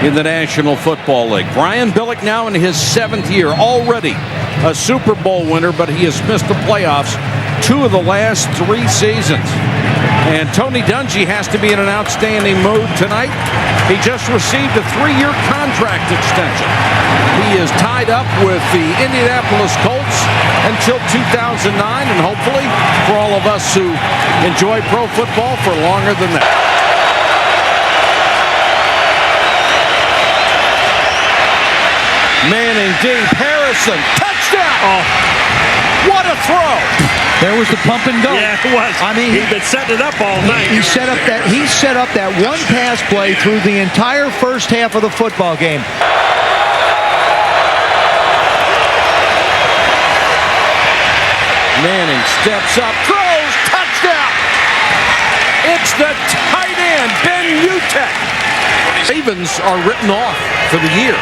in the National Football League. Brian Billick now in his 7th year, already a Super Bowl winner, but he has missed the playoffs 2 of the last 3 seasons. And Tony Dungy has to be in an outstanding mood tonight. He just received a 3-year contract extension. He is tied up with the Indianapolis Colts until 2009, and hopefully for all of us who enjoy pro football for longer than that. Manning deep, Harrison, touchdown! Oh. What a throw! There was the pump and go. Yeah, it was. I mean, he'd been setting it up all night. He set up that one pass play through the entire first half of the football game. Manning steps up, throws, touchdown! It's the tight end, Ben Utek. Ravens are written off for the year,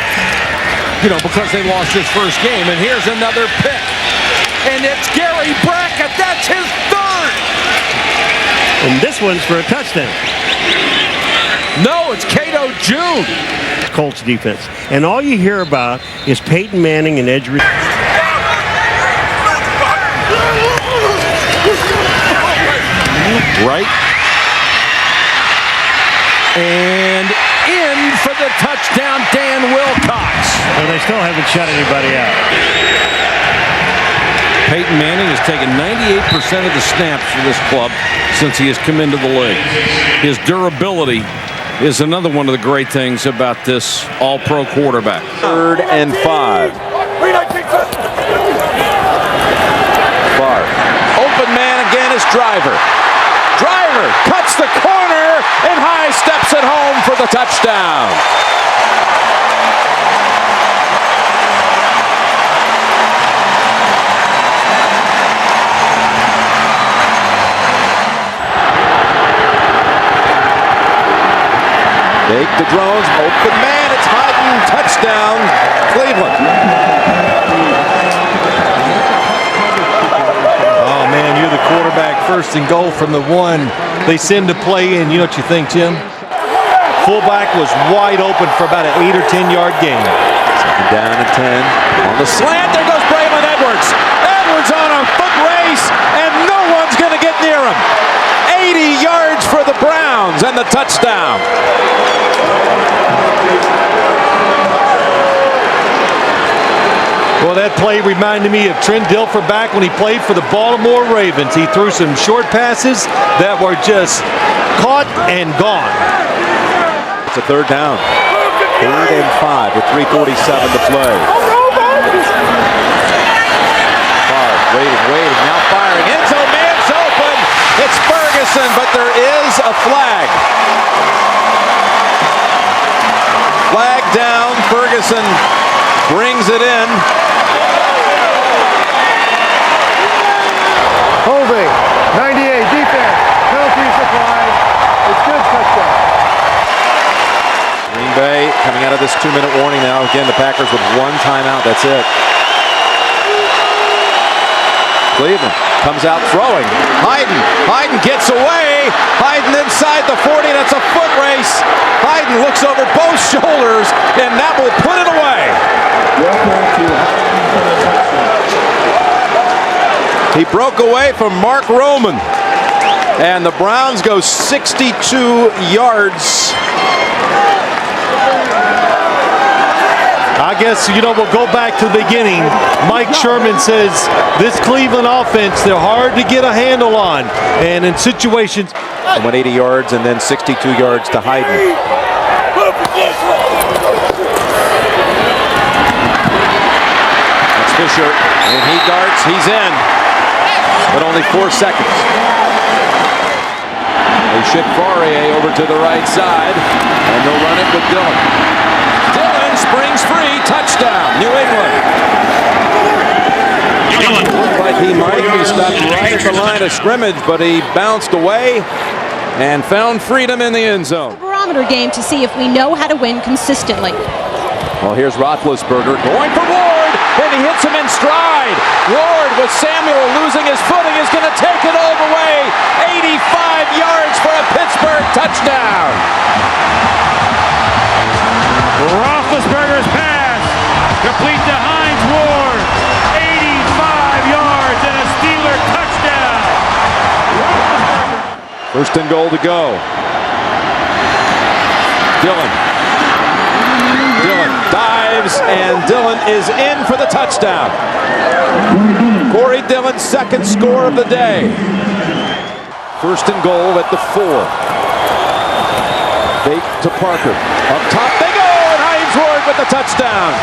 because they lost his first game. And here's another pick. And it's Gary Brackett. That's his 3rd. And this one's for a touchdown. No, it's Cato June. Colts defense. And all you hear about is Peyton Manning and edge. Right. And in for the touchdown, Dan Wilcox. Well, they still haven't shut anybody out. Peyton Manning has taken 98% of the snaps for this club since he has come into the league. His durability is another one of the great things about this all-pro quarterback. 3rd and 5. Favre. Open man again is Driver. Driver cuts the corner and high steps it home for the touchdown. Take the drones, open man, it's Hyden, touchdown, Cleveland. Oh man, you're the quarterback, 1st and goal from the 1. They send the play in. You know what you think, Jim? Fullback was wide open for about an 8 or 10 yard gain. 2nd down and 10. On the slant, there goes Braylon Edwards. Edwards on a foot race, and no one's going to get near him. 80 yards for the Browns and the touchdown. Well, that play reminded me of Trent Dilfer back when he played for the Baltimore Ravens. He threw some short passes that were just caught and gone. It's a 3rd down. 3rd and 5 with 3:47 to play. Favre waiting, now firing. End zone, man's open. It's Ferguson, but there is a flag. Flag down. Ferguson brings it in. Holding, 98, defense, penalties applied. It's good, touchdown. Green Bay coming out of this 2-minute warning now. Again, the Packers with 1 timeout. That's it. Cleveland comes out throwing. Hyden gets away. Hyden inside the 40. That's a foot race. Hyden looks over both shoulders, and that will put it away. He broke away from Mark Roman, and the Browns go 62 yards. I guess, we'll go back to the beginning. Mike Sherman says this Cleveland offense, they're hard to get a handle on. And in situations... He went 80 yards and then 62 yards to Hyden. That's Fisher, and he darts, he's in. But only 4 seconds. They ship Fourier over to the right side, and they'll run it with Dillon. Dillon springs free, touchdown, New England. Looked like he might be stopped right at the line of scrimmage, but he bounced away and found freedom in the end zone. Barometer game to see if we know how to win consistently. Well, here's Roethlisberger going for Ward, and he hits him in stride. Ward, with Samuel losing his footing, is going to take it all the way. 85 yards for a Pittsburgh touchdown. First and goal to go. Dillon dives, and Dillon is in for the touchdown. Corey Dillon's second score of the day. First and goal at the 4. Fake to Parker. Up top they go, and Hines Ward with the touchdown.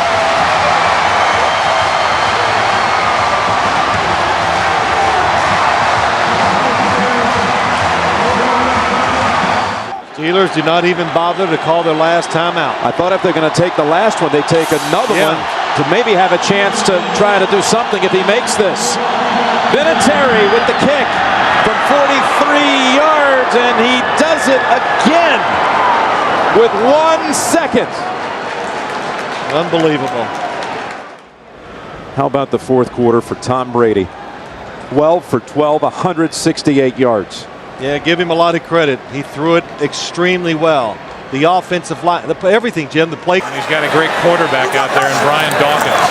Steelers do not even bother to call their last timeout. I thought if they're going to take the last one, they take another one to maybe have a chance to try to do something if he makes this. Vinatieri with the kick from 43 yards, and he does it again with 1 second. Unbelievable. How about the fourth quarter for Tom Brady? 12 for 12, 168 yards. Yeah, give him a lot of credit. He threw it extremely well. The offensive line, everything, Jim, the play. And he's got a great quarterback out there in Brian Dawkins.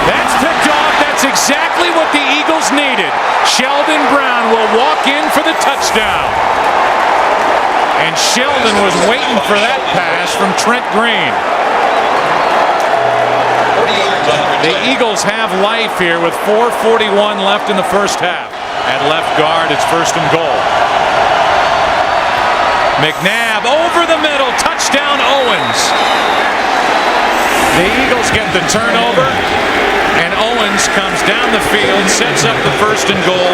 That's picked off. That's exactly what the Eagles needed. Sheldon Brown will walk in for the touchdown. And Sheldon was waiting for that pass from Trent Green. The Eagles have life here with 4:41 left in the first half. At left guard, it's first and goal. McNabb over the middle, touchdown Owens. The Eagles get the turnover, and Owens comes down the field, sets up the first and goal,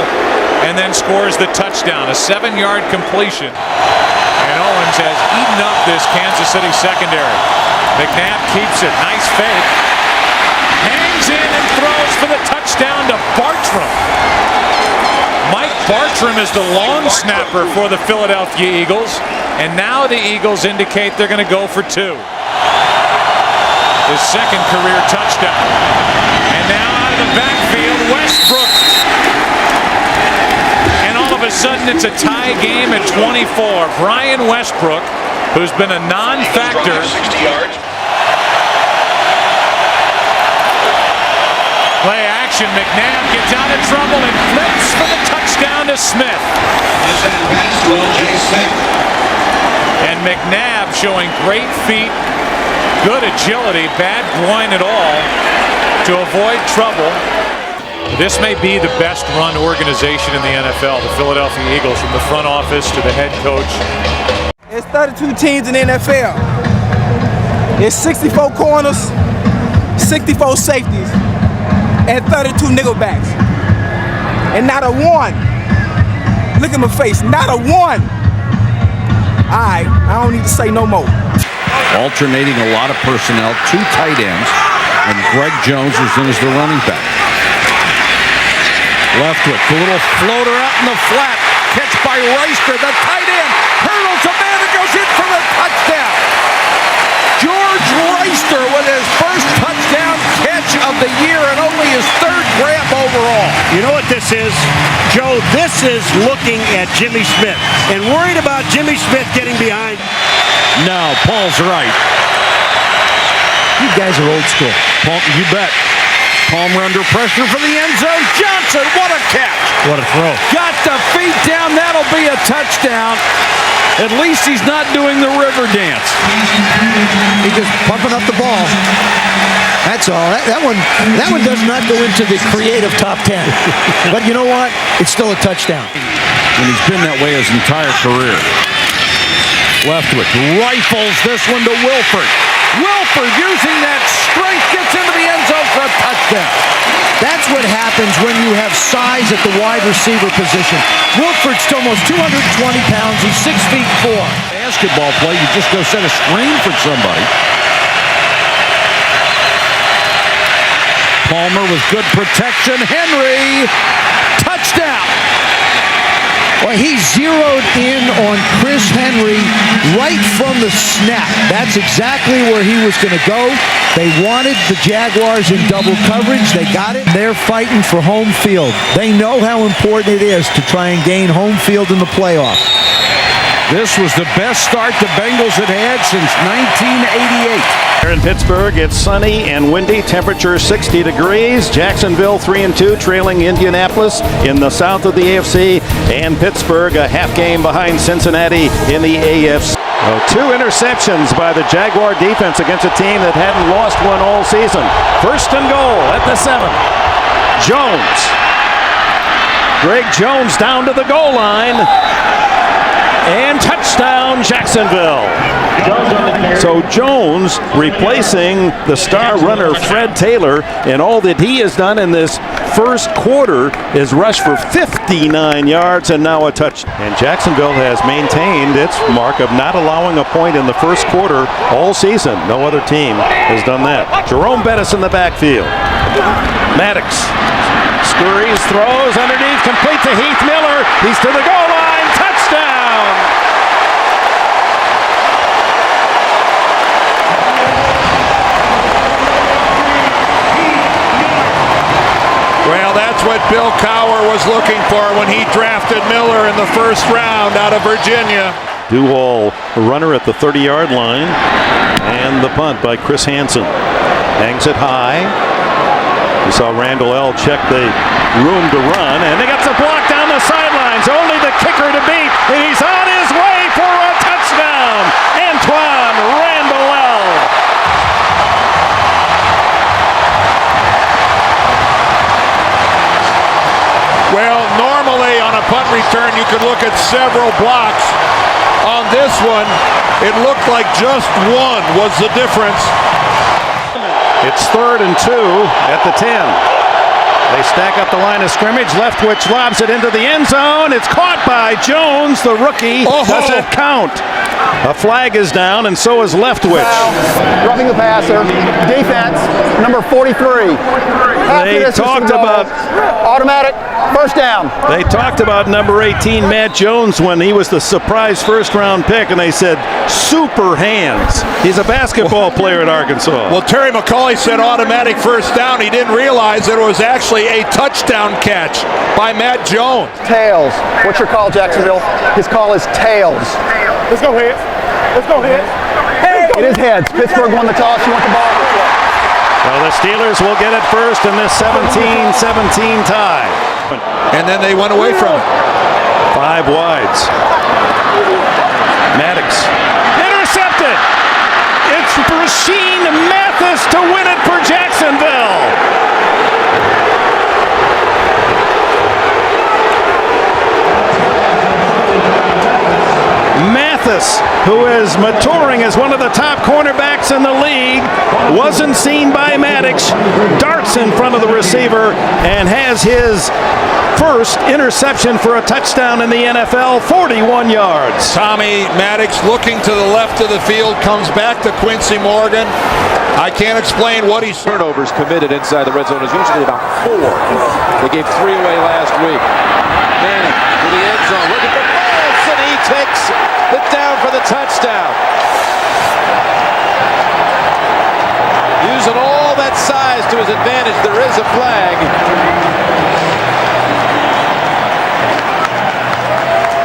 and then scores the touchdown, a 7-yard completion. And Owens has eaten up this Kansas City secondary. McNabb keeps it, nice fake. Hangs in and throws for the touchdown to Bartram. Mike Bartram is the long snapper for the Philadelphia Eagles, and now the Eagles indicate they're going to go for 2. His second career touchdown. And now out of the backfield, Westbrook. And all of a sudden it's a tie game at 24. Brian Westbrook, who's been a non-factor. Play action, McNabb gets out of trouble and flips for the touchdown to Smith. And McNabb showing great feet, good agility, bad groin at all to avoid trouble. This may be the best run organization in the NFL, the Philadelphia Eagles, from the front office to the head coach. It's 32 teams in the NFL. It's 64 corners, 64 safeties, and 32 nickelbacks. And not a one. Look at my face, not a one. All right, I don't need to say no more. Alternating a lot of personnel, 2 tight ends, and Greg Jones is in as the running back. Leftwich, a little floater out in the flat. Catch by Reister, the tight end. Hurdles a man and goes in for the touchdown. George Reister with his first touchdown catch of the year and only his 3rd grab overall. You know what this is, Joe? This is looking at Jimmy Smith and worried about Jimmy Smith getting behind. No, Paul's right. You guys are old school. Paul, you bet. Palmer under pressure for the end zone. Johnson, what a catch. What a throw. Got the feet down. That'll be a touchdown. At least he's not doing the river dance. He's just pumping up the ball. That's all. That one does not go into the creative top 10. But you know what? It's still a touchdown. And he's been that way his entire career. Leftwich rifles this one to Wilford. Wilford using that strength gets into the end zone for a touchdown. That's what happens when you have size at the wide receiver position. Wilford's almost 220 pounds. He's 6'4". Basketball play, you just go set a screen for somebody. Palmer with good protection. Henry, touchdown. Well, he zeroed in on Chris Henry right from the snap. That's exactly where he was going to go. They wanted the Jaguars in double coverage. They got it. They're fighting for home field. They know how important it is to try and gain home field in the playoffs. This was the best start the Bengals had had since 1988. Here in Pittsburgh, it's sunny and windy, temperature 60 degrees. Jacksonville 3-2, trailing Indianapolis in the south of the AFC, and Pittsburgh a half game behind Cincinnati in the AFC. Oh, 2 interceptions by the Jaguar defense against a team that hadn't lost one all season. First and goal at the 7. Jones. Greg Jones down to the goal line. And touchdown, Jacksonville. So Jones replacing the star runner Fred Taylor, and all that he has done in this first quarter is rush for 59 yards and now a touch. And Jacksonville has maintained its mark of not allowing a point in the first quarter all season. No other team has done that. Jerome Bettis in the backfield. Maddox scurries, throws underneath, complete to Heath Miller. He's to the goal line. Touchdown! Well, that's what Bill Cowher was looking for when he drafted Miller in the first round out of Virginia. Duhall, runner at the 30-yard line, and the punt by Chris Hansen. Hangs it high. You saw Randall L. check the room to run, and they got the block down the sidelines. Only the kicker to beat, and he's on his way for a touchdown. Antoine Randall L. Well, normally on a punt return, you could look at several blocks. On this one, it looked like just one was the difference. It's 3rd and 2 at the 10. They stack up the line of scrimmage. Leftwich lobs it into the end zone. It's caught by Jones, the rookie. Does it count? A flag is down, and so is Leftwich. Roughing the passer. Defense, number 43. They talked about automatic first down. They talked about number 18, Matt Jones, when he was the surprise first-round pick, and they said super hands. He's a basketball player at Arkansas. Well, Terry McCauley said automatic first down. He didn't realize that it was actually a touchdown catch by Matt Jones. Tails. What's your call, Jacksonville? His call is tails. Let's go heads. Let's go heads. It is heads. Pittsburgh won the toss. You want the ball? Well, the Steelers will get it first in this 17-17 tie. And then they went away from it. 5 wides. Maddox. Intercepted. It's Rashean Mathis to win it for Jacksonville. Mathis, who is maturing as one of the top cornerbacks in the league, wasn't seen by Maddox, darts in front of the receiver, and has his first interception for a touchdown in the NFL, 41 yards. Tommy Maddox looking to the left of the field, comes back to Quincy Morgan. I can't explain what he's... Turnovers committed inside the red zone is usually about 4. They gave 3 away last week. Manning to the end zone, looking for balls, and he takes it down for the touchdown. Using all that size to his advantage, there is a flag.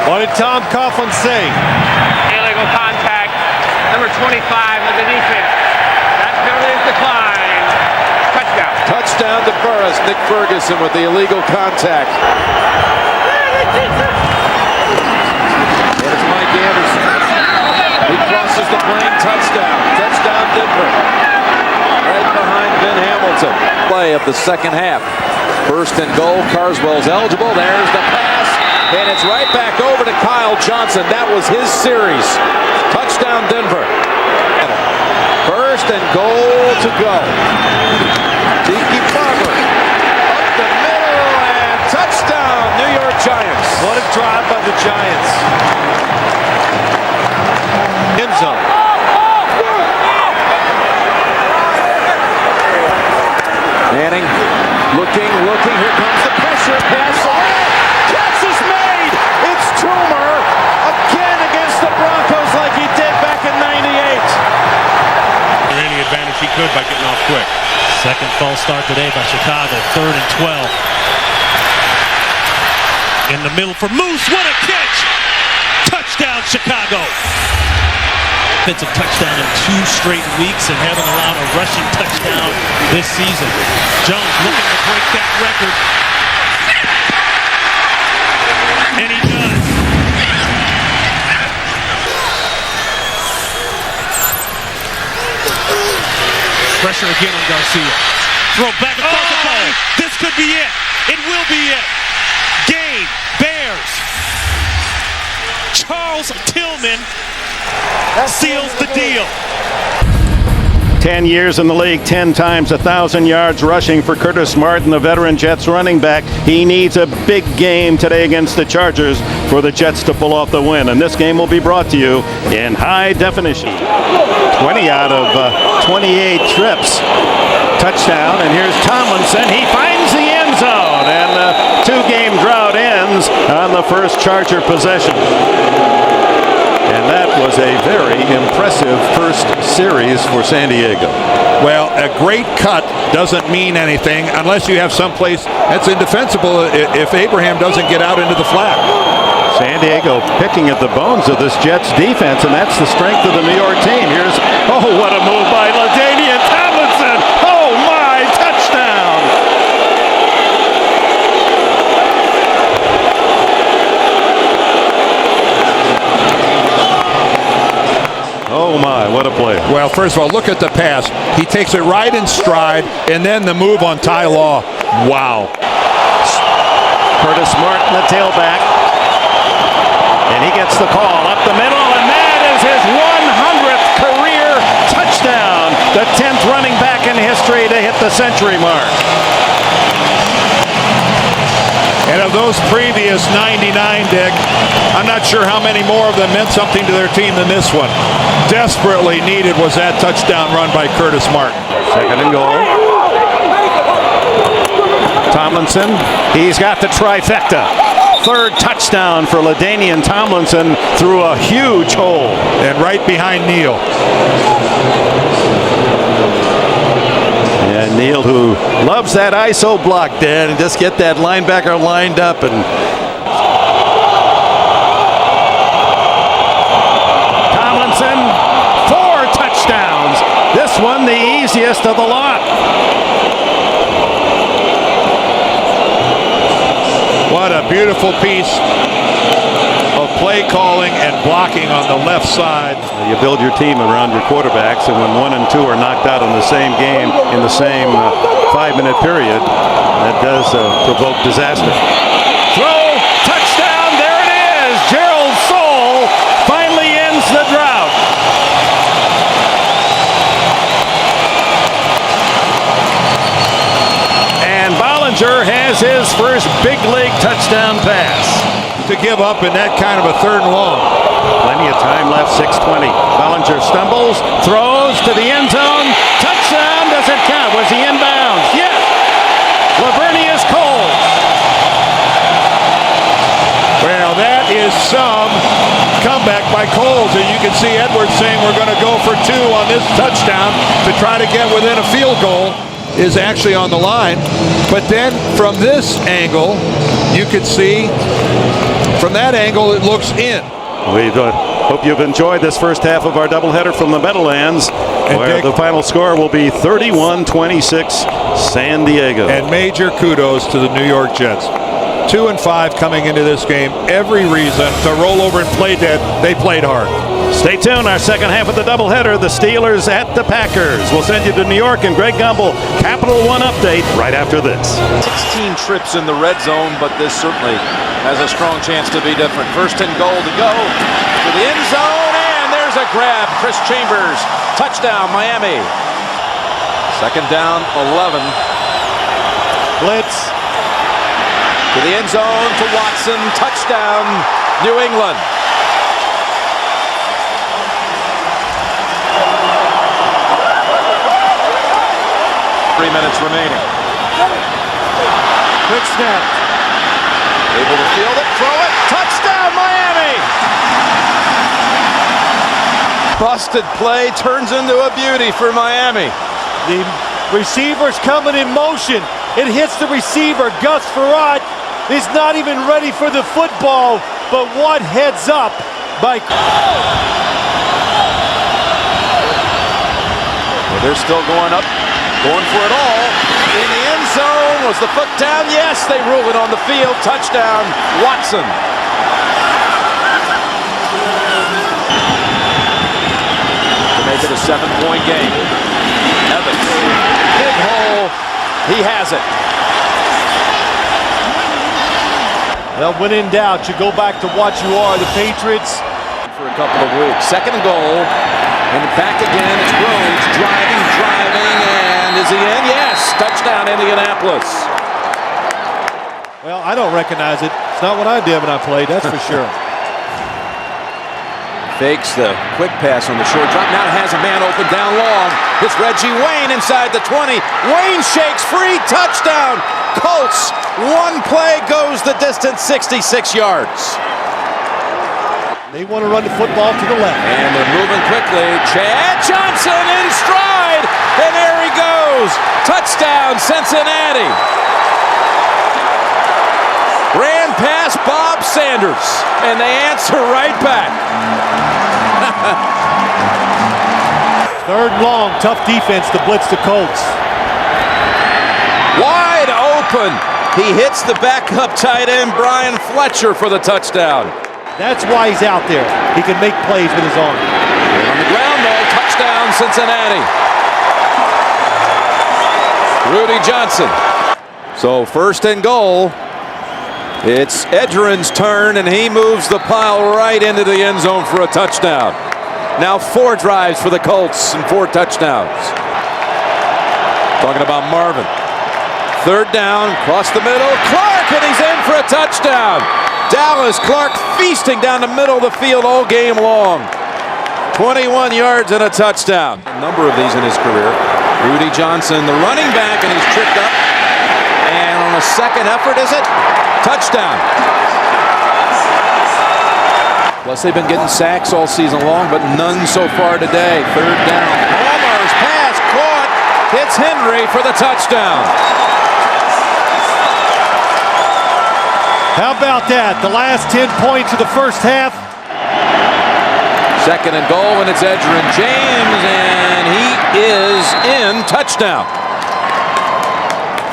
What did Tom Coughlin say? Illegal contact, number 25 of the defense. That penalty is declined. Touchdown. Touchdown to Burris. Nick Ferguson with the illegal contact. There's Mike Anderson. He crosses the plane. Touchdown. Touchdown Denver. Right behind Ben Hamilton. Play of the second half. First and goal. Carswell's eligible. There's the pass. And it's right back over to Kyle Johnson. That was his series. Touchdown Denver. First and goal to go. Tiki Barber up the middle and touchdown New York Giants. What a drive by the Giants. End zone. Manning looking. Here comes the pressure. Pass. Catch is made. It's Toomer again against the Broncos like he did back in '98. Any advantage he could by getting off quick. Second false start today by Chicago. 3rd and 12. In the middle for Moose. What a catch! Touchdown, Chicago. offensive touchdown in 2 straight weeks and haven't allowed a rushing touchdown this season. Jones looking to break that record. And he does. Pressure again on Garcia. Throw back across the body. This could be it. It will be it. Game. Bears. Charles Tillman seals the deal. 10 years in the league, 10 times 1,000 yards rushing for Curtis Martin, the veteran Jets running back. He needs a big game today against the Chargers for the Jets to pull off the win. And this game will be brought to you in high definition. 20 out of 28 trips. Touchdown, and here's Tomlinson. He finds the end zone, and the 2-game drought ends on the first Charger possession. And that was a very impressive first series for San Diego. Well, a great cut doesn't mean anything unless you have someplace that's indefensible if Abraham doesn't get out into the flat. San Diego picking at the bones of this Jets defense, and that's the strength of the New York team. Here's, oh, what a move by LaDainian Tomlinson. Oh, my, touchdown. Oh, my, what a play. Well, first of all, look at the pass. He takes it right in stride, and then the move on Ty Law. Wow. Curtis Martin, the tailback. And he gets the call up the middle, and that is his 100th career touchdown. The 10th running back in history to hit the century mark. And of those previous 99, Dick, I'm not sure how many more of them meant something to their team than this one. Desperately needed was that touchdown run by Curtis Martin. Second and goal. Tomlinson, he's got the trifecta. Third touchdown for LaDainian Tomlinson through a huge hole. And right behind Neal. And Neal, who loves that ISO block, Dan, and just get that linebacker lined up. And Tomlinson, 4 touchdowns. This one the easiest of the lot. What a beautiful piece of play calling and blocking on the left side. You build your team around your quarterbacks, and when 1 and 2 are knocked out in the same game in the same 5-minute period, that does provoke disaster. Throw, touchdown, there it is. Gerald Soule finally ends the drought. And Bollinger has his first big league touchdown pass. To give up in that kind of a 3rd and long. Plenty of time left, 6:20. Bollinger stumbles, throws to the end zone. Touchdown, does it count? Was he inbounds? Yes. Lavernius Coles. Well, that is some comeback by Coles. And you can see Edwards saying we're going to go for 2 on this touchdown to try to get within a field goal is actually on the line. But then from this angle, you could see from that angle it looks in. We hope you've enjoyed this first half of our doubleheader from the Meadowlands, where the final score will be 31-26 San Diego. And major kudos to the New York Jets. 2-5 coming into this game. Every reason to roll over and play dead. They played hard. Stay tuned. Our second half of the doubleheader, the Steelers at the Packers. We'll send you to New York, and Greg Gumbel, Capital One update right after this. 16 trips in the red zone, but this certainly has a strong chance to be different. 1st and goal to go to the end zone, and there's a grab. Chris Chambers, touchdown, Miami. 2nd down, 11. Blitz to the end zone to Watson, touchdown, New England. Minutes remaining. Quick snap. Able to field it, throw it, touchdown Miami! Busted play turns into a beauty for Miami. The receiver's coming in motion. It hits the receiver, Gus Frerotte. He's not even ready for the football, but what heads up by... Well, they're still going up, going for it all. In the end zone, was the foot down? Yes, they rule it on the field. Touchdown, Watson. To make it a 7-point game. Evans, big hole, he has it. Well, when in doubt, you go back to what you are, the Patriots. For a couple of weeks. Second and goal. And back again. It's Rhodes driving, and is he in? Yes! Touchdown, Indianapolis. Well, I don't recognize it. It's not what I did when I played, that's for sure. Fakes the quick pass on the short drop. Now it has a man open down long. It's Reggie Wayne inside the 20. Wayne shakes free. Touchdown. Colts. One play goes the distance, 66 yards. They want to run the football to the left. And they're moving quickly. Chad Johnson in stride. And there he goes. Touchdown, Cincinnati. Ran past Bob Sanders. And they answer right back. Third and long, tough defense to blitz the Colts. Wide open. He hits the backup tight end, Brian Fletcher, for the touchdown. That's why he's out there. He can make plays with his arm. On the ground, though, touchdown, Cincinnati. Rudy Johnson. So first and goal. It's Edgerrin's turn, and he moves the pile right into the end zone for a touchdown. Now 4 drives for the Colts and 4 touchdowns. Talking about Marvin. Third down, across the middle. Clark, and he's in for a touchdown. Dallas Clark feasting down the middle of the field all game long. 21 yards and a touchdown. A number of these in his career. Rudy Johnson, the running back, and he's tripped up. And on a second effort, is it? Touchdown. Plus, they've been getting sacks all season long, but none so far today. Third down. Palmer's pass caught. Hits Henry for the touchdown. How about that? The last 10 points of the first half. Second and goal, and it's Edgerrin James, and he is in. Touchdown.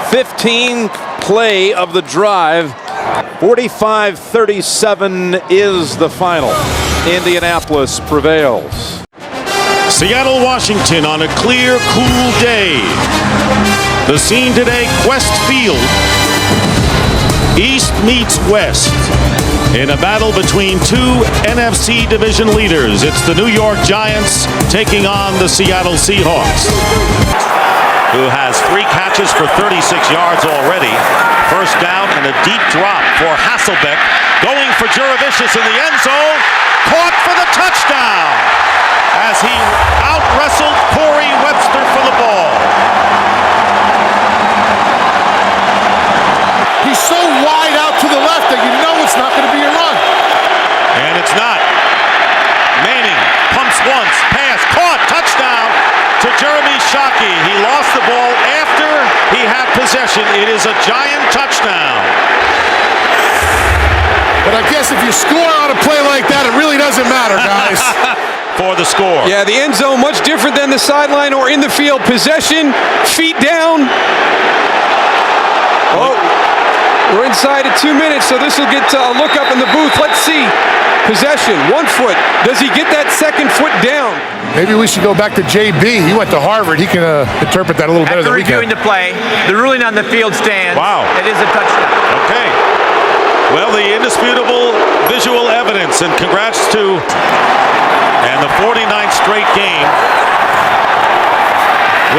15th play of the drive. 45-37 is the final. Indianapolis prevails. Seattle, Washington on a clear, cool day. The scene today, Quest Field. East meets West in a battle between 2 NFC division leaders. It's the New York Giants taking on the Seattle Seahawks, who has 3 catches for 36 yards already. First down and a deep drop for Hasselbeck. Going for Jurevicius in the end zone. Caught for the touchdown as he out-wrestled Corey Webster for the ball. He's so wide out to the left that you know it's not going to be a run. And it's not. Manning pumps once, pass, caught, touchdown to Jeremy Shockey. He lost the ball after he had possession. It is a Giant touchdown. But I guess if you score on a play like that, it really doesn't matter, guys. For the score. Yeah, the end zone much different than the sideline or in the field. Possession, feet down. Oh, we're inside of 2 minutes, so this will get a look up in the booth. Let's see. Possession, 1 foot. Does he get that second foot down? Maybe we should go back to JB. He went to Harvard. He can interpret that a little better than we can. After reviewing the play, the ruling on the field stands. Wow. It is a touchdown. Okay. Well, the indisputable visual evidence, and congrats to and the 49th straight game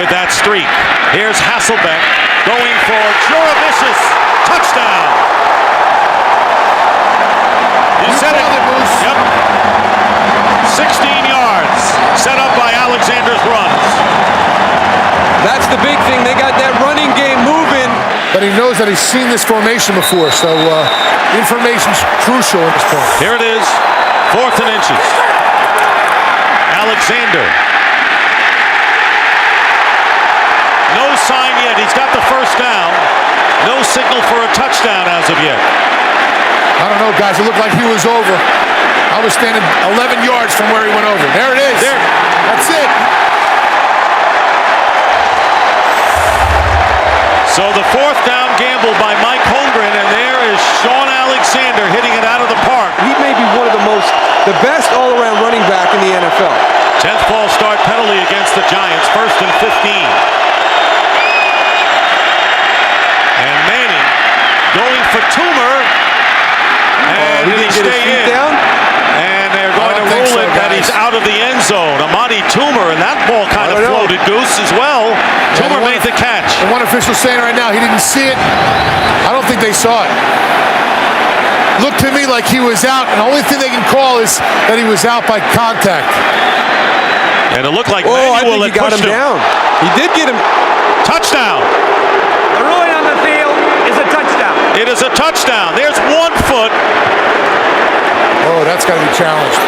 with that streak. Here's Hasselbeck going for Jurevicius. Touchdown. You said it. Yep. 16 yards set up by Alexander's runs. That's the big thing. They got that running game moving. But he knows that he's seen this formation before, so information's crucial at this point. Here it is, 4th and inches. Alexander. No sign yet. He's got the first down. No signal for a touchdown as of yet. I don't know, guys. It looked like he was over. I was standing 11 yards from where he went over. There it is. There. That's it. 10th false start penalty against the Giants. 1st and 15. And Manning going for Toomer. And he didn't get his feet down? And they're going to rule it that he's out of the end zone. Amani Toomer, and that ball kind of floated, Goose, as well. Toomer made the catch. And one official saying right now he didn't see it. I don't think they saw it. Looked to me like he was out, and the only thing they can call is that he was out by contact. And it looked like I Manuel think he got him down. He did get him. Touchdown. The ruling on the field is a touchdown. It is a touchdown. There's 1 foot. Oh, that's got to be challenged.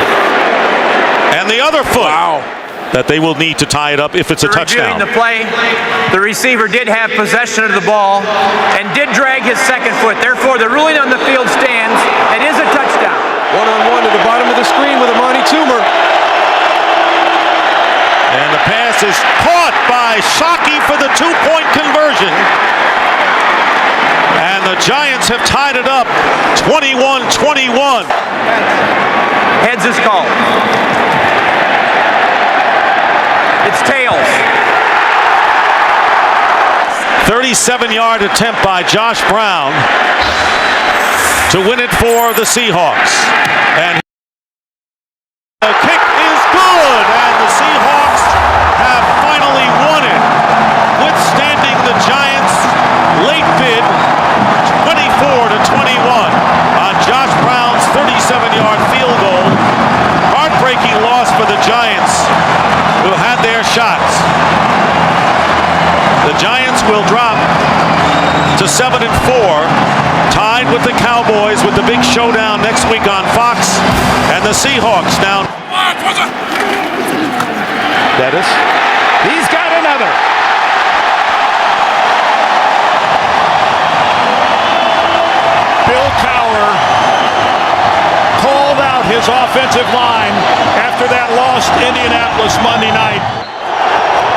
And the other foot. Wow. That they will need to tie it up if it's a touchdown. Reviewing the play, the receiver did have possession of the ball and did drag his second foot. Therefore, the ruling on the field stands. It is a touchdown. One-on-one to the bottom of the screen with Amani Toomer. And the pass is caught by Shockey for the 2-point conversion. And the Giants have tied it up 21-21. Heads is called. It's tails. 37-yard attempt by Josh Brown to win it for the Seahawks. And the kick is good, and the Seahawks have finally won it, withstanding the Giants' late bid, 24-21 on Josh Brown's 37-yard field goal. Heartbreaking loss for the Giants, who had their shots. The Giants will drop to 7-4, tied with the Cowboys with the big showdown next week on Fox, and the Seahawks now. Bettis, he's got another. Bill Cowher called out his offensive line after that loss to Indianapolis Monday night.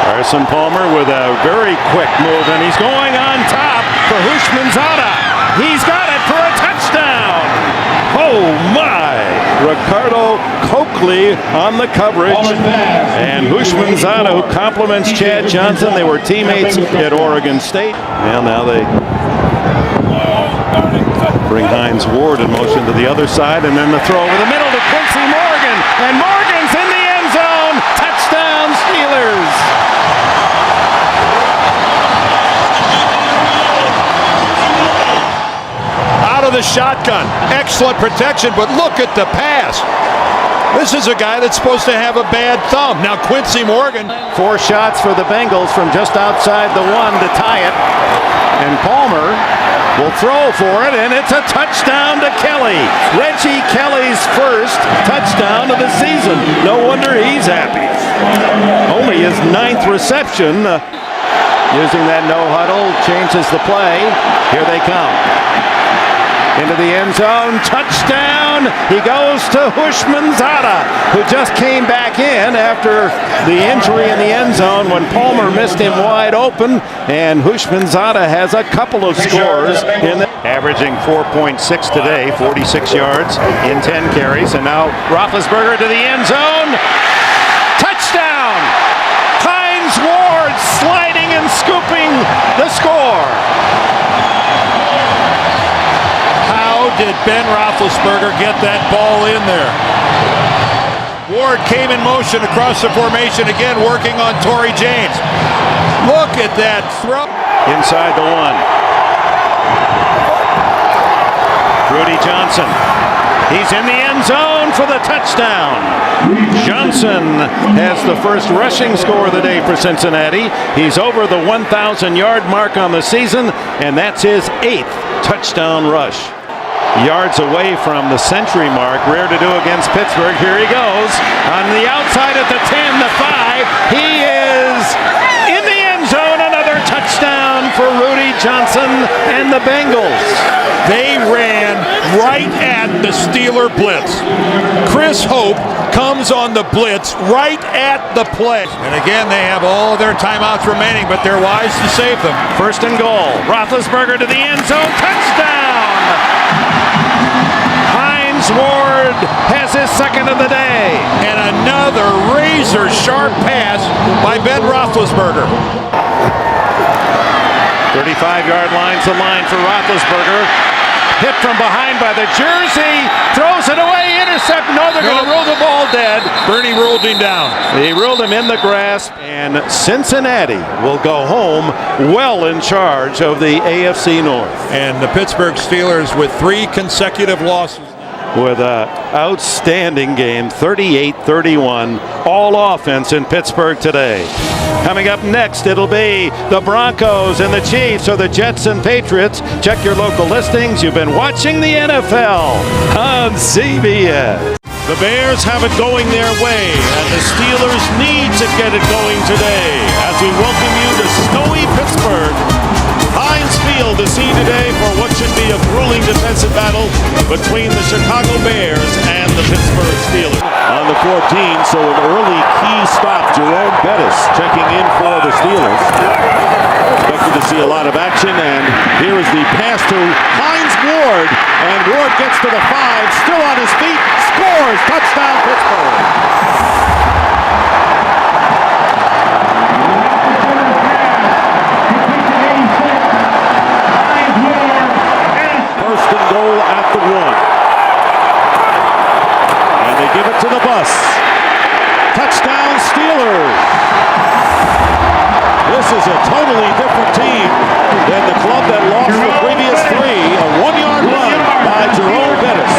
Carson Palmer with a very quick move, and he's going on top for Hushmanzada. He's got it for a touchdown. Oh my! Ricardo Coakley on the coverage, and Hushmanzada, who compliments Chad Johnson. They were teammates at Oregon State. And now they bring Hines Ward in motion to the other side, and then the throw over the middle to Quincy Morgan, and Morgan's in the end zone. Touchdown Steelers. Out of the shotgun. Excellent protection, but look at the pass. This is a guy that's supposed to have a bad thumb. Now Quincy Morgan. 4 shots for the Bengals from just outside the 1 to tie it. And Palmer will throw for it, and it's a touchdown to Kelly. Reggie Kelly's first touchdown of the season. No wonder he's happy. Only his 9th reception. Using that no huddle, changes the play. Here they come. Into the end zone, touchdown! He goes to Hushmanzada, who just came back in after the injury in the end zone when Palmer missed him wide open, and Hushmanzada has a couple of scores in the averaging 4.6 today, 46 yards in 10 carries, and now Roethlisberger to the end zone. Touchdown! Hines Ward sliding and scooping the score. Did Ben Roethlisberger get that ball in there? Ward came in motion across the formation again, working on Torrey James. Look at that throw. Inside the 1. Rudy Johnson. He's in the end zone for the touchdown. Johnson has the first rushing score of the day for Cincinnati. He's over the 1,000-yard mark on the season, and that's his 8th touchdown rush. Yards away from the century mark. Rare to do against Pittsburgh. Here he goes. On the outside at the 10, the 5. He is in the end zone. Another touchdown for Rudy Johnson and the Bengals. They ran right at the Steeler blitz. Chris Hope comes on the blitz right at the play. And again, they have all their timeouts remaining, but they're wise to save them. 1st and goal. Roethlisberger to the end zone. Touchdown! Hines Ward has his second of the day. And another razor-sharp pass by Ben Roethlisberger. 35-yard line's the line for Roethlisberger. Hit from behind by the jersey. Throws it away. Intercept. No, they're going to rule the ball dead. Bernie ruled him down. He ruled him in the grass. And Cincinnati will go home well in charge of the AFC North. And the Pittsburgh Steelers with 3 consecutive losses. With an outstanding game, 38-31, all offense in Pittsburgh today. Coming up next, it'll be the Broncos and the Chiefs, or the Jets and Patriots. Check your local listings. You've been watching the NFL on CBS. The Bears have it going their way, and the Steelers need to get it going today as we welcome you to snowy Pittsburgh. Heinz Field to see today for what should be a grueling defensive battle between the Chicago Bears and the Pittsburgh Steelers. On the 14, so an early key stop, Jerome Bettis checking in for the Steelers. Expected to see a lot of action, and here is the pass to Hines Ward, and Ward gets to the 5, still on his feet, scores, touchdown Pittsburgh. Goal at the 1. And they give it to the bus. Touchdown Steelers. This is a totally different team than the club that lost the previous 3. A 1-yard run by Jerome Bettis.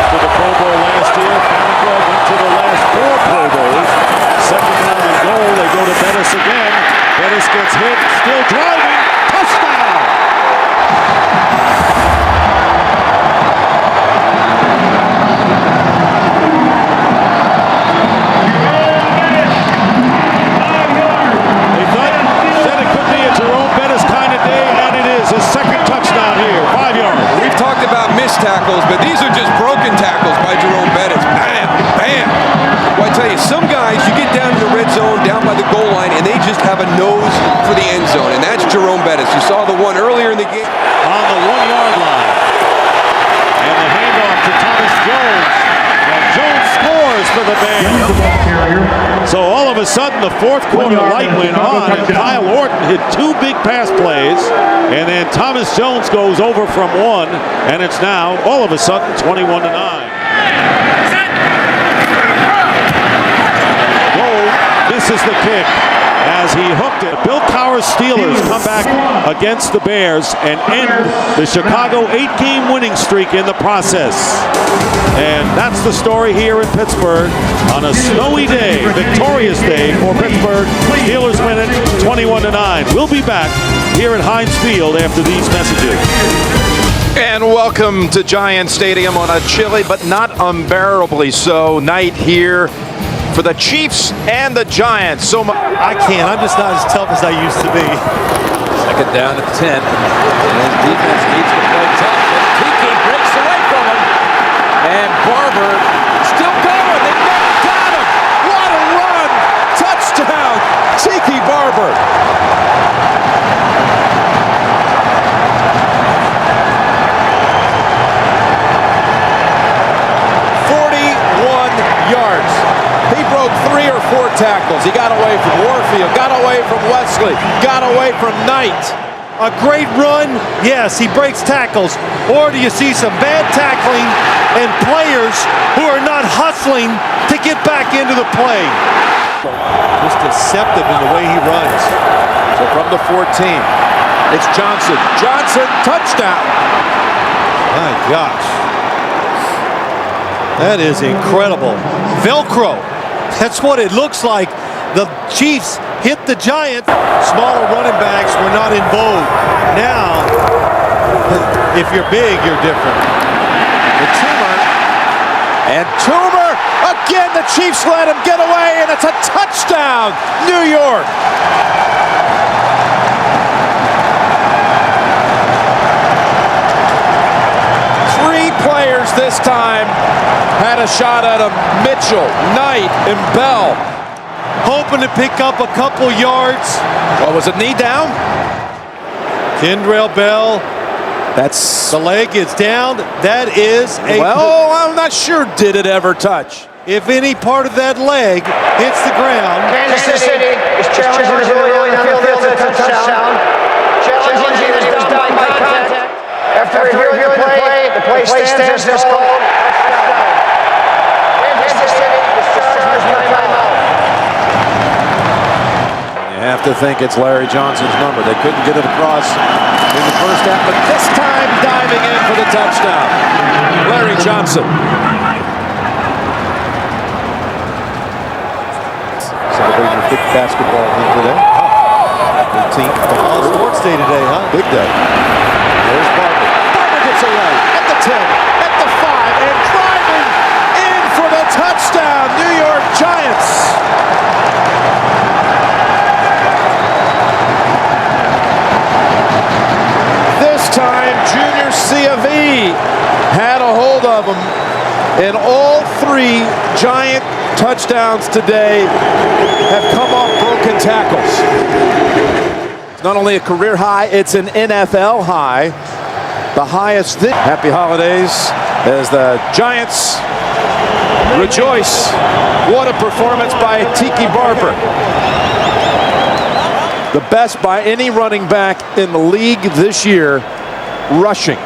To the Pro Bowl last year, Farrakhan went to the last 4 Pro Bowls. Second down and goal, they go to Bettis again. Bettis gets hit, still driving, touchdown! They said it could be a Jerome Bettis kind of day, and it is. His second touchdown here, 5 yards. We've talked about missed tackles, but these are just broken tackles by Jerome Bettis. Bam, bam. Well, I tell you, some guys, you get down to the red zone, down by the goal line, and they just have a nose for the end zone, and that's Jerome Bettis. You saw the one earlier in the game. On the 1-yard line. And the handoff to Thomas Jones. And Jones scores for the Bears. So all of a sudden, the fourth quarter light went on, and Kyle Orton hit 2 big pass plays, and then Thomas Jones goes over from 1, and it's now, all of a sudden, 21-9. Misses the kick as he hooked it. Bill Cowher's Steelers come back against the Bears and end the Chicago 8-game winning streak in the process. And that's the story here in Pittsburgh on a snowy day, victorious day for Pittsburgh. Steelers win it 21-9. We'll be back here at Heinz Field after these messages. And welcome to Giant Stadium on a chilly but not unbearably so night here for the Chiefs and the Giants. I can't. I'm just not as tough as I used to be. Second down at 10. And his defense needs to play tough. But Tiki breaks away from him. And Barber still going. They never got him. What a run. Touchdown. Tiki Barber. Yards. He broke 3 or 4 tackles. He got away from Warfield, got away from Wesley, got away from Knight. A great run, yes, he breaks tackles. Or do you see some bad tackling and players who are not hustling to get back into the play? Just deceptive in the way he runs. So from the 14, it's Johnson. Johnson, touchdown. My gosh. That is incredible. Velcro. That's what it looks like. The Chiefs hit the Giants. Smaller running backs were not in vogue. Now, if you're big, you're different. The Toomer. And Toomer, again, the Chiefs let him get away, and it's a touchdown, New York. Players this time had a shot at him. Mitchell, Knight, and Bell. hoping to pick up a couple yards. What was it, knee down? Kendrell Bell. That's the leg is down. That is a. Well, I'm not sure. Did it ever touch? If any part of that leg hits the ground. Kansas City is challenging the goalie on the field. It's a touchdown. Challenging is done by contact. After reviewing the play stands is called. Kansas City is charged by timeout. You have to think it's Larry Johnson's number. They couldn't get it across in the first half, but this time diving in for the touchdown. Larry Johnson. Celebrating a big basketball win today. 18th. Sports day today, huh? Big day. There's Barber. Barber gets away at the 10, at the 5, and driving in for the touchdown. New York Giants. This time, Junior C of E had a hold of him, and all 3 Giant touchdowns today have come off broken tackles. It's not only a career high, it's an NFL high. The highest. Happy holidays as the Giants rejoice. What a performance by Tiki Barber. The best by any running back in the league this year, rushing.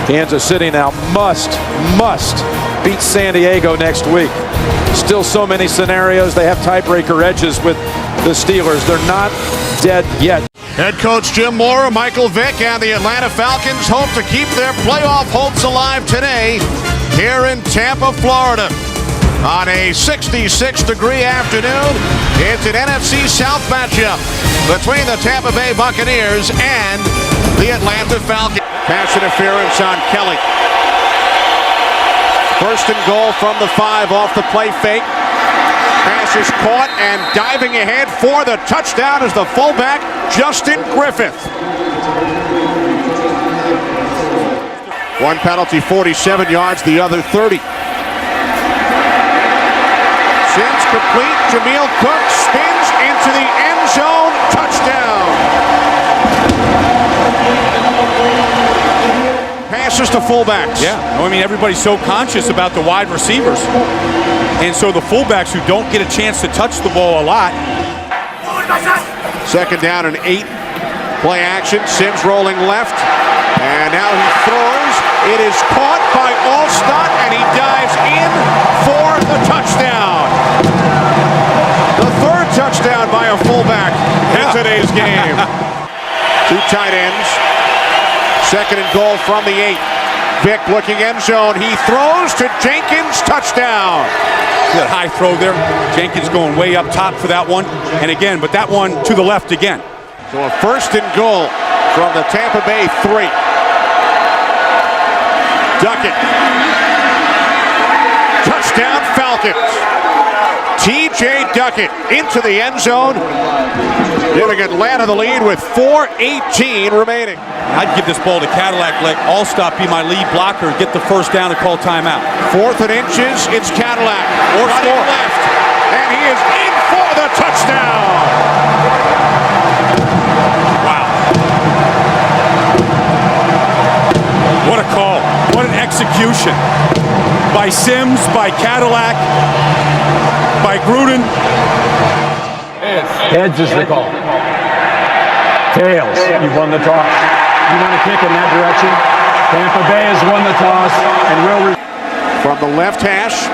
Kansas City now must beat San Diego next week. Still so many scenarios. They have tiebreaker edges with the Steelers. They're not dead yet. Head coach Jim Mora, Michael Vick, and the Atlanta Falcons hope to keep their playoff hopes alive today here in Tampa, Florida. On a 66-degree afternoon, it's an NFC South matchup between the Tampa Bay Buccaneers and the Atlanta Falcons. Pass interference on Kelly. First and goal from the 5 off the play fake. Pass is caught and diving ahead for the touchdown is the fullback, Justin Griffith. One penalty, 47 yards, the other 30. Sims complete. Jameel Cook spins into the end zone. Touchdown. Passes to fullbacks. Yeah, I mean, everybody's so conscious about the wide receivers. And so the fullbacks who don't get a chance to touch the ball a lot. Second down and 8. Play action. Sims rolling left. And now he throws. It is caught by Alstott, and he dives in for the touchdown. The third touchdown by a fullback in today's game. 2 tight ends. Second and goal from the 8. Vick looking end zone. He throws to Jenkins. Touchdown. That high throw there. Jenkins going way up top for that one. And again, but that one to the left again. So a first and goal from the Tampa Bay 3. Duckett. Touchdown Falcons. T.J. Duckett into the end zone, giving Atlanta the lead with 4:18 remaining. I'd give this ball to Cadillac, let Alstott be my lead blocker, get the first down and call timeout. 4th and inches, it's Cadillac. Or running left, and he is in for the touchdown. Wow. What a call. What an execution. By Sims, by Cadillac, by Gruden. Heads is the call. Tails, you've won the toss. You want to kick in that direction? Tampa Bay has won the toss and will. From the left hash,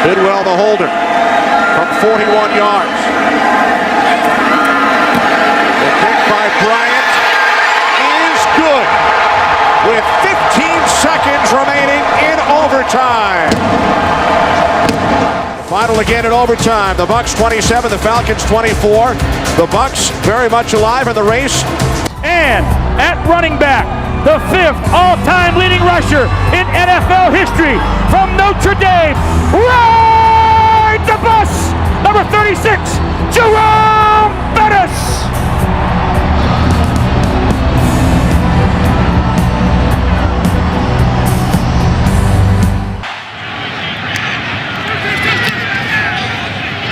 Bidwell the holder from 41 yards. The kick by Bryant is good with 15 seconds remaining in overtime. Final again in overtime. The Bucs 27, the Falcons 24. The Bucs very much alive in the race. And at running back, the 5th all-time leading rusher in NFL history from Notre Dame, rides the bus, number 36, Jerome Bettis.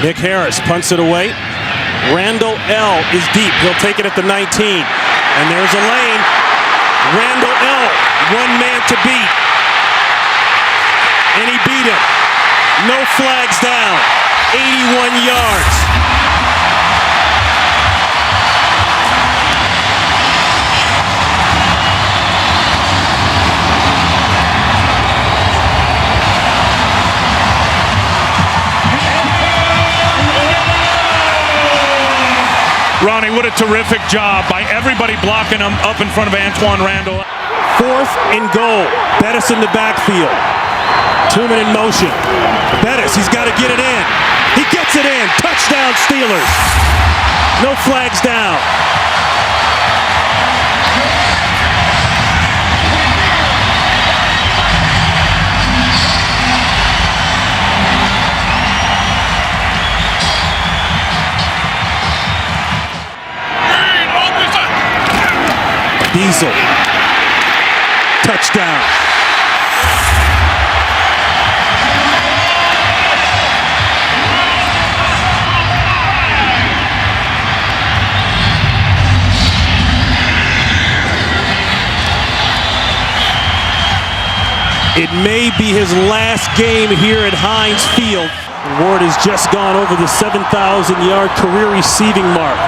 Nick Harris punts it away. Randall L. is deep. He'll take it at the 19. And there's a lane. Randall L. one man to beat. And he beat him. No flags down. 81 yards. Ronnie, what a terrific job by everybody blocking him up in front of Antoine Randall. 4th and goal. Bettis in the backfield. 2-man in motion. Bettis, he's got to get it in. He gets it in. Touchdown Steelers. No flags down. Diesel. Touchdown. It may be his last game here at Heinz Field. Ward has just gone over the 7,000-yard career receiving mark.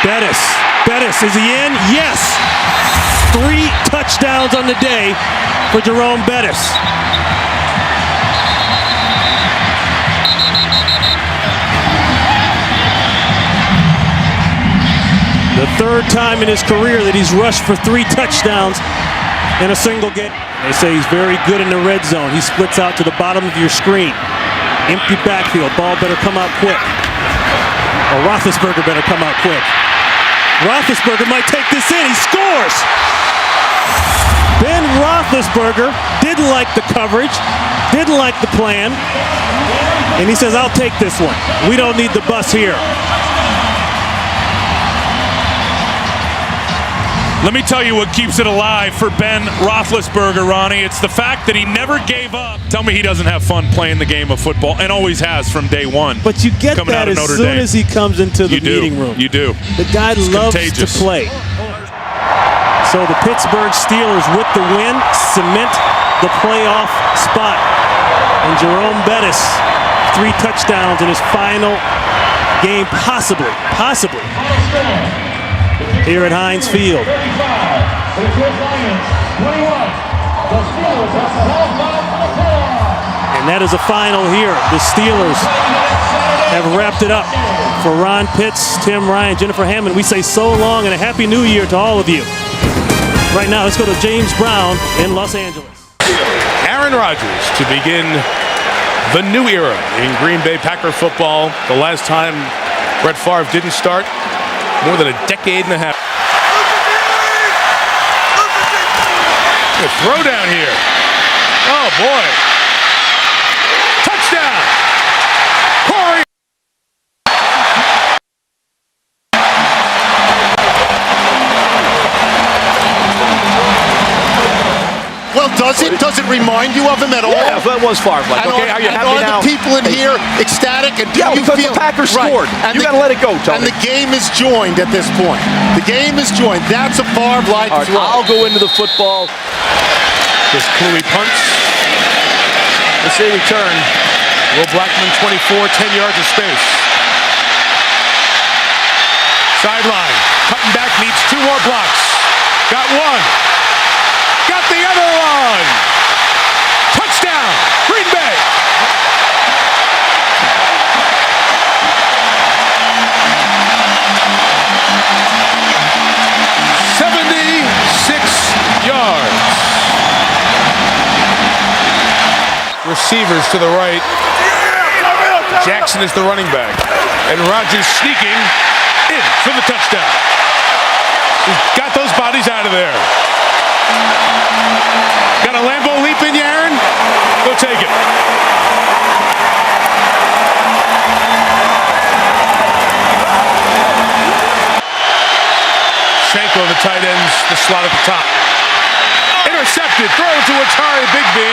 Bettis, is he in? Yes! 3 touchdowns on the day for Jerome Bettis. The 3rd time in his career that he's rushed for 3 touchdowns in a single game. They say he's very good in the red zone. He splits out to the bottom of your screen. Empty backfield. Ball better come out quick. Or Roethlisberger better come out quick. Roethlisberger might take this in. He scores! Ben Roethlisberger didn't like the coverage, didn't like the plan, and he says, I'll take this one. We don't need the bus here. Let me tell you what keeps it alive for Ben Roethlisberger, Ronnie. It's the fact that he never gave up. Tell me he doesn't have fun playing the game of football, and always has from day one. But you get that as soon as he comes into the meeting room. You do. The guy loves to play. So the Pittsburgh Steelers, with the win, cement the playoff spot. And Jerome Bettis, 3 touchdowns in his final game, possibly. Here at Heinz Field. And that is a final here. The Steelers have wrapped it up. For Ron Pitts, Tim Ryan, Jennifer Hammond, we say so long and a happy new year to all of you. Right now, let's go to James Brown in Los Angeles. Aaron Rodgers to begin the new era in Green Bay Packer football. The last time Brett Favre didn't start, more than a decade and a half. A throw down here. Oh boy. Touchdown. Corey. Well, does it remind you of him at all? Yeah, that was Favre-like. Okay, are you happy now? Are the people in here ecstatic? And do you because feel, the Packers scored. And You got to let it go, Tony. And the game is joined at this point. The game is joined. That's a Favre-like throw. I'll go into the football. This Clooney punts. Let's say return. Will Blackman 24, 10 yards of space. Sideline. Cutting back, needs 2 more blocks. Got 1. Got the other one. Touchdown, Green Bay. Yards. Receivers to the right. Jackson is the running back. And Rodgers sneaking in for the touchdown. He's got those bodies out of there. Got a Lambeau leap in you, Aaron? Go take it. Shanko, the tight ends, the slot at the top. Intercepted, throw to Atari Bigby.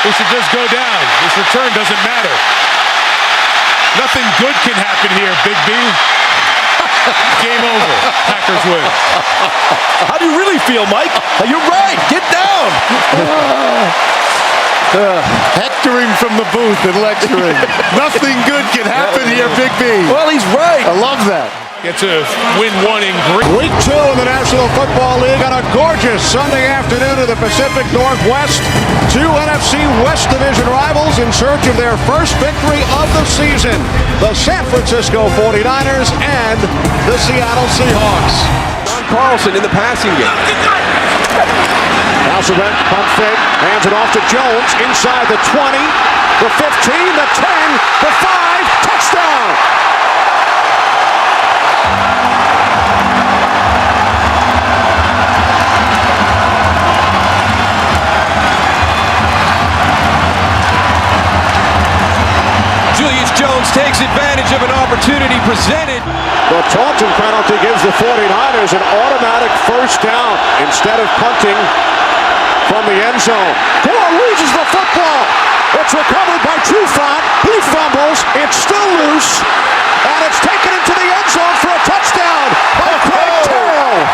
He should just go down. This return doesn't matter. Nothing good can happen here, Big B. Game over. Packers win. How do you really feel, Mike? You're right. Get down. Hectoring from the booth and lecturing. Nothing good can happen here, Big B. Well, he's right. I love that. Get to win one in green. Week 2 in the National Football League on a gorgeous Sunday afternoon in the Pacific Northwest. 2 NFC West Division rivals in search of their first victory of the season. The San Francisco 49ers and the Seattle Seahawks. John Carlson in the passing game. Hasselbeck, pump fake, hands it off to Jones, inside the 20, the 15, the 10, the 5, touchdown! Julius Jones takes advantage of an opportunity presented. The Taunton penalty gives the 49ers an automatic first down instead of punting from the end zone. Gore loses the football. It's recovered by Trufant. He fumbles. It's still loose. And it's taken into the end zone for a touchdown by Craig Terrell.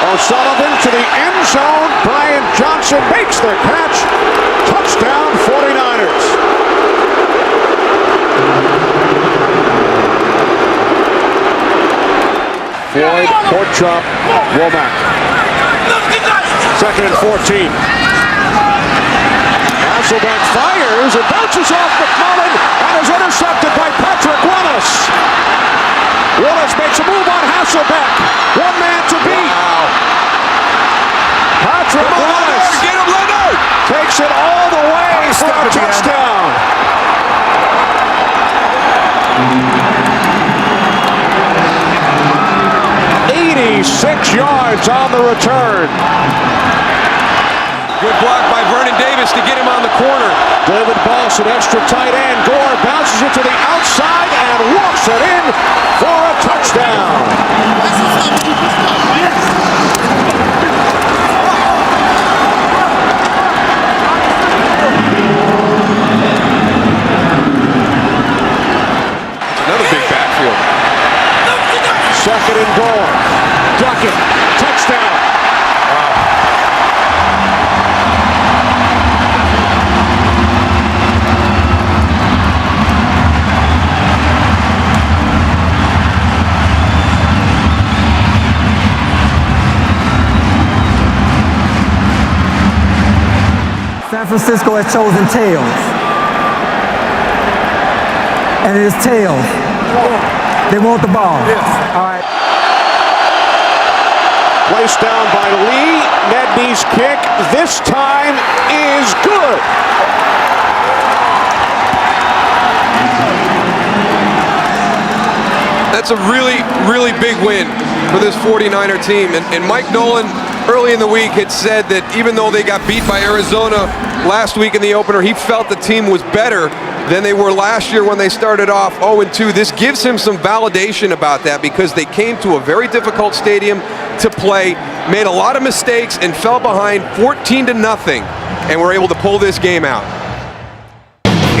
O'Sullivan to the end zone. Brian Johnson makes the catch. Touchdown 49ers. Floyd, pork chop, Womack. 2nd and 14. Hasselbeck fires. It bounces off McMullen and is intercepted by Patrick Willis. Willis makes a move on Hasselbeck. One man to beat. Patrick Willis Get him, Leonard! takes it all the way for a touchdown. 86 yards on the return. Good block by Vernon Davis to get him on the corner. David Boss, an extra tight end. Gore bounces it to the outside and walks it in for a touchdown. Another big backfield. 2nd and goal. Duckett, touchdown. San Francisco has chosen tails. And it is tails. They want the ball. All right. Placed down by Lee. Nedney's kick this time is good. That's a really, really big win for this 49er team. And Mike Nolan early in the week had said that even though they got beat by Arizona last week in the opener, he felt the team was better than they were last year when they started off 0-2. This gives him some validation about that because they came to a very difficult stadium to play, made a lot of mistakes, and fell behind 14-0, and were able to pull this game out.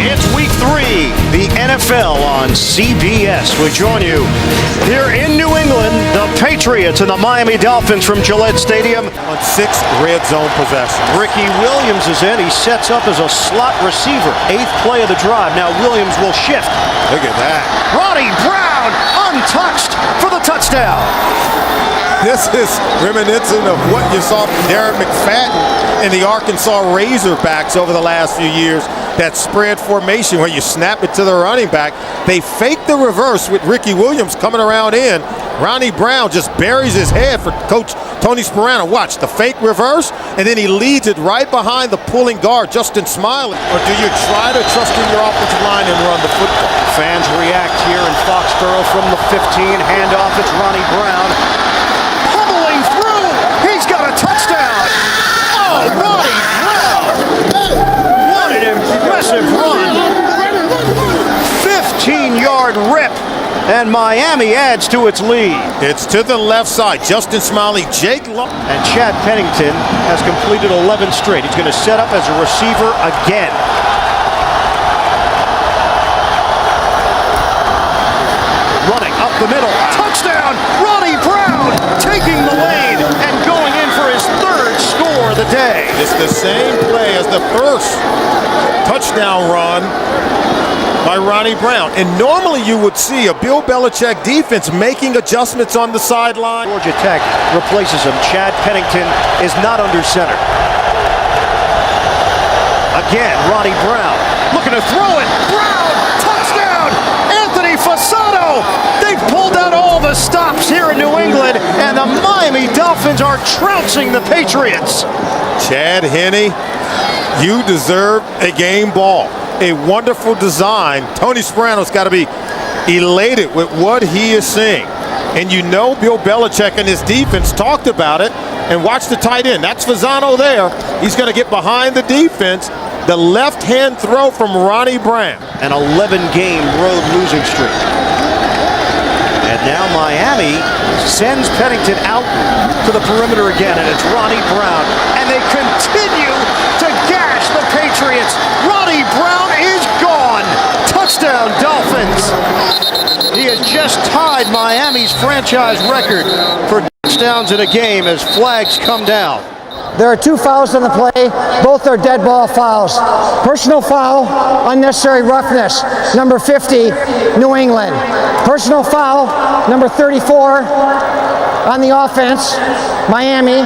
It's week 3, the NFL on CBS. We join you here in New England, the Patriots and the Miami Dolphins from Gillette Stadium. On 6 red zone possessions. Ricky Williams is in. He sets up as a slot receiver. 8th play of the drive. Now Williams will shift. Look at that. Ronnie Brown untouched for the touchdown. This is reminiscent of what you saw from Darren McFadden in the Arkansas Razorbacks over the last few years. That spread formation where you snap it to the running back. They fake the reverse with Ricky Williams coming around in. Ronnie Brown just buries his head for Coach Tony Sparano. Watch the fake reverse, and then he leads it right behind the pulling guard, Justin Smiley. Or do you try to trust in your offensive line and run the football? Fans react here in Foxborough from the 15. Handoff, it's Ronnie Brown. Pummeling through. He's got a touchdown. Oh, Ronnie Brown. rip, and Miami adds to its lead. It's to the left side. Justin Smiley, Jake Long. And Chad Pennington has completed 11 straight. He's going to set up as a receiver again. Running up the middle. Touchdown! Ronnie Brown taking the lead and going in for his third score of the day. It's the same play as the first touchdown run by Ronnie Brown. And normally you would see a Bill Belichick defense making adjustments on the sideline. Georgia Tech replaces him. Chad Pennington is not under center. Again, Ronnie Brown looking to throw it. Brown, touchdown! Anthony Fasano! They've pulled out all the stops here in New England, and the Miami Dolphins are trouncing the Patriots. Chad Henne, you deserve a game ball. A wonderful design. Tony Sparano's got to be elated with what he is seeing. And you know Bill Belichick and his defense talked about it. And watch the tight end. That's Fasano there. He's going to get behind the defense. The left-hand throw from Ronnie Brown. An 11-game road losing streak. And now Miami sends Pennington out to the perimeter again, and it's Ronnie Brown. And they continue to gash the Patriots. Ronnie Brown is gone. Touchdown, Dolphins. He has just tied Miami's franchise record for touchdowns in a game as flags come down. There are 2 fouls on the play. Both are dead ball fouls. Personal foul, unnecessary roughness, number 50, New England. Personal foul, number 34, on the offense, Miami.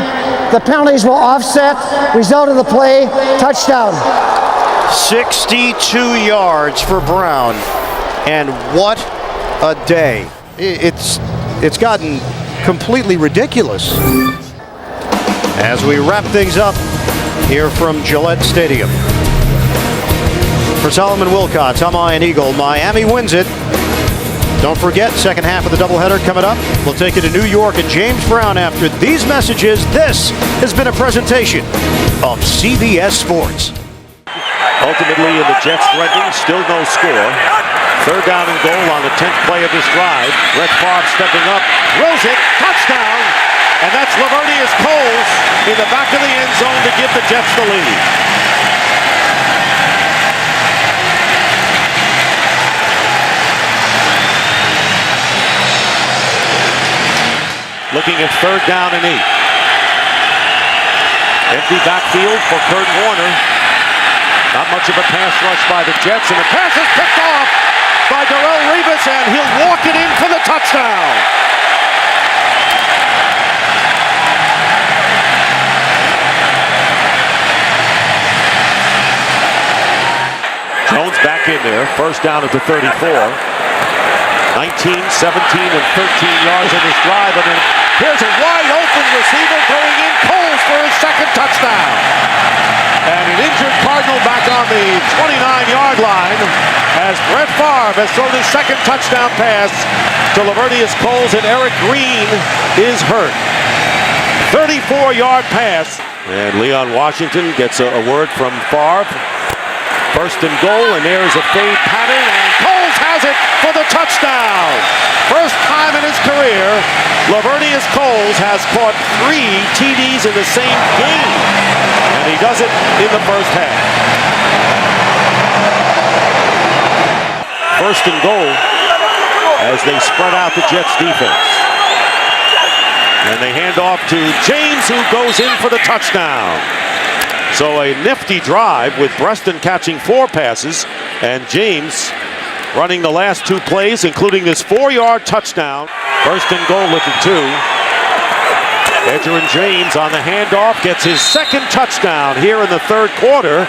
The penalties will offset. Result of the play, touchdown. 62 yards for Brown. And what a day. It's gotten completely ridiculous. As we wrap things up here from Gillette Stadium. For Solomon Wilcots, I'm Ian Eagle. Miami wins it. Don't forget, second half of the doubleheader coming up. We'll take you to New York and James Brown after these messages. This has been a presentation of CBS Sports. Ultimately, in the Jets threatening, still no score. Third down and goal on the 10th play of this drive. Brett Favre stepping up, throws it, touchdown! And that's Lavernius Coles in the back of the end zone to give the Jets the lead. Looking at third down and 8. Empty backfield for Kurt Warner. Not much of a pass rush by the Jets, and the pass is picked off by Darrelle Revis, and he'll walk it in for the touchdown. Jones back in there, first down at the 34. 19, 17, and 13 yards in this drive, and then here's a wide open receiver going in, Coles for his second touchdown. And an injured Cardinal back on the 29-yard line as Brett Favre has thrown his second touchdown pass to Lavernius Coles, and Eric Green is hurt. 34-yard pass. And Leon Washington gets a word from Favre. First and goal, and there's a fade pattern, and Coles has it for the touchdown. First time in his career, Lavernius Coles has caught 3 TDs in the same game, and he does it in the first half. First and goal as they spread out the Jets defense. And they hand off to James, who goes in for the touchdown. So a nifty drive with Preston catching 4 passes and James running the last 2 plays, including this 4-yard touchdown. First and goal at the 2. Edgerrin James on the handoff gets his second touchdown here in the third quarter.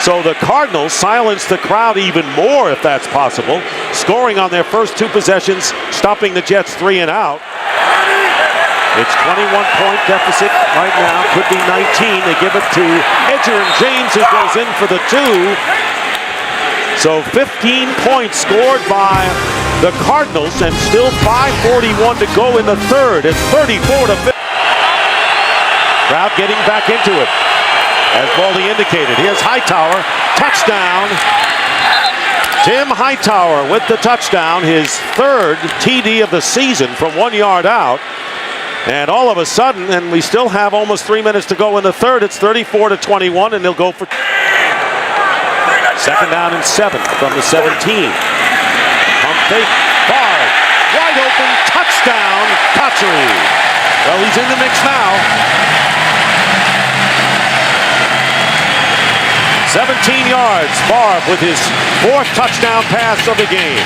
So the Cardinals silence the crowd even more, if that's possible, scoring on their first 2 possessions, stopping the Jets 3 and out. It's 21-point deficit right now, could be 19. They give it to Edgerrin James, who goes in for the 2. So 15 points scored by the Cardinals, and still 5:41 to go in the third. It's 34-50. Crowd getting back into it, as Baldy indicated. Here's Hightower, touchdown to Tim Hightower with the touchdown, his third TD of the season from 1 yard out. And all of a sudden, and we still have almost 3 minutes to go in the third, it's 34-21, and they'll go for 2nd down and 7 from the 17. Pump fake, far, wide open, touchdown, Kotchery. Well, he's in the mix now. 17 yards, Favre with his 4th touchdown pass of the game.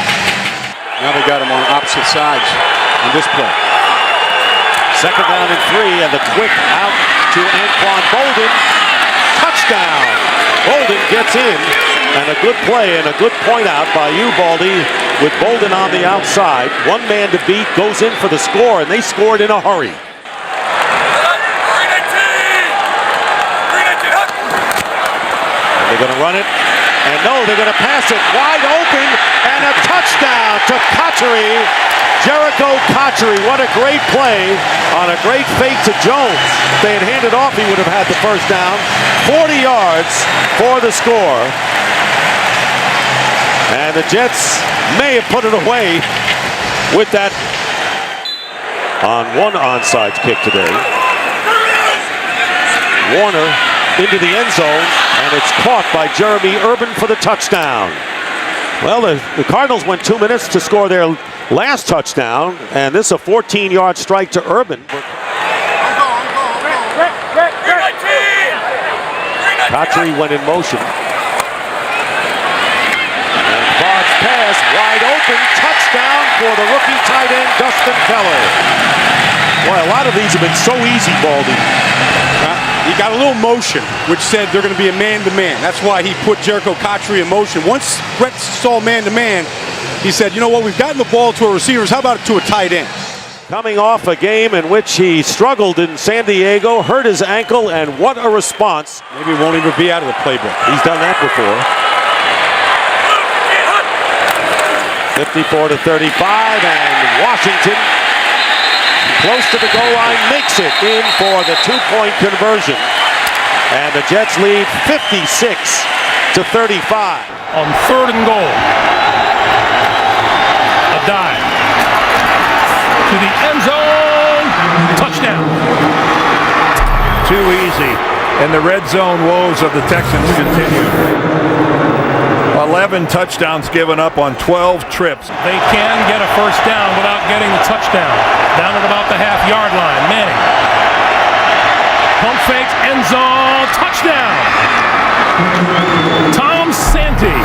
Now they got him on opposite sides on this play. 2nd down and 3, and the quick out to Anquan Bolden. Touchdown! Bolden gets in, and a good play and a good point out by Ubaldi with Bolden on the outside. One man to beat, goes in for the score, and they scored in a hurry. They're going to run it, and no, they're going to pass it wide open, and a touchdown to Kotchery. Jericho Kotchery, what a great play on a great fake to Jones. If they had handed off, he would have had the first down. 40 yards for the score. And the Jets may have put it away with that on one onside kick today. Warner into the end zone, and it's caught by Jeremy Urban for the touchdown. Well, the Cardinals went 2 minutes to score their last touchdown, and this is a 14-yard strike to Urban. Kotchery went in motion. And Favre's pass, wide open, touchdown for the rookie tight end, Dustin Keller. Boy, a lot of these have been so easy, Baldy. He got a little motion, which said they're going to be a man-to-man. That's why he put Jericho Kotchery in motion. Once Brett saw man-to-man, he said, you know what, we've gotten the ball to our receivers. How about to a tight end? Coming off a game in which he struggled in San Diego, hurt his ankle, and what a response. Maybe he won't even be out of the playbook. He's done that before. 54-35, and Washington, close to the goal line, makes it in for the 2-point conversion. And the Jets lead 56-35. On 3rd and goal. A dive. To the end zone. Touchdown. Too easy. And the red zone woes of the Texans continue. 11 touchdowns given up on 12 trips. They can get a first down without getting the touchdown. Down at about the half-yard line. Manning. Pump fake, end zone, touchdown. Tom Santee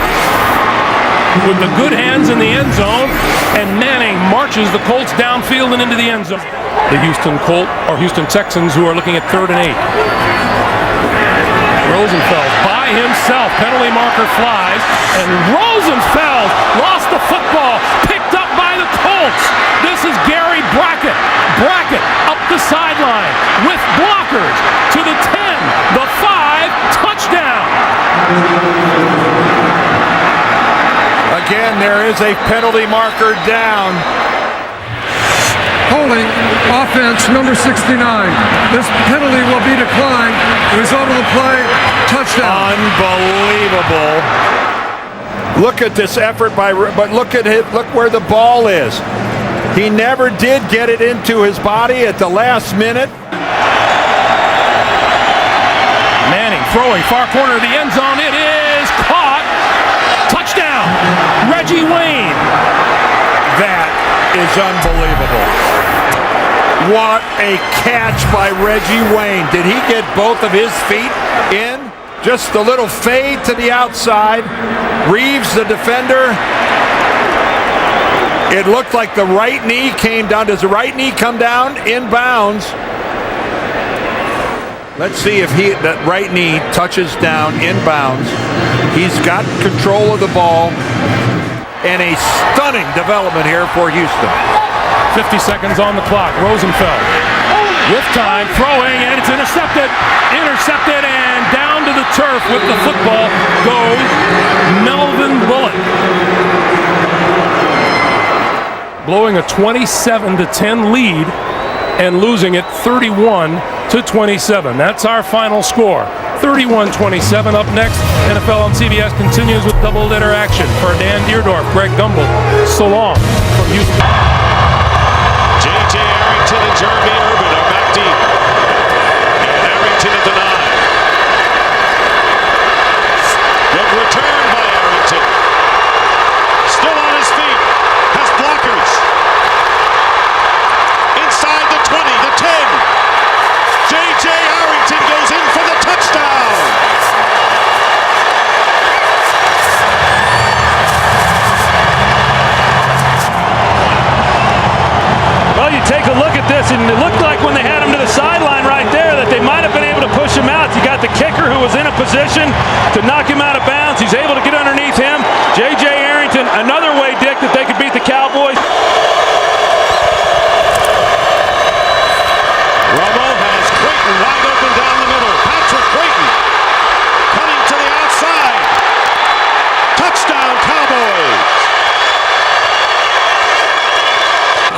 with the good hands in the end zone, and Manning marches the Colts downfield and into the end zone. The Houston Texans, who are looking at 3rd and 8. Rosenfeld by himself, penalty marker flies, and Rosenfeld lost the football, picked up by the Colts. This is Gary Brackett. Brackett up the sideline with blockers to the 10, the 5, touchdown. Again, there is a penalty marker down. Holding offense number 69. This penalty will be declined. The result of the play, touchdown. Unbelievable. Look at this effort but look at it, look where the ball is. He never did get it into his body at the last minute. Manning throwing far corner of the end zone. It is caught. Touchdown. Reggie Wayne. That is unbelievable. What a catch by Reggie Wayne. Did he get both of his feet in? Just a little fade to the outside. Reeves, the defender. It looked like the right knee came down. Does the right knee come down inbounds? Let's see if that right knee touches down inbounds. He's got control of the ball. And a stunning development here for Houston. 50 seconds on the clock. Rosenfeld with time, throwing, and it's intercepted. Intercepted, and down to the turf with the football goes Melvin Bullock. Blowing a 27-10 lead and losing it 31-27. That's our final score. 31-27 up next. NFL on CBS continues with double interaction for Dan Deerdorf, Greg Gumbel. So long from Houston. J.J. Arrington and Jeremy Urban are back deep. And Arrington at the 9. Good return by Arrington. Still on his feet. Has blockers. Inside the 20, the 10. J.J. Arrington goes in for the touchdown. Well, you take a look at this, and it looked like when they had him to the sideline right there that they might have been able to push him out. You got the kicker who was in a position to knock him out of bounds. He's able to get underneath him. J.J. Arrington, another way, Dick, that they could beat the Cowboys. Romo has Creighton wide open down the middle. Patrick Creighton cutting to the outside. Touchdown, Cowboys.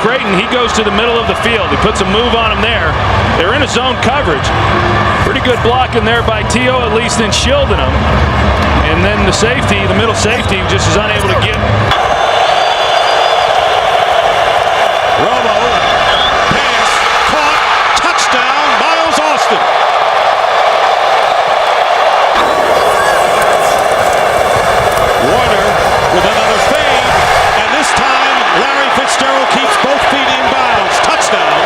Creighton, he goes to the middle of the field. He puts a move on him there. They're in a zone coverage. Pretty good blocking there by T.O., at least, in shielding him. And then the safety, the middle safety, just is unable to get. Romo, pass, caught, touchdown, Miles Austin. Warner with another fade, and this time Larry Fitzgerald keeps both feet in bounds. Touchdown.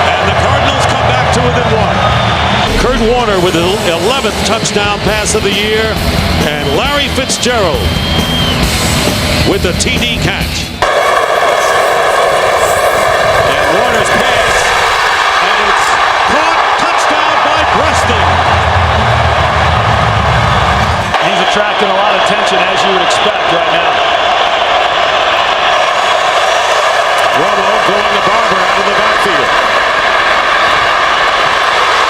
And the Cardinals come back to within 1. Kurt Warner with the 11th touchdown pass of the year, and Larry Fitzgerald with the TD catch. And Warner's pass, and it's caught, touchdown by Preston. He's attracting a lot of attention, as you would expect right now. Romo going to Barber out of the backfield.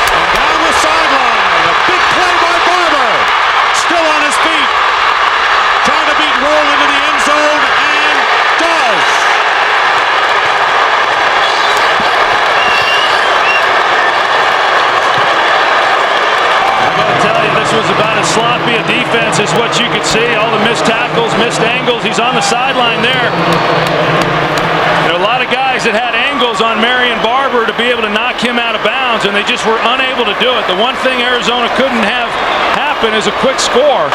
And down the sideline, a big play by Barber. Still on his feet. Trying to beat Roll into the end zone, and does. I gotta tell you, this was about as sloppy a defense as what you could see. All the missed tackles, missed angles. He's on the sideline there. There are a lot of guys that had angles on Marion Barber to be able to knock him out of bounds, and they just were unable to do it. The one thing Arizona couldn't have happen is a quick score.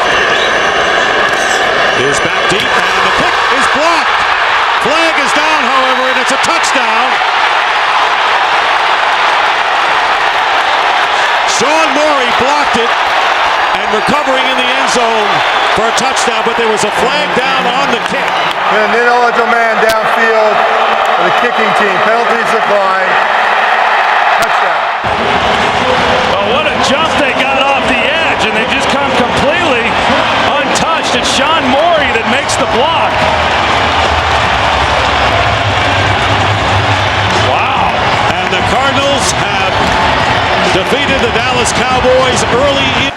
Is back deep, and the kick is blocked. Flag is down, however, and it's a touchdown. Sean Morey blocked it, and recovering in the end zone for a touchdown, but there was a flag down on the kick. And an ineligible man downfield for the kicking team. Penalties decline. Touchdown. Well, what a jump they got off the edge, and they just come completely untouched. It's Sean Morey that makes the block. Wow. And the Cardinals have defeated the Dallas Cowboys early in.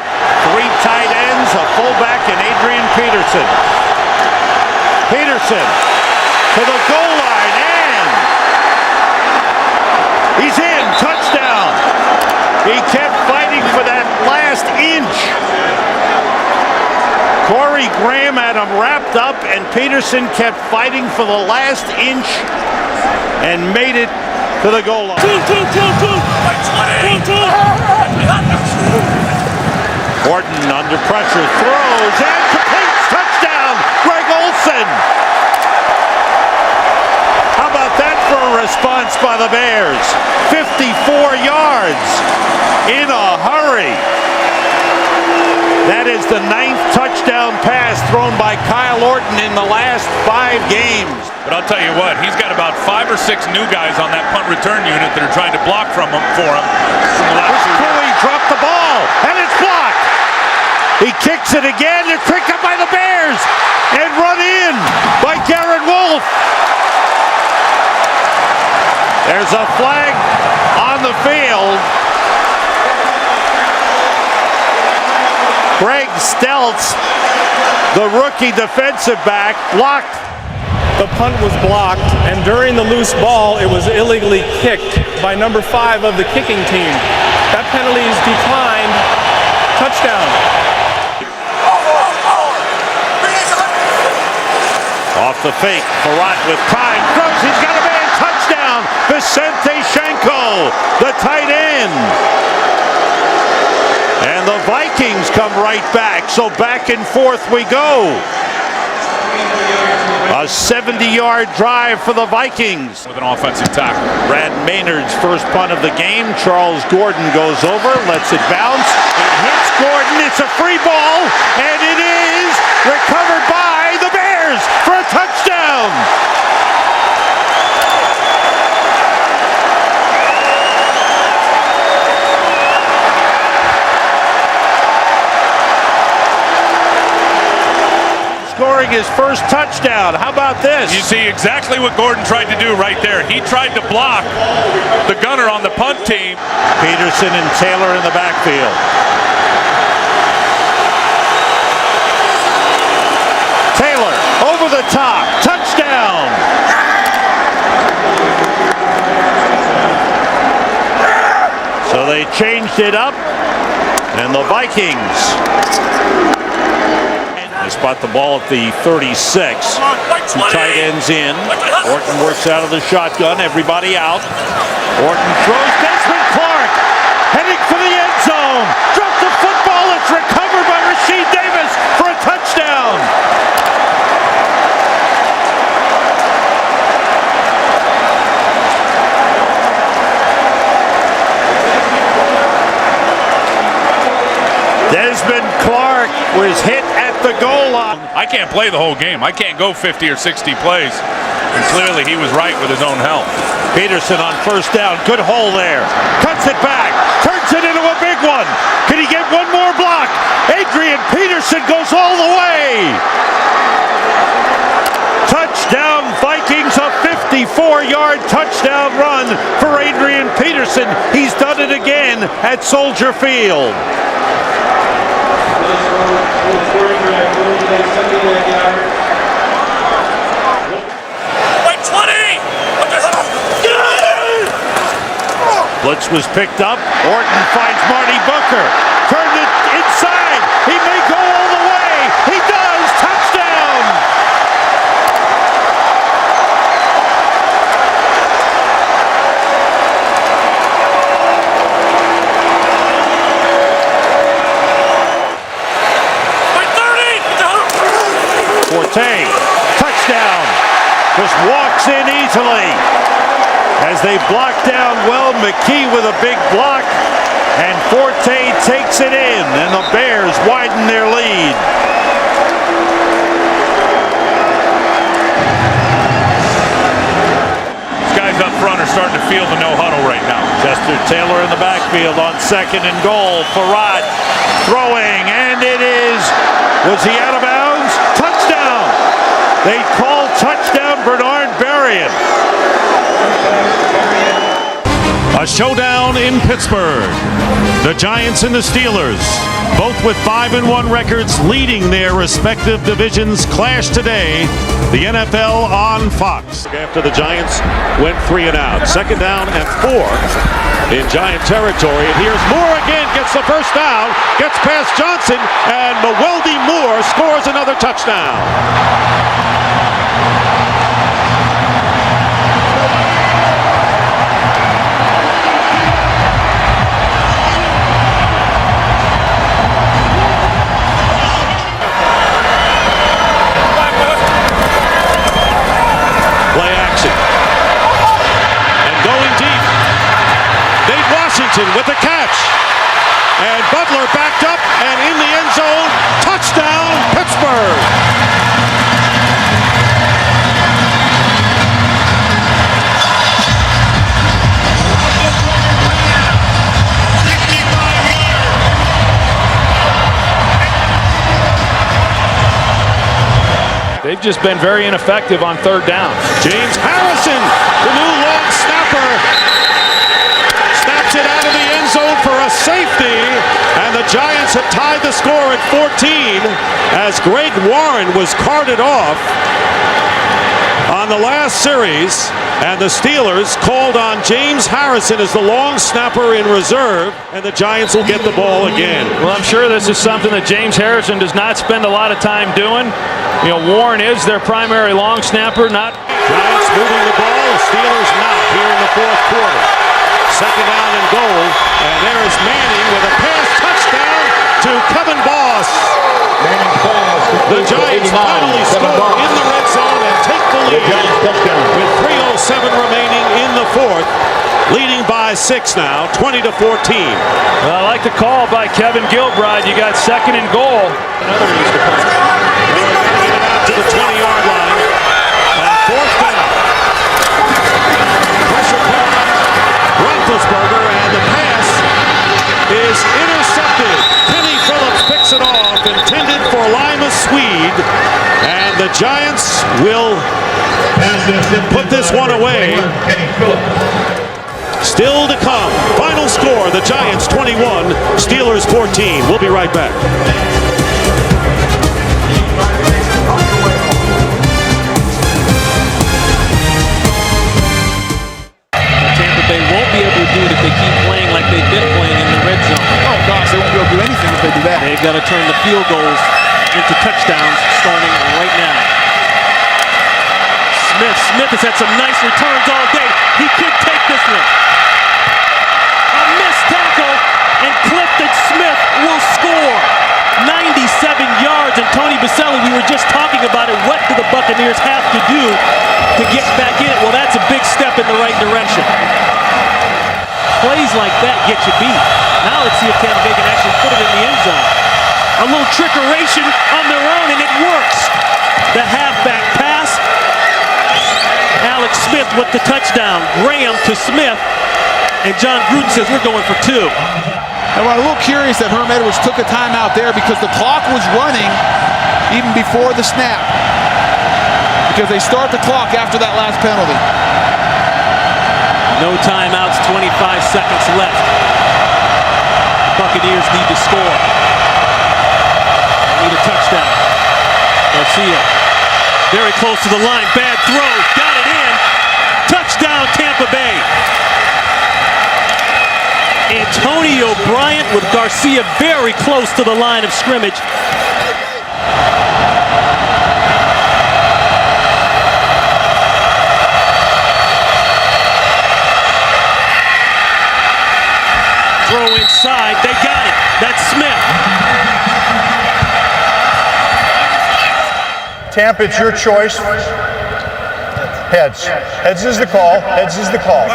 3 tight ends, a fullback, and Adrian Peterson. Peterson to the goal line, and he's in. Touchdown. He kept fighting for that last inch. Corey Graham had him wrapped up, and Peterson kept fighting for the last inch and made it to the goal line. Horton under pressure, throws, and completes. Touchdown, Greg Olsen. How about that for a response by the Bears? 54 yards in a hurry. That is the 9th touchdown pass thrown by Kyle Orton in the last 5 games. But I'll tell you what, he's got about 5 or 6 new guys on that punt return unit that are trying to block for him. Cooley dropped the ball, and it's blocked. He kicks it again. They're picked up by the Bears and run in by Garrett Wolf. There's a flag on the field. Greg Stelz, the rookie defensive back, blocked. The punt was blocked, and during the loose ball, it was illegally kicked by number 5 of the kicking team. That penalty is declined. behind. Touchdown. Off the fake, Farad with time, throws, he's got a man, touchdown, Vicente Shenko, the tight end. And the Vikings come right back, so back and forth we go. A 70-yard drive for the Vikings. With an offensive tackle. Brad Maynard's first punt of the game. Charles Gordon goes over, lets it bounce. It hits Gordon, it's a free ball, and it is recovered by the Bears for a touchdown. Scoring his first touchdown. How about this? You see exactly what Gordon tried to do right there. He tried to block the gunner on the punt team. Peterson and Taylor in the backfield. Taylor over the top. Touchdown. So they changed it up, and the Vikings, they spot the ball at the 36. Two tight ends in. Orton works out of the shotgun. Everybody out. Orton throws. Desmond Clark heading for the end zone. Dropped the football. It's recovered by Rasheed Davis for a touchdown. Desmond Clark was hit at the goal line. I can't play the whole game. I can't go 50 or 60 plays. And clearly he was right with his own health. Peterson on first down. Good hole there. Cuts it back. Turns it into a big one. Can he get one more block? Adrian Peterson goes all the way. Touchdown Vikings, a 54-yard touchdown run for Adrian Peterson. He's done it again at Soldier Field. Blitz was picked up. Orton finds Marty Booker. Turned it inside. He may go all the way. He does. Touchdown. Forte, touchdown, just walks in easily as they block down well. McKee with a big block, and Forte takes it in, and the Bears widen their lead. These guys up front are starting to feel the no huddle right now. Chester Taylor in the backfield on second and goal. Farad throwing, and it is, was he out of bounds? Touchdown! They call touchdown Bernard Berrien. A showdown in Pittsburgh. The Giants and the Steelers, both with 5-1 records, leading their respective divisions, clash today. The NFL on Fox. After the Giants went 3 and out. Second down and 4 in Giant territory. And here's Moore again, gets the first down, gets past Johnson, and Mewelde Moore scores another touchdown. With the catch, and Butler backed up and in the end zone. Touchdown Pittsburgh. They've just been very ineffective on third down. James Harrison, the new long snapper, snaps it out of the end zone for a safety, and the Giants have tied the score at 14 as Greg Warren was carted off on on the last series, and the Steelers called on James Harrison as the long snapper in reserve, and the Giants will get the ball again. Well, I'm sure this is something that James Harrison does not spend a lot of time doing. You know, Warren is their primary long snapper, not... Giants moving the ball, the Steelers not here in the fourth quarter. Second down and goal, and there's Manning with a pass touchdown to Kevin Boss. The Giants finally score in the red zone and take the lead with 3:07 remaining in the fourth, leading by 6 now, 20-14. Well, I like the call by Kevin Gilbride. You got second and goal. Another Easter punt. Out to the 20-yard line. And fourth down. Pressure put on Roethlisberger, and the pass is intercepted. Kenny Phillips picks it off, intended for Lima Swede, and the Giants will put this one away. Still to come. Final score, the Giants 21, Steelers 14. We'll be right back. Tampa Bay won't be able to do it if they keep playing like they've been playing in the red zone. Oh, gosh, they won't be able to do anything if they do that. They've got to turn the field goals into touchdowns starting right now. Smith has had some nice returns all day. He could take this one. A missed tackle, and Clifton Smith will score. 97 yards, and Tony Baselli, we were just talking about it. What do the Buccaneers have to do to get back in it? Well, that's a big step in the right direction. Plays like that get you beat. Now let's see if Tampa Bay can actually put it in the end zone. A little trickeration on their own, and it works. The halfback pass. Alex Smith with the touchdown. Graham to Smith. And John Gruden says we're going for 2. And I'm a little curious that Herm Edwards took a timeout there because the clock was running even before the snap. Because they start the clock after that last penalty. No timeouts, 25 seconds left. Buccaneers need to score. Need a touchdown. Garcia, very close to the line. Bad throw, got it in. Touchdown, Tampa Bay. Antonio Bryant with Garcia very close to the line of scrimmage. Throw inside, they got it. That's Smith. Tampa, it's your choice. Heads. Heads is the call. Heads is the call.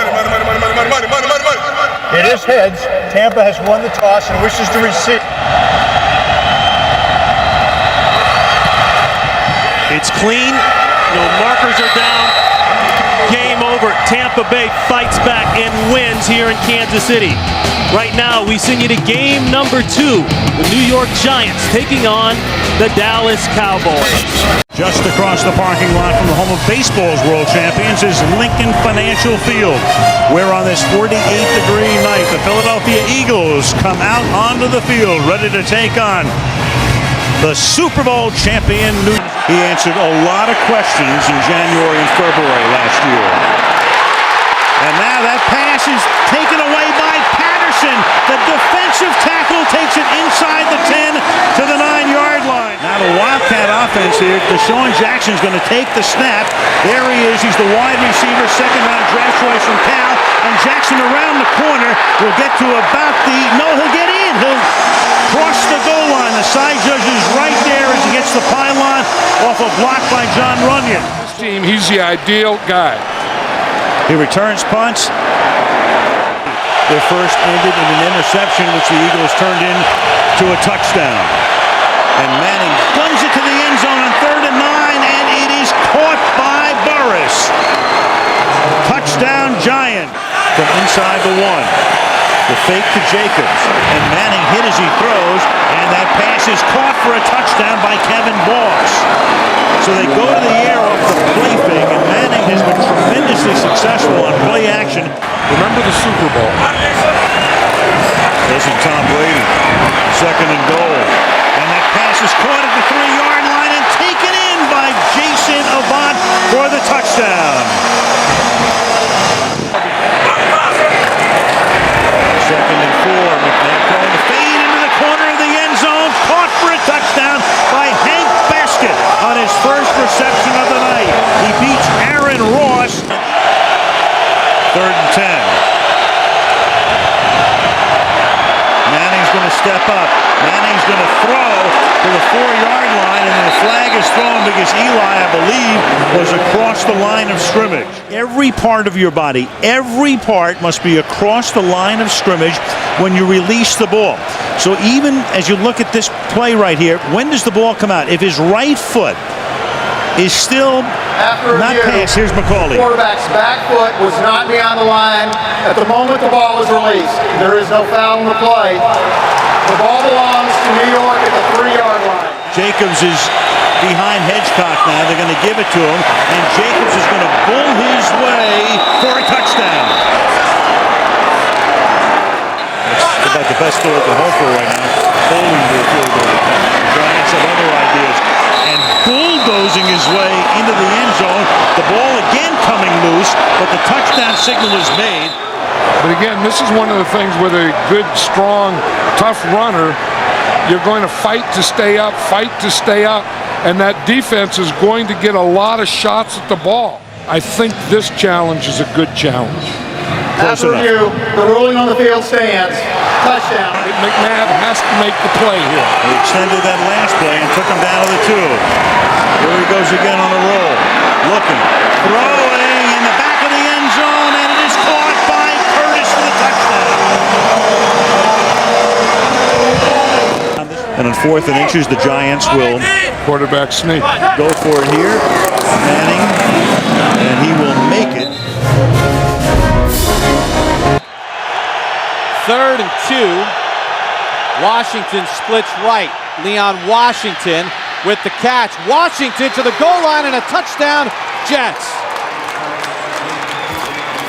It is heads. Tampa has won the toss and wishes to receive. It's clean. No markers are down. Game over. Tampa Bay fights back and wins here in Kansas City. Right now, we send you to game number 2. The New York Giants taking on the Dallas Cowboys. Just across the parking lot from the home of baseball's world champions is Lincoln Financial Field, where on this 48-degree night, the Philadelphia Eagles come out onto the field ready to take on the Super Bowl champion. He answered a lot of questions in January and February last year. And now that pass is taken away by Patterson. The defensive tackle takes it inside the 10 to the 9-yard line. Now the Wildcat offense here. Deshaun Jackson's going to take the snap. There he is. He's the wide receiver, second-round draft choice from Cal. And Jackson around the corner will get to about the... No, he'll get in. He'll cross the goal line. The side judge is right there as he gets the pylon off a block by John Runyon. This team, he's the ideal guy. He returns punts. Their first ended in an interception, which the Eagles turned into a touchdown. And Manning guns it to the end zone on 3rd and 9, and it is caught by Burris. Touchdown Giant from inside the 1. The fake to Jacobs, and Manning hit as he throws, and that pass is caught for a touchdown by Kevin Boss. So they go to the air off the play fake, and Manning has been tremendously successful on play action. Remember the Super Bowl. This is Tom Brady, second and goal. And that pass is caught at the 3-yard line and taken in by Jason Avant for the touchdown. reception of the night. He beats Aaron Ross. 3rd and 10. Manning's going to step up. Manning's going to throw to the 4-yard line, and then the flag is thrown because Eli, I believe, was across the line of scrimmage. Every part of your body, every part must be across the line of scrimmage when you release the ball. So even as you look at this play right here, when does the ball come out? If his right foot is still not passed, here's McCauley. The quarterback's back foot was not beyond the line at the moment the ball was released. There is no foul in the play. The ball belongs to New York at the 3-yard line. Jacobs is behind Hedgecock now. They're going to give it to him, and Jacobs is going to bull his way for a touchdown. That's about the best throw at the home for right now. Bowling to a field goal. The Giants have other ideas. And bulldozing his way into the end zone. The ball again coming loose, but the touchdown signal is made. But again, this is one of the things with a good, strong, tough runner. You're going to fight to stay up, and that defense is going to get a lot of shots at the ball. I think this challenge is a good challenge. After review, the ruling on the field stands. Touchdown. McNabb has to make the play here. He extended that last play and took him down to the 2. Here he goes again on a roll. Looking, throwing in the back of the end zone, and it is caught by Curtis for the touchdown. And on 4th and inches, the Giants will quarterback sneak. Go for it here. Manning, and he will make it. 3rd and 2. Washington splits right. Leon Washington with the catch. Washington to the goal line and a touchdown, Jets.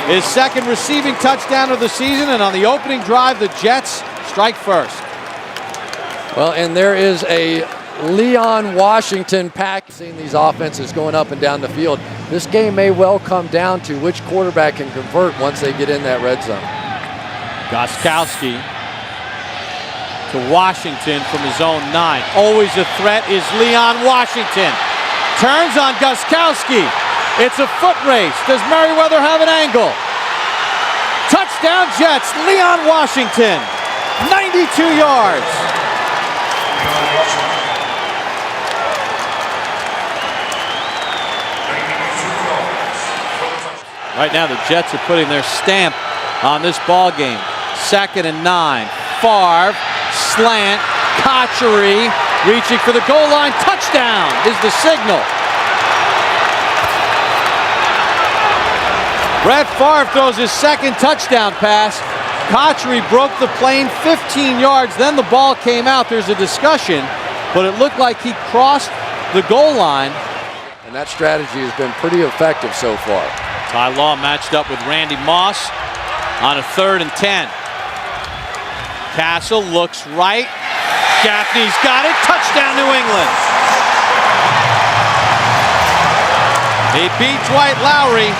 His 2nd receiving touchdown of the season, and on the opening drive, the Jets strike first. Well, and there is a Leon Washington pack. Seeing these offenses going up and down the field, this game may well come down to which quarterback can convert once they get in that red zone. Gostkowski to Washington from his own 9. Always a threat is Leon Washington. Turns on Gostkowski. It's a foot race. Does Merriweather have an angle? Touchdown Jets, Leon Washington. 92 yards. Right now the Jets are putting their stamp on this ball game. 2nd and 9. Favre, slant, Cotchery, reaching for the goal line. Touchdown is the signal. Brett Favre throws his 2nd touchdown pass. Cotchery broke the plane 15 yards. Then the ball came out. There's a discussion, but it looked like he crossed the goal line. And that strategy has been pretty effective so far. Ty Law matched up with Randy Moss on a 3rd and 10. Castle looks right. Gaffney's got it. Touchdown, New England. He beats Dwight Lowry.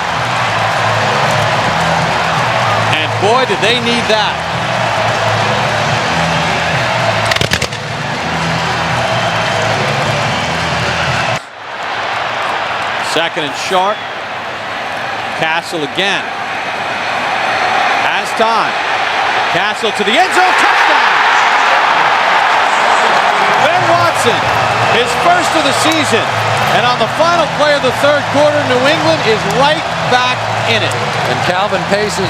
And boy, did they need that. Second and short. Castle again. Has time. Castle to the end zone. Touchdown! Ben Watson, his first of the season. And on the final play of the 3rd quarter, New England is right back in it. And Calvin Pace's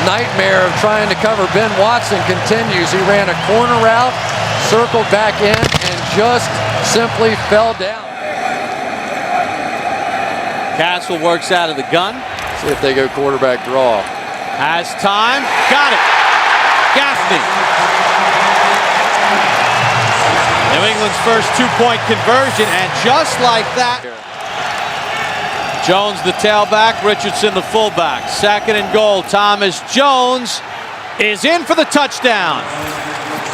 nightmare of trying to cover Ben Watson continues. He ran a corner route, circled back in, and just simply fell down. Castle works out of the gun. See if they go quarterback draw. Has time. Got it. Gaffney. New England's first 2-point conversion, and just like that. Jones the tailback, Richardson the fullback. 2nd and goal. Thomas Jones is in for the touchdown.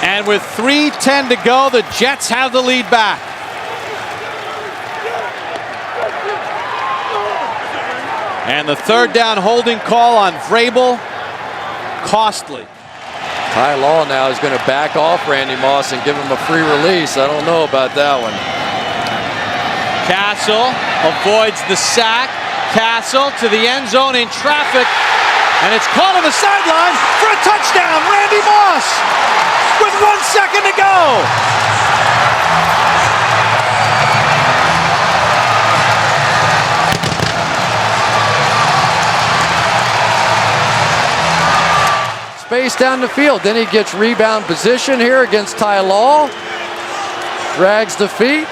And with 3:10 to go, the Jets have the lead back. And the 3rd down holding call on Vrabel, costly. Ty Law now is going to back off Randy Moss and give him a free release. I don't know about that one. Castle avoids the sack. Castle to the end zone in traffic, and it's caught on the sideline for a touchdown. Randy Moss with 1 second to go. Space down the field. Then he gets rebound position here against Ty Law. Drags the feet.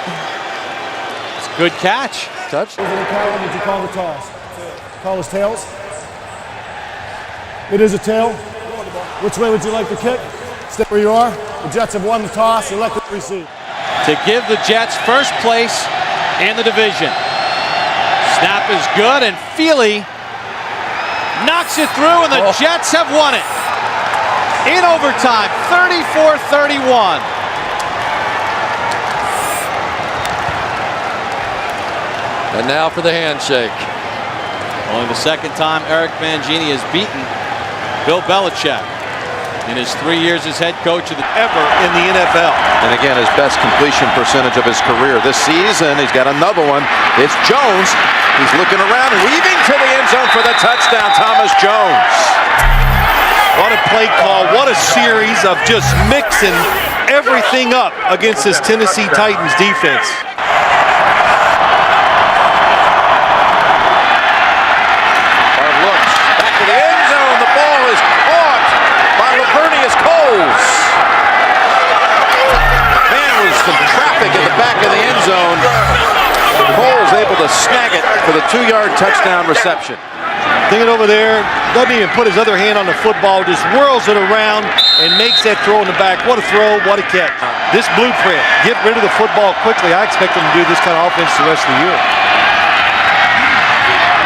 It's a good catch. Touch. Did you call the toss? Call us tails? It is a tail. Which way would you like to kick? Stay where you are. The Jets have won the toss. Elect to receive. To give the Jets first place in the division. Snap is good, and Feely knocks it through, and the Jets have won it. In overtime, 34-31. And now for the handshake. Only the second time Eric Mangini has beaten Bill Belichick in his 3 years as head coach ever in the NFL. And again, his best completion percentage of his career this season. He's got another one. It's Jones. He's looking around, weaving to the end zone for the touchdown. Thomas Jones. What a play call. What a series of just mixing everything up against this Tennessee Titans defense. Traffic in the back of the end zone. Cole's able to snag it for the 2-yard touchdown reception. Thinking over there, doesn't even put his other hand on the football, just whirls it around and makes that throw in the back. What a throw, what a catch. This blueprint, get rid of the football quickly. I expect him to do this kind of offense the rest of the year.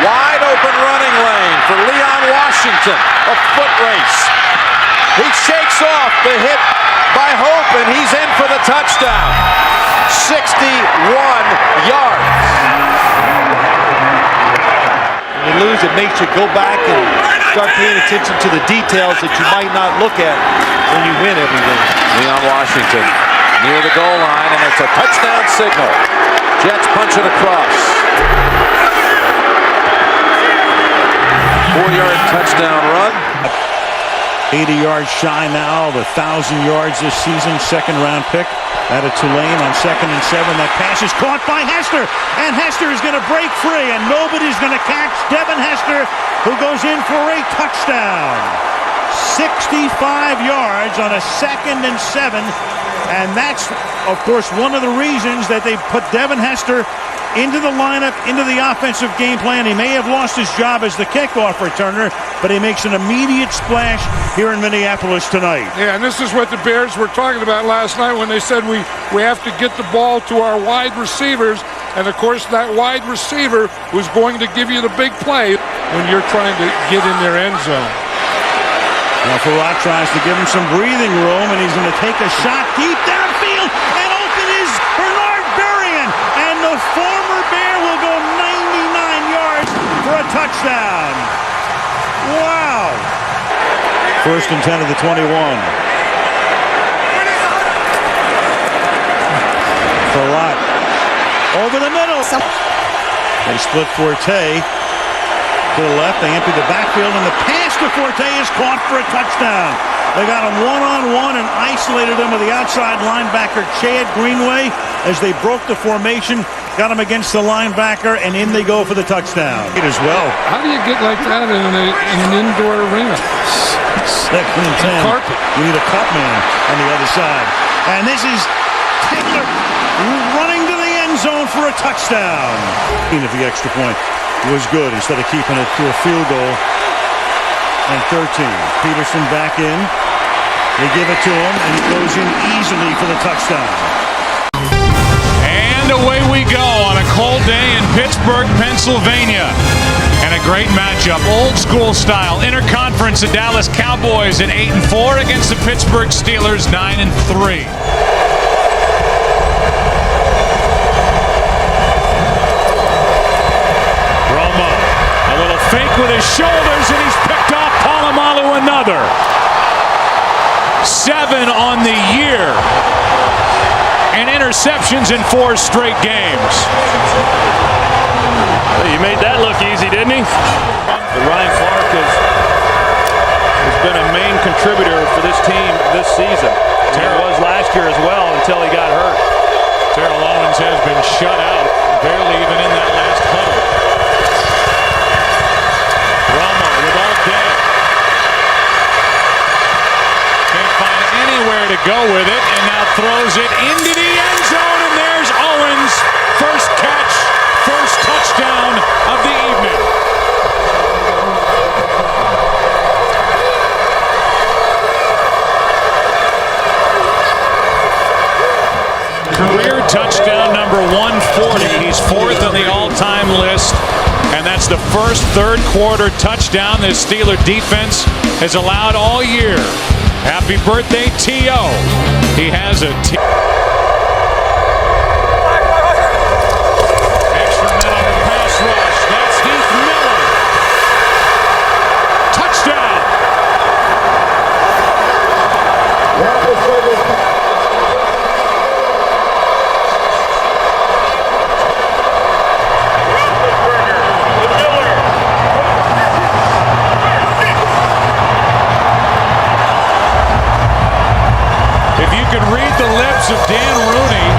Wide open running lane for Leon Washington. A foot race. He shakes off the hit by Hope, and he's in for the touchdown. 61 yards. When you lose, it makes you go back and start paying attention to the details that you might not look at when you win everything. Leon Washington near the goal line, and it's a touchdown signal. Jets punch it across. 4-yard touchdown run. 80 yards shy now of 1,000 yards this season. Second-round pick out of Tulane on 2nd and 7. That pass is caught by Hester, and Hester is going to break free, and nobody's going to catch Devin Hester, who goes in for a touchdown. 65 yards on a 2nd and 7, and that's, of course, one of the reasons that they put Devin Hester into the lineup, into the offensive game plan. He may have lost his job as the kickoff returner, but he makes an immediate splash here in Minneapolis tonight. Yeah, and this is what the Bears were talking about last night when they said we have to get the ball to our wide receivers, and of course that wide receiver was going to give you the big play when you're trying to get in their end zone. Now Farad tries to give him some breathing room, and he's going to take a shot deep downfield, and open is Bernard Berrien, and the former Bear will go 99 yards for a touchdown. Wow. 1st and 10 of the 21. Farad over the middle. They split Forte to the left. They empty the backfield, and the pass to Forte is caught for a touchdown. They got him one-on-one and isolated him with the outside linebacker, Chad Greenway, as they broke the formation, got him against the linebacker, and in they go for the touchdown. It as well. How do you get like that in an indoor arena? 2nd and 10. Carpet. We need a cut man on the other side. And this is Taylor running to the end zone for a touchdown. If the extra point was good instead of keeping it to a field goal. And 13. Peterson back in. They give it to him, and he goes in easily for the touchdown. And away we go on a cold day in Pittsburgh, Pennsylvania. And a great matchup, old school style. Interconference, the Dallas Cowboys at 8-4 against the Pittsburgh Steelers 9-3. Romo, a little fake with his shoulders, and he's picked off. Polamalu another. 7 on the year. and interceptions in 4 straight games. You made that look easy, didn't he? But Ryan Clark has been a main contributor for this team this season. He was last year as well until he got hurt. Terrell Owens has been shut out, barely even in that last huddle. Romo with all day. Can't find anywhere to go with it, and now throws it into the end zone, and there's Owens. First catch, first touchdown of the evening. Career touchdown number 140. He's 4th on the all-time list, and that's the first third-quarter touchdown this Steeler defense has allowed all year. Happy birthday, T.O. He has a extra man on the pass rush. That's Heath Miller. Touchdown. Read the lips of Dan Rooney,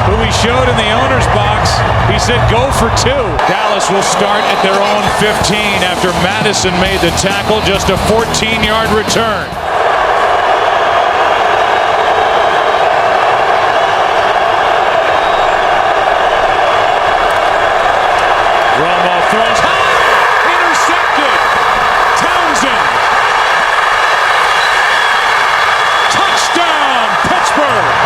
who he showed in the owner's box. He said, go for 2. Dallas will start at their own 15 after Madison made the tackle. Just a 14-yard return. Romo throws high, intercepted. Townsend. Touchdown, Pittsburgh.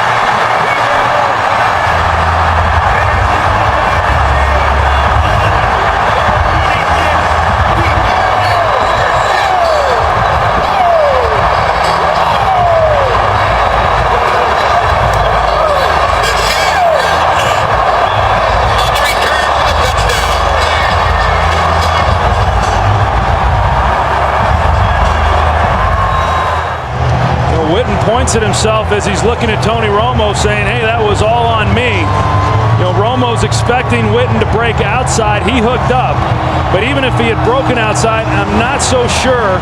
Witten points at himself as he's looking at Tony Romo saying, hey, that was all on me. You know, Romo's expecting Witten to break outside. He hooked up. But even if he had broken outside, I'm not so sure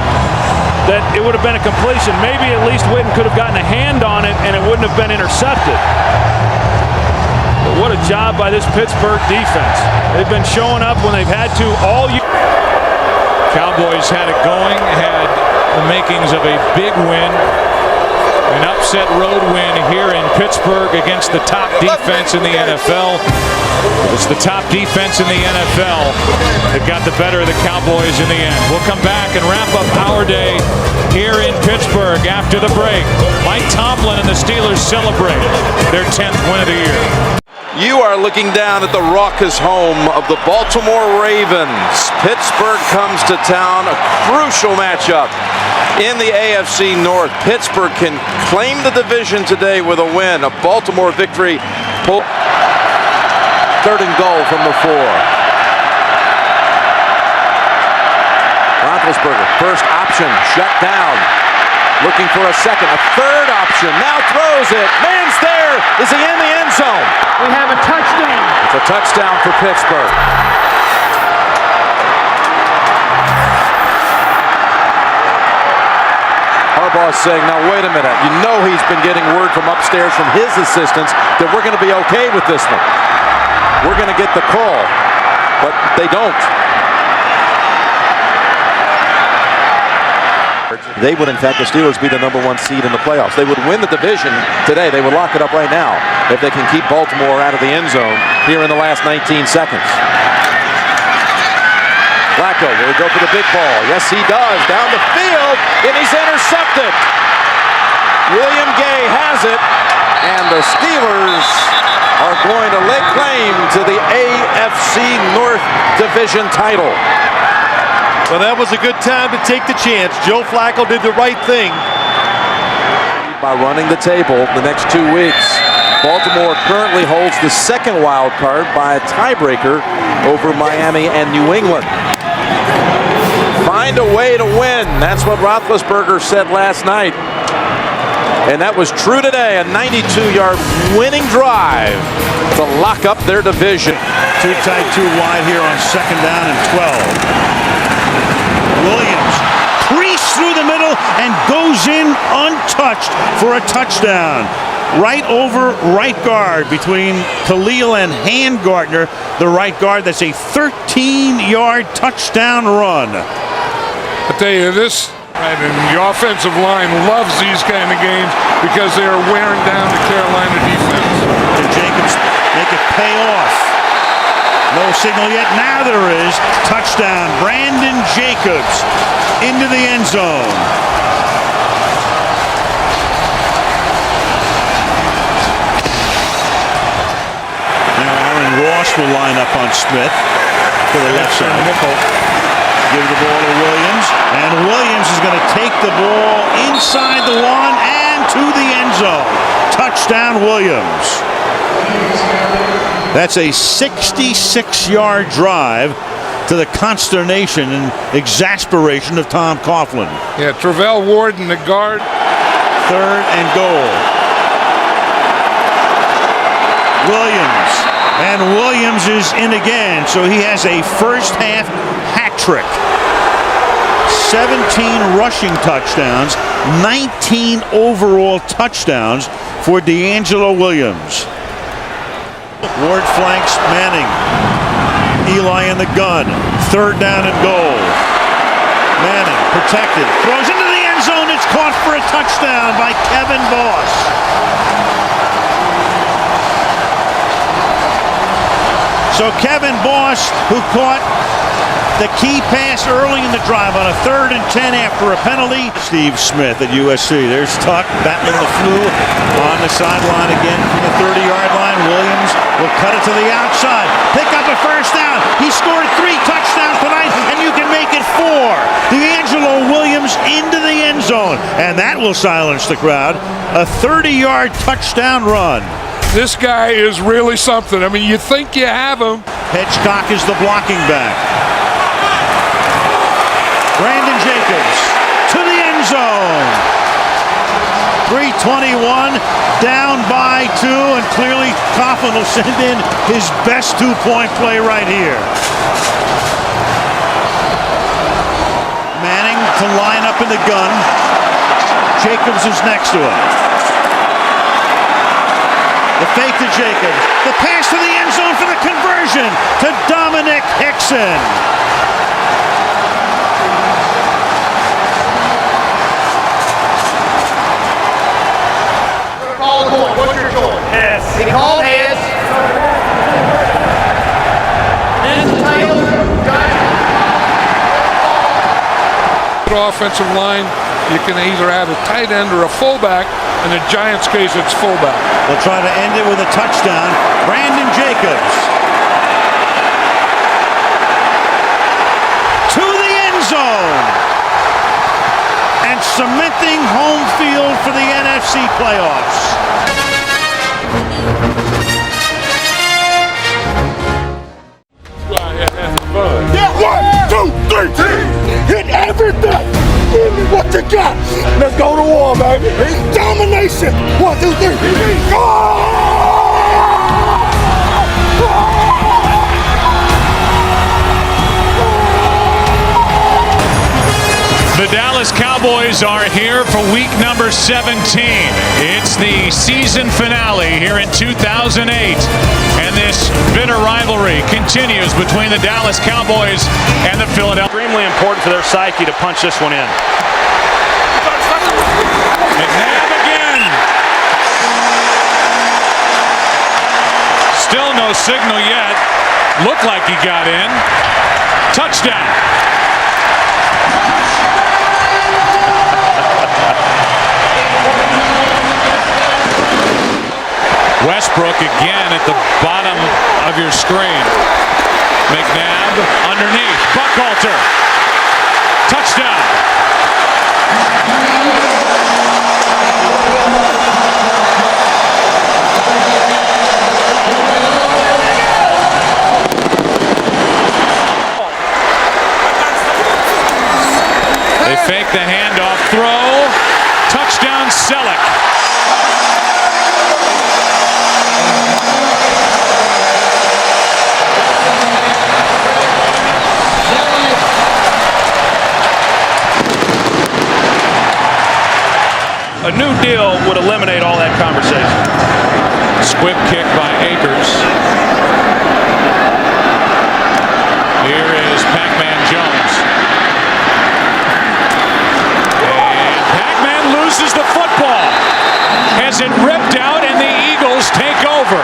that it would have been a completion. Maybe at least Witten could have gotten a hand on it and it wouldn't have been intercepted. But what a job by this Pittsburgh defense. They've been showing up when they've had to all year. Cowboys had it going, had the makings of a big win. An upset road win here in Pittsburgh against the top defense in the NFL. It's the top defense in the NFL that got the better of the Cowboys in the end. We'll come back and wrap up our day here in Pittsburgh after the break. Mike Tomlin and the Steelers celebrate their 10th win of the year. You are looking down at the raucous home of the Baltimore Ravens. Pittsburgh comes to town, a crucial matchup in the AFC North. Pittsburgh can claim the division today with a win. A Baltimore victory. 3rd and goal from the 4. Roethlisberger, first option, shut down. Looking for a second, a 3rd option, now throws it. Man's there. Is he in the end zone? We have a touchdown. It's a touchdown for Pittsburgh. Harbaugh's saying, now wait a minute. You know he's been getting word from upstairs from his assistants that we're going to be okay with this one. We're going to get the call, but they don't. They would, in fact, the Steelers be the #1 seed in the playoffs. They would win the division today. They would lock it up right now if they can keep Baltimore out of the end zone here in the last 19 seconds. Flacco, will he go for the big ball? Yes, he does. Down the field, and he's intercepted. William Gay has it, and the Steelers are going to lay claim to the AFC North Division title. Well, that was a good time to take the chance. Joe Flacco did the right thing. By running the table the next 2 weeks, Baltimore currently holds the 2nd wild card by a tiebreaker over Miami and New England. Find a way to win. That's what Roethlisberger said last night. And that was true today, a 92-yard winning drive to lock up their division. Too tight, too wide here on 2nd down and 12. Williams creased through the middle and goes in untouched for a touchdown. Right over right guard between Khalil and Handgartner, the right guard. That's a 13-yard touchdown run. I tell you this, and the offensive line loves these kind of games because they are wearing down the Carolina defense. Can Jacobs make it pay off? No signal yet. Now there is. Touchdown. Brandon Jacobs into the end zone. Ross will line up on Smith to the left side. Give the ball to Williams, and Williams is going to take the ball inside the 1 and to the end zone. Touchdown, Williams. That's a 66-yard drive to the consternation and exasperation of Tom Coughlin. Yeah, Travell Ward in the guard. 3rd and goal. Williams. And Williams is in again, so he has a first half hat trick. 17 rushing touchdowns, 19 overall touchdowns for DeAngelo Williams. Ward flanks Manning. Eli in the gun. 3rd down and goal. Manning protected. Throws into the end zone. It's caught for a touchdown by Kevin Boss. So Kevin Boss, who caught the key pass early in the drive on a 3rd and 10 after a penalty. Steve Smith at USC. There's Tuck battling the flu on the sideline again from the 30-yard line. Williams will cut it to the outside. Pick up a first down. He scored 3 touchdowns tonight, and you can make it 4. DeAngelo Williams into the end zone, and that will silence the crowd. A 30-yard touchdown run. This guy is really something. I mean, you think you have him. Hitchcock is the blocking back. Brandon Jacobs to the end zone. 3:21, down by 2, and clearly Coughlin will send in his best 2-point play right here. Manning to line up in the gun. Jacobs is next to him. The fake to Jacobs. The pass to the end zone for the conversion to Dominic Hickson. What's your goal? Yes. He called hands. Offensive line, you can either have a tight end or a fullback. In the Giants' case, it's fullback. They'll try to end it with a touchdown. Brandon Jacobs to the end zone and cementing home field for the NFC playoffs. Yeah, 1, 2, 3, hit everything. Give me what you got. Let's go to war, baby. Domination. 1, 2, 3. Go! The Dallas Cowboys are here for week number 17. It's the season finale here in 2008. And this bitter rivalry continues between the Dallas Cowboys and the Philadelphia. Extremely important for their psyche to punch this one in. McNabb again. Still no signal yet. Looked like he got in. Touchdown. Westbrook again at the bottom of your screen. McNabb underneath. Buckhalter. Touchdown. They fake the handoff throw. Touchdown Selleck. a new deal would eliminate all that conversation. Squib kick by Akers. Here is Pac-Man Jones. And Pac-Man loses the football. Has it ripped out and the Eagles take over.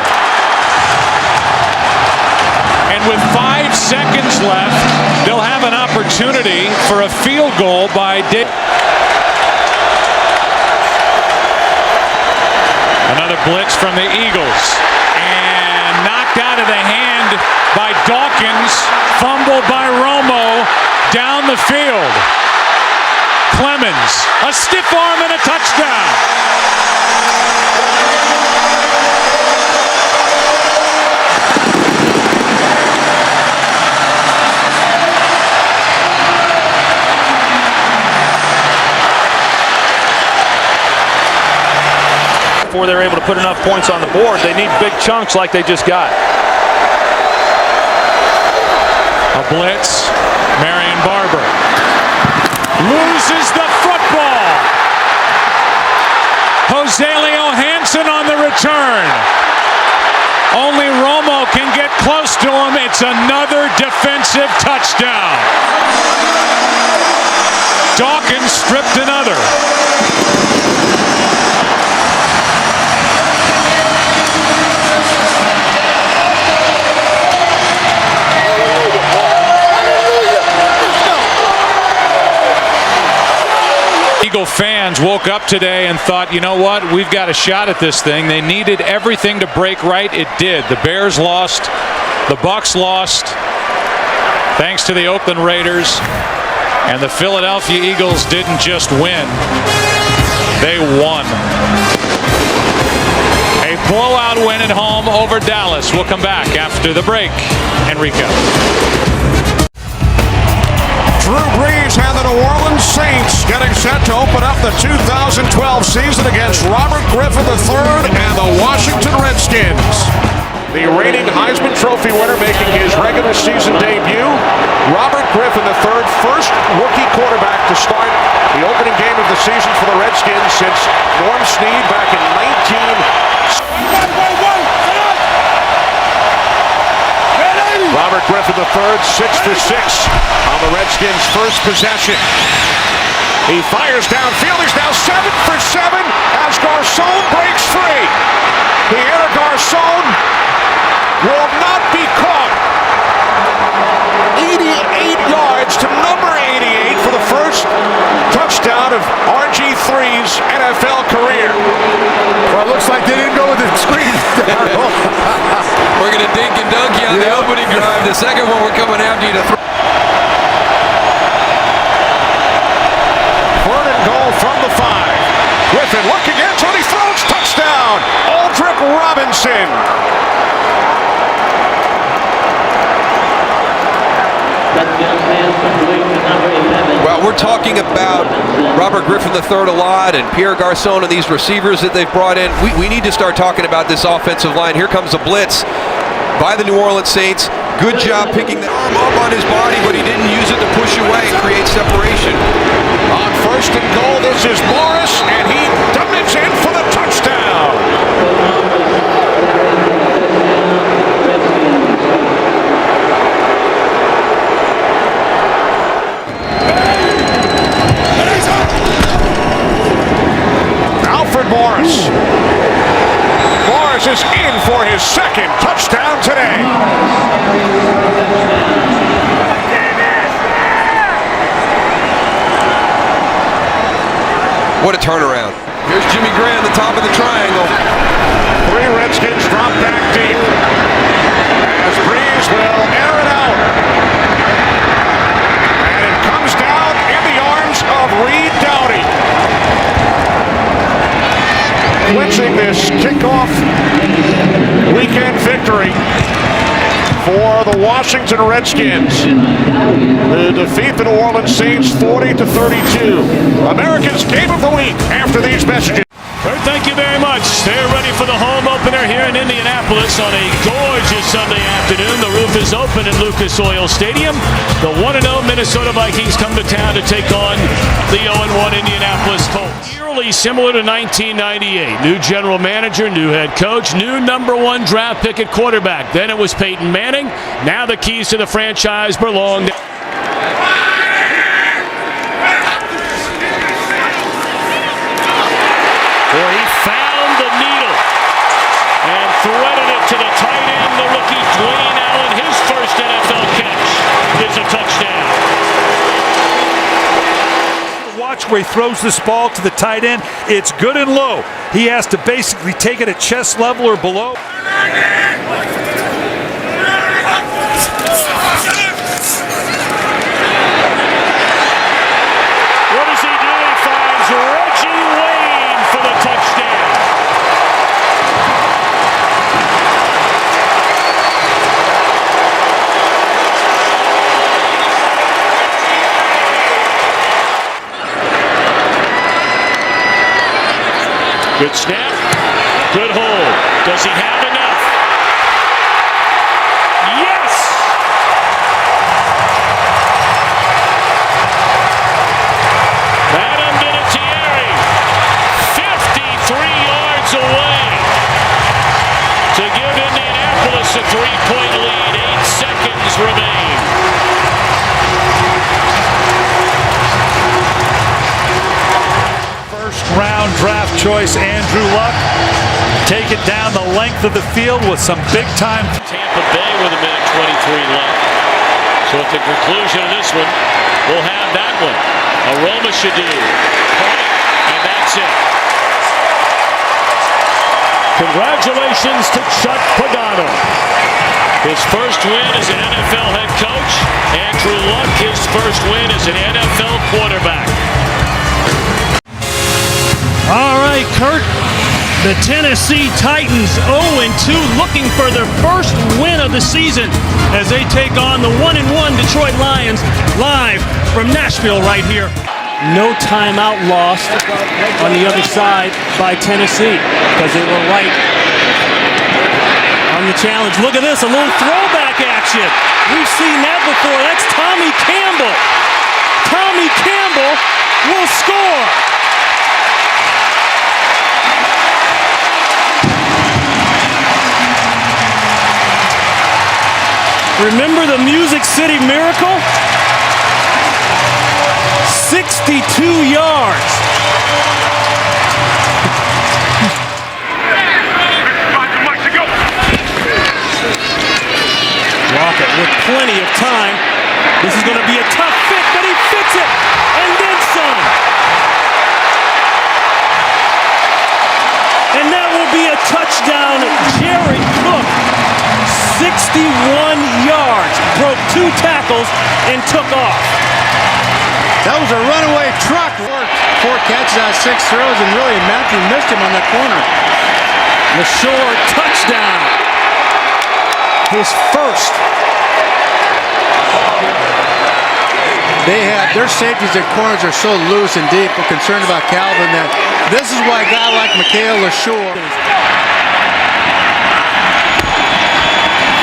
And with 5 seconds left, they'll have an opportunity for a field goal by Dick. Another blitz from the Eagles. And knocked out of the hand by Dawkins. Fumbled by Romo down the field. Clemens, a stiff arm and a touchdown. Before they're able to put enough points on the board, they need big chunks like they just got. A blitz. Marion Barber loses the football. Joselio Hansen on the return. Only Romo can get close to him. It's another defensive touchdown. Dawkins stripped another. Eagle fans woke up today and thought, you know what, we've got a shot at this thing. They needed everything to break right. It did. The Bears lost. The Bucs lost. Thanks to the Oakland Raiders. And the Philadelphia Eagles didn't just win. They won. A blowout win at home over Dallas. We'll come back after the break. Enrico. Drew Brees and the New Orleans Saints getting set to open up the 2012 season against Robert Griffin III and the Washington Redskins. The reigning Heisman Trophy winner making his regular season debut, Robert Griffin III, first rookie quarterback to start the opening game of the season for the Redskins since Norm Snead back in 19. Robert Griffin III, 6 for 6 on the Redskins' first possession. He fires downfield. He's now 7 for 7 as Garcon breaks free. Pierre Garcon will not be caught. 88 yards to number 88 for the first touchdown of RG3's NFL career. Well, it looks like they didn't go with the screen. We're going to dink and dunk you on the opening drive. The second one, we're coming after you to throw. Third and goal from the 5. Griffin looking in, Tony throws, touchdown! Aldrick Robinson. Well, we're talking about Robert Griffin III a lot and Pierre Garcon and these receivers that they've brought in. We need to start talking about this offensive line. Here comes a blitz by the New Orleans Saints. Good job picking the arm up on his body, but he didn't use it to push away and create separation. On first and goal, this is Morris, and he dives in for the touchdown. Alfred Morris. Morris is in for his second touchdown today. What a turnaround. Here's Jimmy Graham, the top of the triangle. 3 Redskins drop back deep. As Brees will air it out. And it comes down in the arms of Reed Doughty. Clinching this kickoff weekend victory for the Washington Redskins. The defeat the New Orleans Saints 40-32. America's Game of the Week after these messages. Thank you very much. They're ready for the home opener here in Indianapolis on a gorgeous Sunday afternoon. The roof is open at Lucas Oil Stadium. The 1-0 Minnesota Vikings come to town to take on the 0-1 Indianapolis Colts. Literally similar to 1998. New general manager, new head coach, new #1 draft pick at quarterback. Then it was Peyton Manning. Now the keys to the franchise belong to... Boy, he found the needle and threaded it to the tight end, the rookie Dwayne Allen. His first NFL catch is a touchdown. Watch where he throws this ball to the tight end. It's good and low. He has to basically take it at chest level or below. What does he do? He finds Reggie Wayne for the touchdown. Good snap, good hold. Does he have enough? Yes! Madame Vinatieri, 53 yards away to give Indianapolis a 3-point lead. 8 seconds remain. First-round draft choice Andrew Luck. Take it down the length of the field with some big-time. Tampa Bay with a minute 23 left. So at the conclusion of this one, we'll have that one. Aroma should do. And that's it. Congratulations to Chuck Pagano. His first win as an NFL head coach. Andrew Luck, his first win as an NFL quarterback. All right, Kurt. The Tennessee Titans 0-2, looking for their first win of the season as they take on the 1-1 Detroit Lions live from Nashville right here. No timeout lost on the other side by Tennessee because they were right on the challenge. Look at this, a little throwback action. We've seen that before. That's Tommy Campbell. Tommy Campbell will score. Remember the Music City Miracle? 62 yards. Lockett with plenty of time. This is going to be a tough fit, but he fits it, and then some. And that will be a touchdown. Jared Cook, 61 yards, broke 2 tackles, and took off. That was a runaway truck. 4 catches out of 6 throws, and really Matthew missed him on that corner. LaShore, touchdown. His first. Their safeties and corners are so loose and deep. We're concerned about Calvin that this is why a guy like Mikhail LaShore.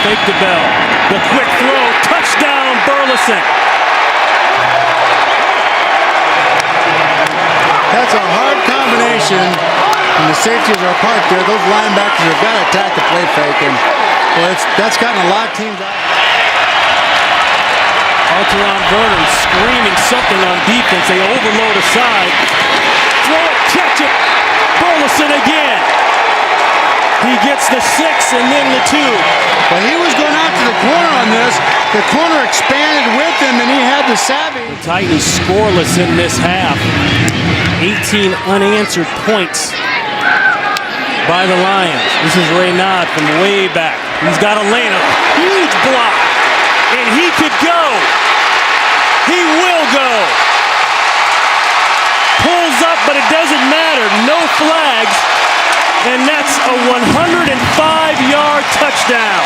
Fake the bell. The quick throw. Touchdown, Burleson. That's a hard combination. And the safeties are apart there. Those linebackers have got to attack the play fake. And well, that's gotten a lot of teams out. Alteron Vernon screaming something on defense. They overload aside. Throw it, catch it. Burleson again. He gets the 6 and then the 2. But he was going out to the corner on this. The corner expanded with him, and he had the savvy. The Titans scoreless in this half. 18 unanswered points by the Lions. This is Raynaud from way back. He's got a lane, a huge block, and he could go. He will go. Pulls up, but it doesn't matter. No flags. And that's a 105-yard touchdown.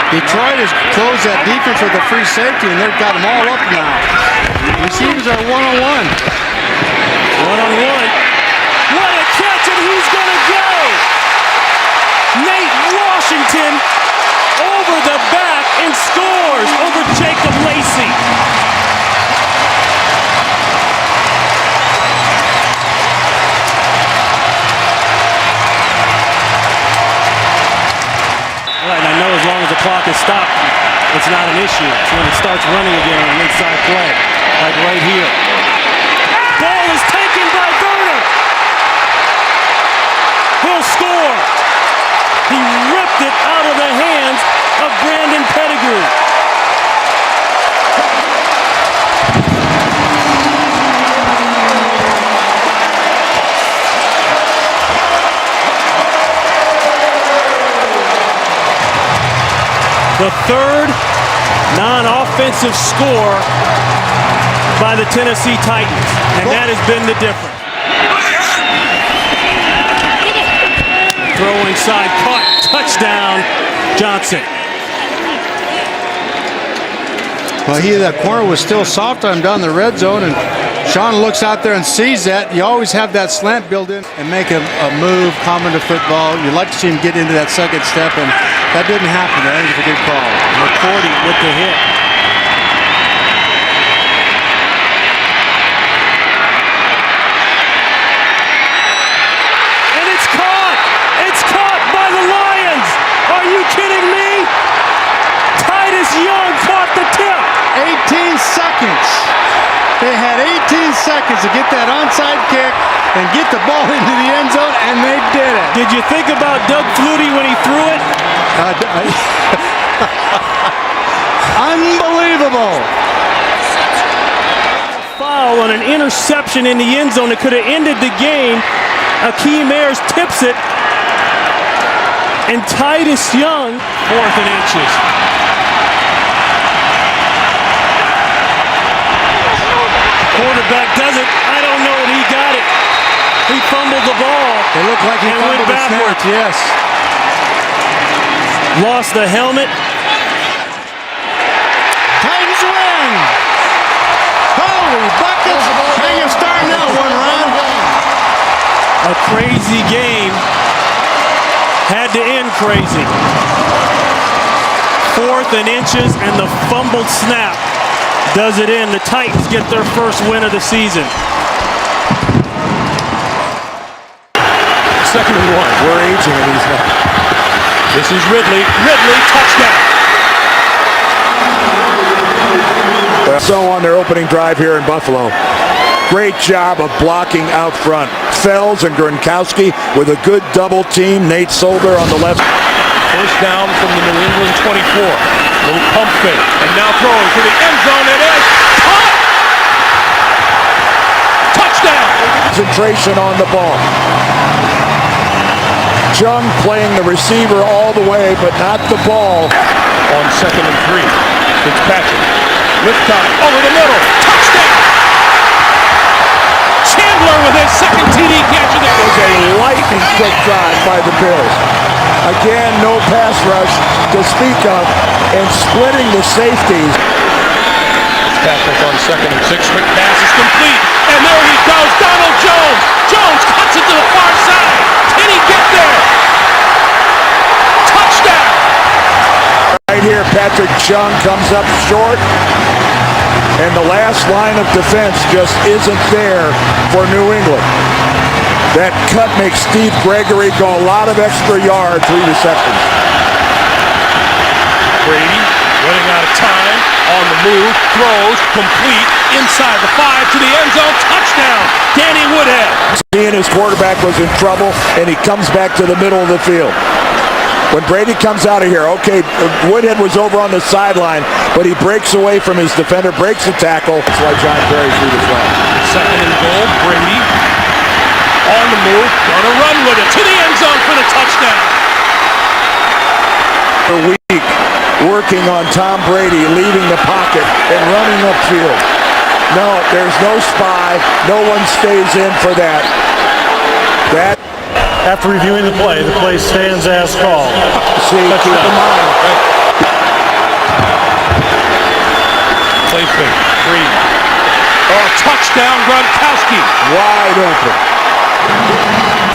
Detroit has closed that defense with a free safety, and they've got them all up now. Receivers are one-on-one. One-on-one. What a catch, and he's going to go. it's not an issue. It's when it starts running again on an inside play, like right here. Ball is taken by Werner. He'll score. He ripped it out of the hands of Brandon Pettigrew. The third non-offensive score by the Tennessee Titans, and that has been the difference. Throwing side, caught, touchdown, Johnson. Well, that corner was still soft on him down the red zone, and Sean looks out there and sees that. You always have that slant built in and make a move common to football. You'd like to see him get into that second step, and that didn't happen. I think it's a good call. McCourty with the hit. And it's caught! It's caught by the Lions! Are you kidding me? Titus Young caught the tip! 18 seconds. They had 18 seconds to get that onside kick and get the ball into the end zone, and they did it. Did you think about Doug Flutie when he threw it? Unbelievable. Foul on an interception in the end zone that could have ended the game. Akeem Ayers tips it, and Titus Young, 4th and inches. Quarterback does it. I don't know if he got it. He fumbled the ball. It looked like he fumbled the snap, yes. Lost the helmet. Titans win. Holy buckets. How you starting out one round? A crazy game. Had to end crazy. 4th and inches, and the fumbled snap does it in. The Titans get their first win of the season. 2nd and 1. We're aging in these now. This is Ridley. Ridley, touchdown. So on their opening drive here in Buffalo. Great job of blocking out front. Fells and Gronkowski with a good double team. Nate Solder on the left. First down from the New England 24. Little pump fake. And now throwing to the end zone. It is caught! Touchdown! Concentration on the ball. Jung playing the receiver all the way, but not the ball. On 2nd and 3. Fitzpatrick. Lift time. Over the middle. Touchdown! Chandler with his 2nd TD catch of the game. It was a lightning quick drive by the Bills. Again, no pass rush to speak of, and splitting the safeties. Fitzpatrick on 2nd and 6. Quick pass is complete, and there he goes. Donald Jones. Jones cuts it to the far side. Can he get there? Touchdown! Right here, Patrick Chung comes up short, and the last line of defense just isn't there for New England. That cut makes Steve Gregory go a lot of extra yards, 3 receptions. Brady running out of time, on the move, throws, complete, inside the 5 to the end zone, touchdown, Danny Woodhead. Seeing his quarterback was in trouble, and he comes back to the middle of the field. When Brady comes out of here, okay, Woodhead was over on the sideline, but he breaks away from his defender, breaks the tackle. That's why John Perry threw the flag. 2nd and goal, Brady on the move, gonna run with it to the end zone for the touchdown. For a week, working on Tom Brady, leaving the pocket and running upfield. No, there's no spy. No one stays in for that. After reviewing the play stands as called. See, keep in mind. Play fake, Brady. Oh, touchdown, Gronkowski. Wide open.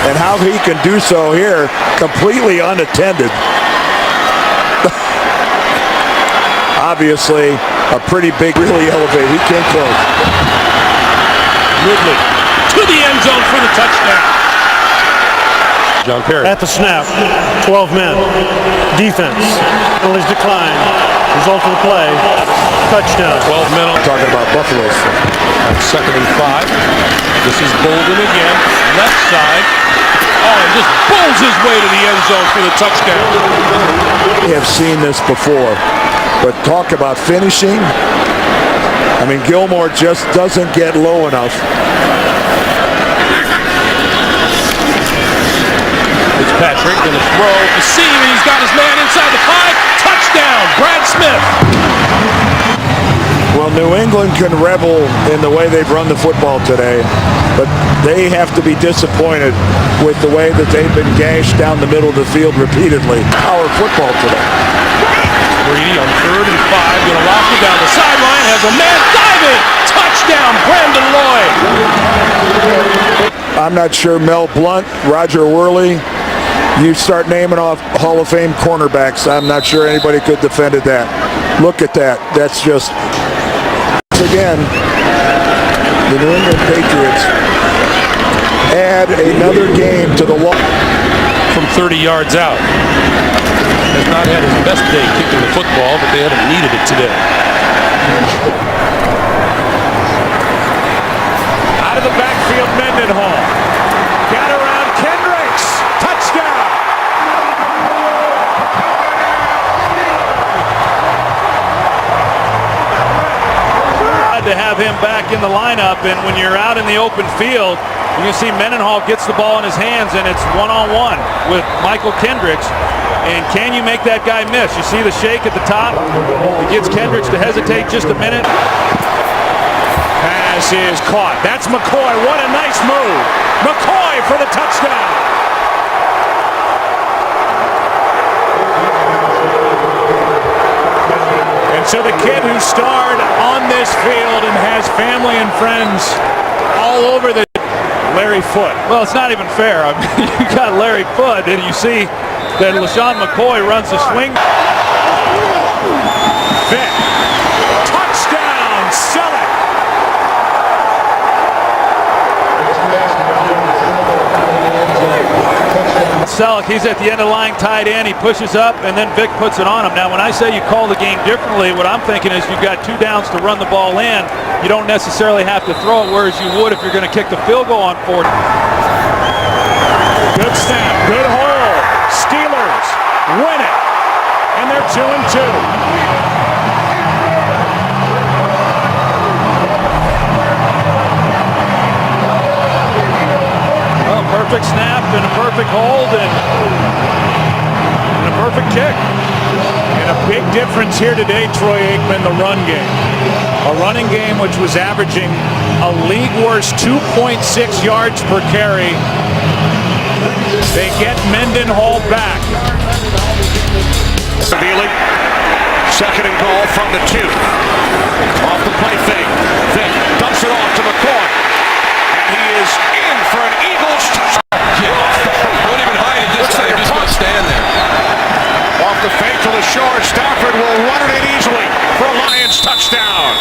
And how he can do so here, completely unattended. Obviously, a pretty big, really elevated. He came close. Ridley to the end zone for the touchdown. John Perry. At the snap, 12 men. Defense. Penalties decline. Result of the play, touchdown. 12 men. Talking about Buffalo. Second and 5. This is Bolden again. Left side. Oh, and just bowls his way to the end zone for the touchdown. We have seen this before, but talk about finishing. I mean, Gilmore just doesn't get low enough. Fitzpatrick going to throw the seam, and he's got his man inside the 5. Touchdown, Brad Smith. Well, New England can revel in the way they've run the football today, but they have to be disappointed with the way that they've been gashed down the middle of the field repeatedly. Our football today. Brady on 3rd and 5, going to lock it down the sideline, has a man diving. Touchdown, Brandon Lloyd. I'm not sure Mel Blount, Roger Worley, you start naming off Hall of Fame cornerbacks, I'm not sure anybody could defend that. Look at that. That's just, again, the New England Patriots add another game to the law. From 30 yards out. Has not had his best day kicking the football, but they haven't needed it today. Out of the backfield, Mendenhall. Got around Kendricks. Touchdown. To have him back in the lineup, and when you're out in the open field, you can see Mendenhall gets the ball in his hands, and it's one-on-one with Michael Kendricks. And can you make that guy miss? You see the shake at the top? It gets Kendricks to hesitate just a minute. Pass is caught. That's McCoy. What a nice move. McCoy for the touchdown. And so the kid who starred on this field and has family and friends all over the Larry Foote. Well, it's not even fair. I mean, you got Larry Foote, and you see that LaShawn McCoy runs the swing. Vick. Touchdown, Selleck. Selleck, he's at the end of the line, tight end. He pushes up, and then Vick puts it on him. Now, when I say you call the game differently, what I'm thinking is you've got 2 downs to run the ball in. You don't necessarily have to throw it, whereas you would if you're going to kick the field goal on 4. Good snap, good hold. Steelers win it, and they're 2-2. Perfect snap and a perfect hold and a perfect kick. And a big difference here today, Troy Aikman, the run game. A running game which was averaging a league worst 2.6 yards per carry. They get Mendenhall back. Severely. 2nd and goal from the 2. Off the play fake. Vick dumps it off to McCoy. And he is in for an Eagles touchdown. Don't even hide it. Just say he's going to stand there. Off the fake to the short. Stafford will run it in easily for a Lions touchdown.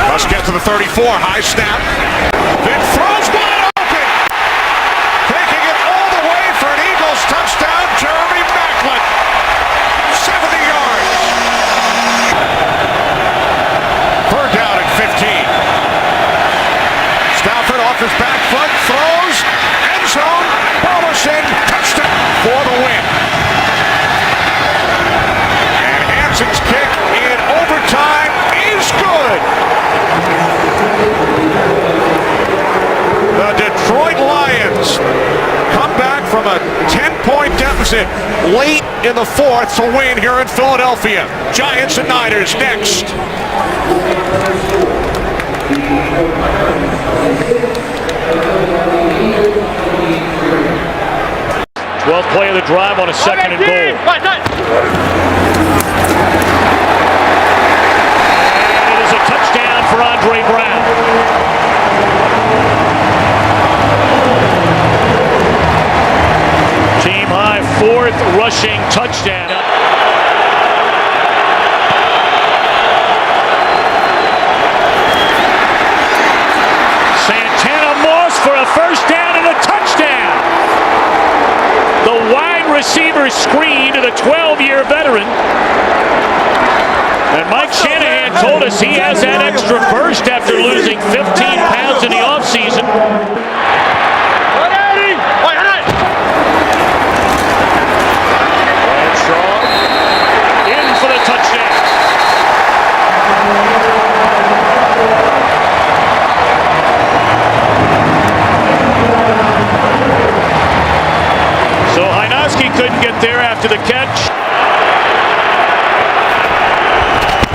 Must get to the 34. High snap. Vick throws wide open. Taking it all the way for an Eagles touchdown. Jeremy Maclin. 70 yards. 3rd down at 15. Stafford off his back foot, throws, end zone, Bollison, touchdown for the win. And Hanson's kick in overtime is good. The Detroit Lions come back from a 10-point deficit late in the 4th to win here in Philadelphia. Giants and Niners next. 12th play of the drive on a 2nd and goal. And it is a touchdown for Andre Brown. Team high 4th rushing touchdown. Santana Moss for a first the 12-year veteran. And Mike Shanahan told us he has that extra burst after losing 15 pounds in the offseason. Bradshaw in for the touchdown. So Hynoski couldn't get there after the catch.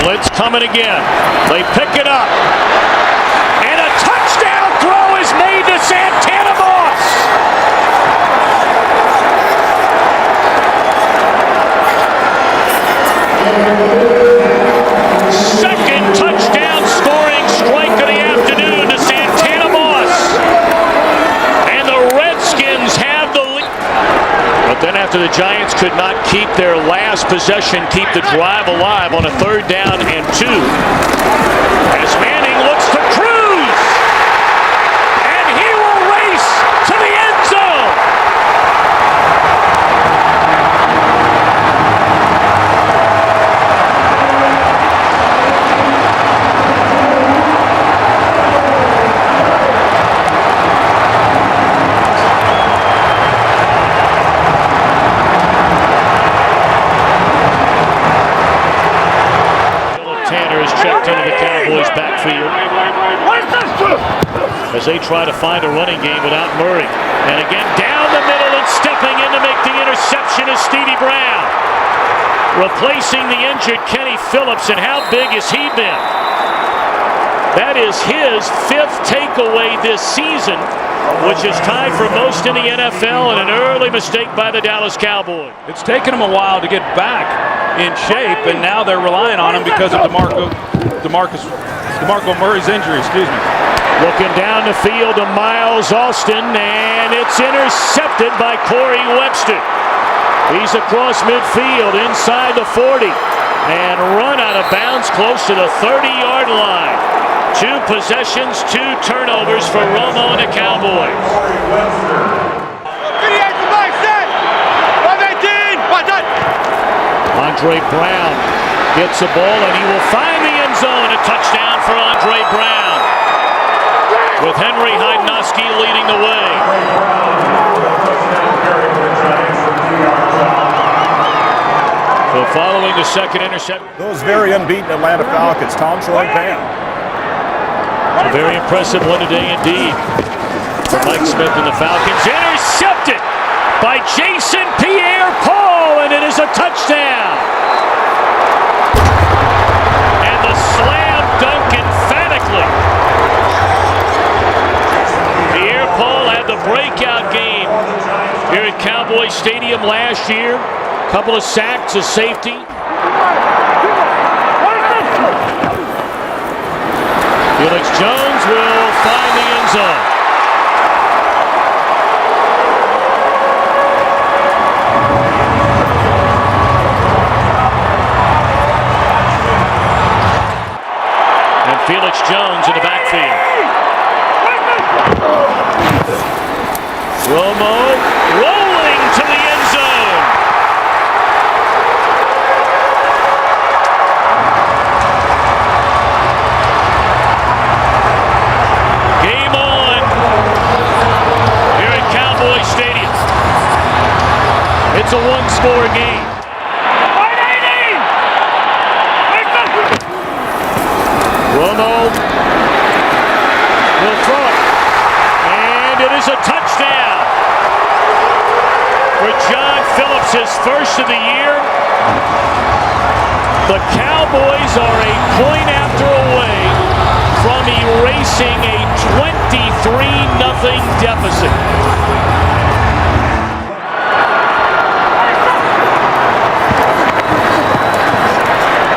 Blitz coming again. They pick it up. And a touchdown throw is made to Santana Moss. Second touchdown scoring strike of the afternoon to Santana Moss. And the Redskins have the lead. But then after the Giants could not keep their last possession, keep the drive alive on a 3rd down and 2. As Manning looks to cruise. And he will race to the end zone. Checked into the Cowboys' backfield as they try to find a running game without Murray. And again, down the middle and stepping in to make the interception is Stevie Brown, replacing the injured Kenny Phillips. And how big has he been? That is his 5th takeaway this season, which is tied for most in the NFL, and an early mistake by the Dallas Cowboys. It's taken them a while to get back in shape, and now they're relying on him because of DeMarco Murray's injury. Looking down the field to Miles Austin, and it's intercepted by Corey Webster. He's across midfield inside the 40 and run out of bounds close to the 30-yard line. 2 possessions, 2 turnovers for Romo and the Cowboys. Andre Brown gets the ball and he will find the end zone. A touchdown for Andre Brown, with Henry Hynoski leading the way. So following the second interception. Those very unbeaten Atlanta Falcons, Tom, Troy, Pam. A very impressive one today indeed for Mike Smith and the Falcons. Intercepted by Jason Pierre-Paul, and it is a touchdown. And the slam dunk emphatically. Pierre-Paul had the breakout game here at Cowboy Stadium last year. A couple of sacks, a safety. Felix Jones will find the end zone. And Felix Jones in the backfield. Romo rolling to the end zone. Game on here at Cowboy Stadium. It's a 1-score game. Romo will throw it. And it is a touchdown for John Phillips, his first of the year. The Cowboys are a point after away from erasing a 23-0 deficit.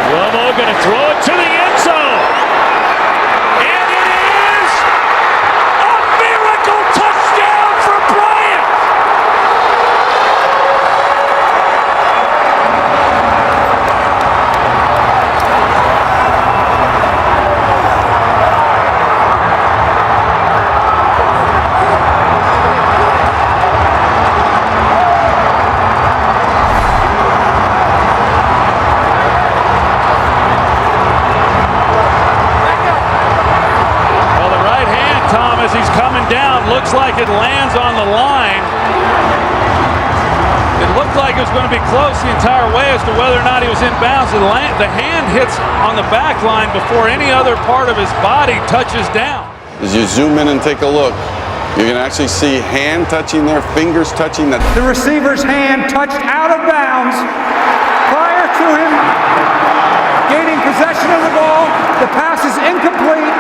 Romo going to throw it to the end zone. And it is a miracle touchdown for Bryant. looks like it lands on the line. It looked like it was going to be close the entire way as to whether or not he was in bounds. The hand hits on the back line before any other part of his body touches down. As you zoom in and take a look, you can actually see hand touching there, fingers touching that. The receiver's hand touched out of bounds prior to him gaining possession of the ball. The pass is incomplete.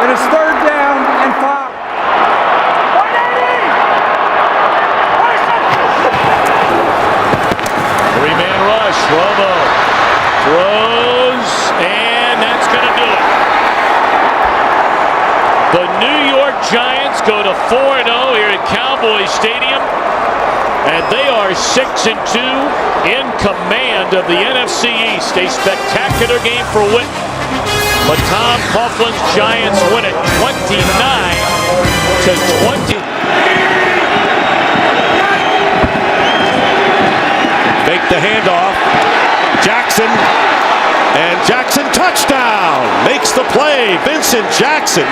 It is 3rd down and 5. Three-man rush. Romo throws, and that's going to do it. The New York Giants go to 4-0 here at Cowboys Stadium, and they are 6-2 in command of the NFC East. A spectacular game for Witten, but Tom Coughlin's Giants win it 29-20. Make the handoff. Jackson. And Jackson touchdown. Makes the play. Vincent Jackson.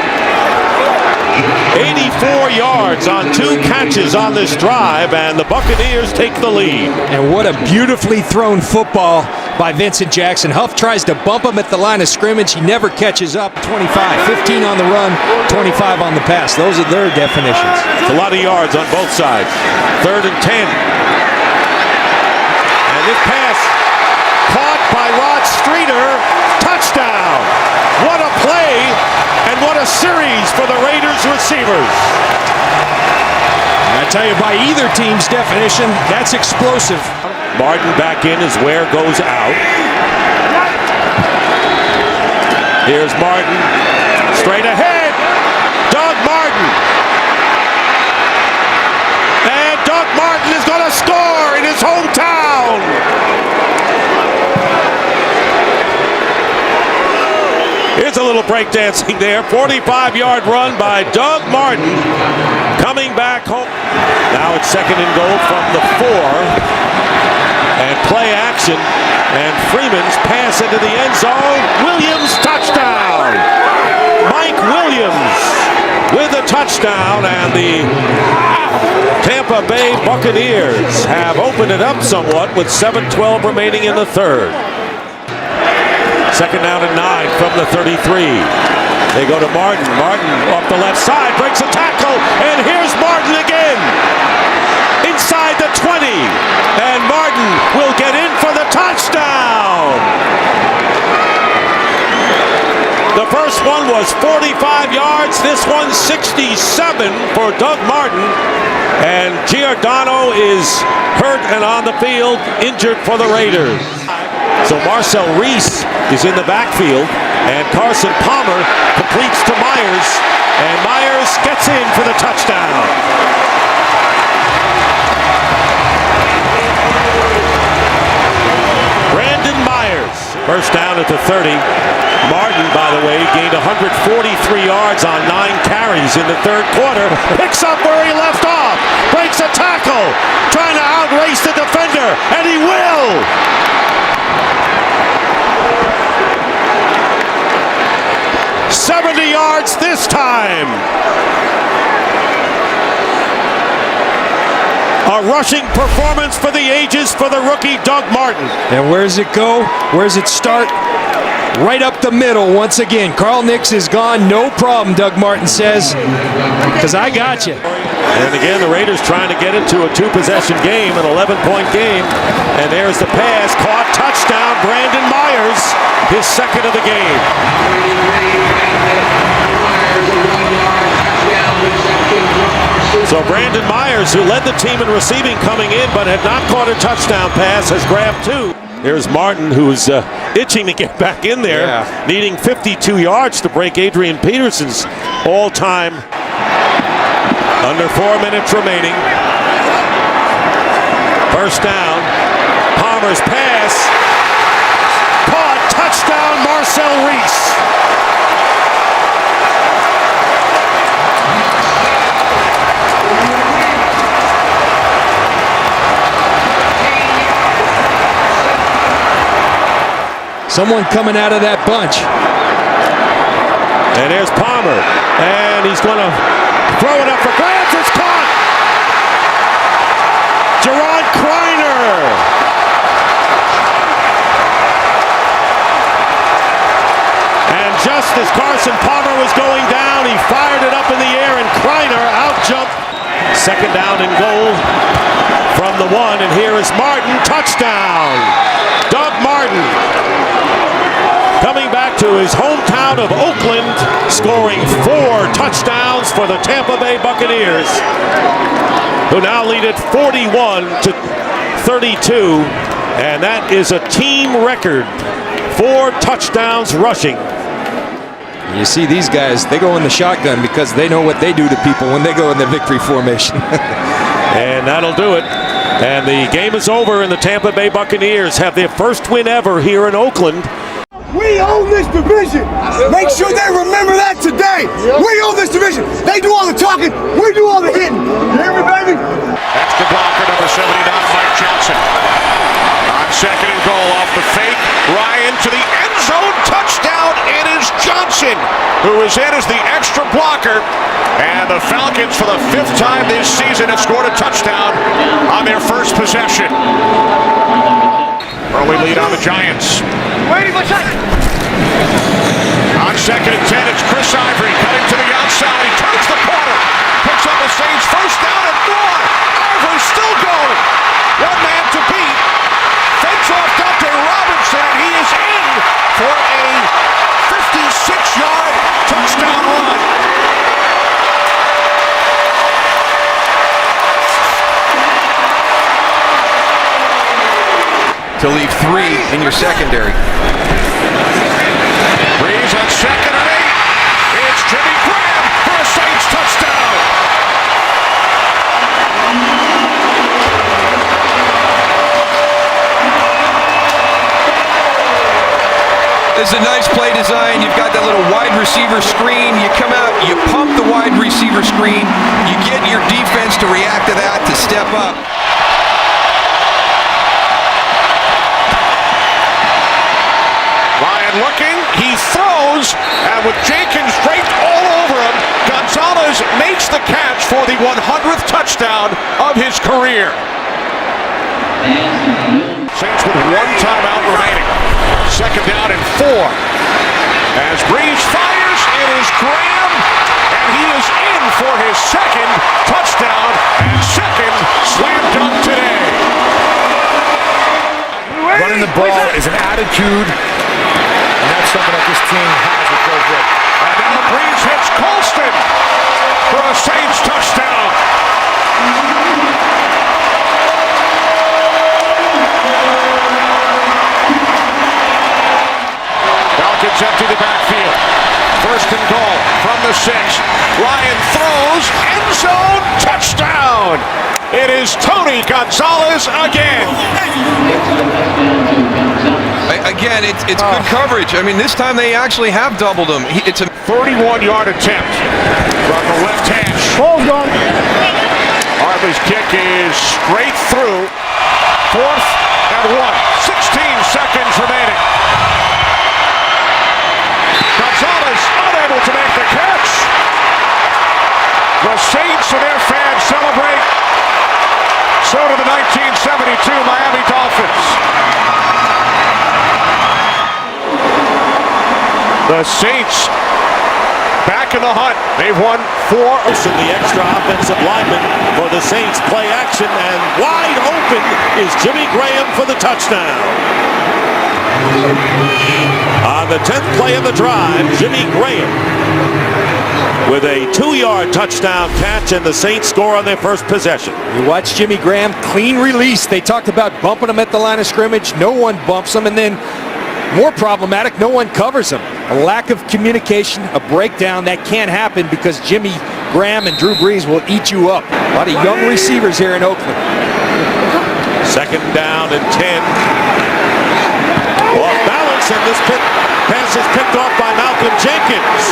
84 yards on 2 catches on this drive, and the Buccaneers take the lead. And what a beautifully thrown football by Vincent Jackson. Huff tries to bump him at the line of scrimmage. He never catches up. 25, 15 on the run, 25 on the pass. Those are their definitions. It's a lot of yards on both sides. 3rd and 10. And this pass caught by Rod Streeter. Touchdown. What a play and what a series for the Raiders receivers. I tell you, by either team's definition, that's explosive. Martin back in as Ware goes out. Here's Martin. Straight ahead. Doug Martin. And Doug Martin is going to score in his hometown. Here's a little breakdancing there. 45-yard run by Doug Martin coming back home. Now it's 2nd and goal from the 4. And play action. And Freeman's pass into the end zone. Williams touchdown. Mike Williams with a touchdown. And the Tampa Bay Buccaneers have opened it up somewhat with 7:12 remaining in the 3rd. 2nd down and 9 from the 33. They go to Martin. Martin off the left side, breaks a tackle, and here's Martin again. Inside the 20. And Martin will get in for the touchdown. The first one was 45 yards. This one's 67 for Doug Martin. And Giordano is hurt and on the field, injured for the Raiders. So Marcel Reese is in the backfield, and Carson Palmer completes to Myers, and Myers gets in for the touchdown. Brandon Myers, first down at the 30. Martin, by the way, gained 143 yards on 9 carries in the 3rd quarter. Picks up where he left off, breaks a tackle, trying to outrace the defender, and he will. 70 yards this time. A rushing performance for the ages for the rookie Doug Martin. And where does it go? Where does it start? Right up the middle once again. Carl Nix is gone. No problem, Doug Martin says, because I got you. And again, the Raiders trying to get into a 2-possession game, an 11-point game. And there's the pass. Caught, touchdown, Brandon Myers, his 2nd of the game. So Brandon Myers, who led the team in receiving coming in but had not caught a touchdown pass, has grabbed 2. Here's Martin, who's itching to get back in there, needing 52 yards to break Adrian Peterson's all-time. Under 4 minutes remaining. First down. Palmer's pass. Caught. Touchdown, Marcel Reese. Someone coming out of that bunch. And there's Palmer. And he's going to throw it up for grabs. It's caught. Jerron Kreiner. And just as Carson Palmer was going down, he fired it up in the air, and Kreiner out-jumped. Second down and goal from the 1, and here is Martin. Touchdown! Doug Martin coming back to his hometown of Oakland, scoring 4 touchdowns for the Tampa Bay Buccaneers, who now lead it 41-32, and that is a team record. 4 touchdowns rushing. You see these guys, they go in the shotgun because they know what they do to people when they go in the victory formation. And that'll do it. And the game is over, and the Tampa Bay Buccaneers have their first win ever here in Oakland. We own this division. Make sure they remember that today. We own this division. They do all the talking. We do all the hitting. You hear me, baby? That's the blocker, number 79, Mike Johnson. On second and goal off the fake. Ryan to the end zone. Touchdown. It is Johnson who is in as the extra blocker. And the Falcons, for the 5th time this season, have scored a touchdown on their first possession. Early lead on the Giants. On second and 10, it's Chris Ivory cutting to the outside. He turns the corner. Picks up the Saints. First down and more. Ivory still going. One man to beat. Fends off Dante Robinson, and he is in for a 56-yard touchdown run. To leave 3 in your secondary. Breeze on second and 8. It's Jimmy Graham for a Saints touchdown. This is a nice play design. You've got that little wide receiver screen. You come out, you pump the wide receiver screen. You get your defense to react to that, to step up. Ryan looking, he throws, and with Jenkins draped all over him, Gonzalez makes the catch for the 100th touchdown of his career. Saints with 1 timeout remaining. Second down and 4. As Breeze fires, it is Graham, and he is in for his second touchdown and second slam dunk today. Running the ball is an attitude, and that's something that this team has with Joe Brick. And now Breeze hits Colston for a Saints touchdown. Falcons empty the backfield. First and goal from the 6. Ryan throws, end zone, touchdown. It is Tony Gonzalez again. Again, it's good coverage. I mean, this time they actually have doubled him. It's a 31-yard attempt from the left hash. Ball's gone. Hartley's kick is straight through. 4th and 1. 16 seconds remaining. Gonzalez unable to make the catch. The Saints and their fans celebrate. So do the 1972 Miami Dolphins. The Saints back in the hunt. They've won 4. The extra offensive lineman for the Saints play action, and wide open is Jimmy Graham for the touchdown. On the 10th play of the drive, Jimmy Graham with a 2-yard touchdown catch, and the Saints score on their first possession. You watch Jimmy Graham, clean release. They talked about bumping him at the line of scrimmage. No one bumps him, and then more problematic, no one covers him. A lack of communication, a breakdown that can't happen because Jimmy Graham and Drew Brees will eat you up. A lot of young receivers here in Oakland. Second down and 10. Off balance, and this pass is picked off by Malcolm Jenkins.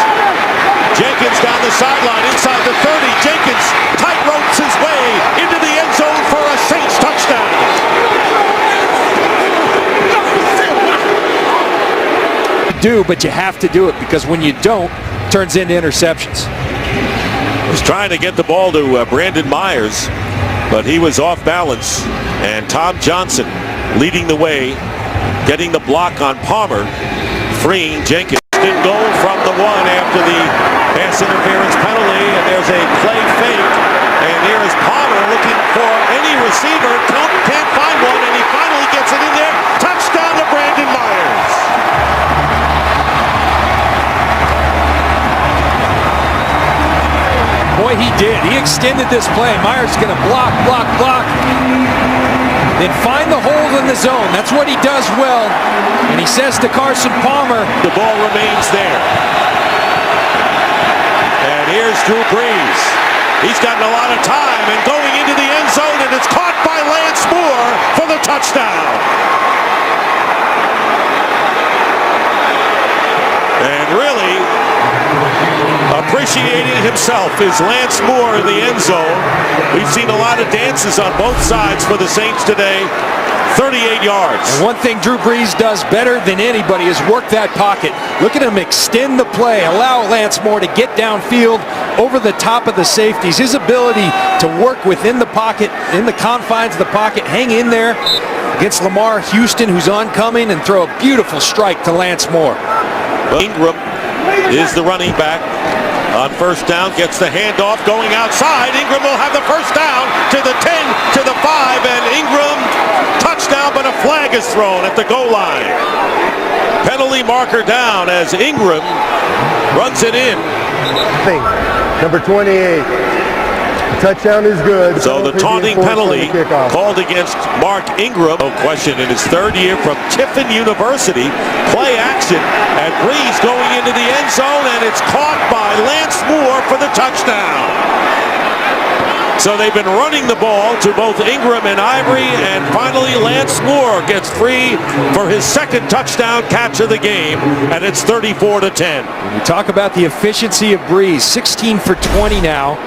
Jenkins down the sideline, inside the 30. Jenkins tight ropes his way into the end zone for a Saints touchdown. do, but you have to do it because when you don't, it turns into interceptions. Was trying to get the ball to Brandon Myers, but he was off balance. And Tom Johnson leading the way, getting the block on Palmer, freeing Jenkins. Good goal from the one after the pass interference penalty, and there's a play fake. And here is Palmer looking for any receiver. Can't find one, and he finally gets it in there. Touchdown to Brandon Myers. Boy, he did. He extended this play. Myers going to block, then find the hole in the zone. That's what he does well. And he says to Carson Palmer, the ball remains there. And here's Drew Brees. He's gotten a lot of time and going into the end zone, and it's caught by Lance Moore for the touchdown. And really appreciating himself is Lance Moore in the end zone. We've seen a lot of dances on both sides for the Saints today. 38 yards. And one thing Drew Brees does better than anybody is work that pocket. Look at him extend the play, allow Lance Moore to get downfield over the top of the safeties. His ability to work within the pocket, in the confines of the pocket, hang in there against Lamar Houston, who's oncoming, and throw a beautiful strike to Lance Moore. Ingram is the running back. On first down, gets the handoff going outside. Ingram will have the first down to the 10, to the 5, and Ingram touchdown, but a flag is thrown at the goal line. Penalty marker down as Ingram runs it in. Number 28. Touchdown is good. So the taunting penalty called against Mark Ingram. No question, in his third year from Tiffin University. Play action, and Brees going into the end zone, and it's caught by Lance Moore for the touchdown. So they've been running the ball to both Ingram and Ivory, and finally Lance Moore gets free for his second touchdown catch of the game, and it's 34-10. When you talk about the efficiency of Brees, 16 for 20 now.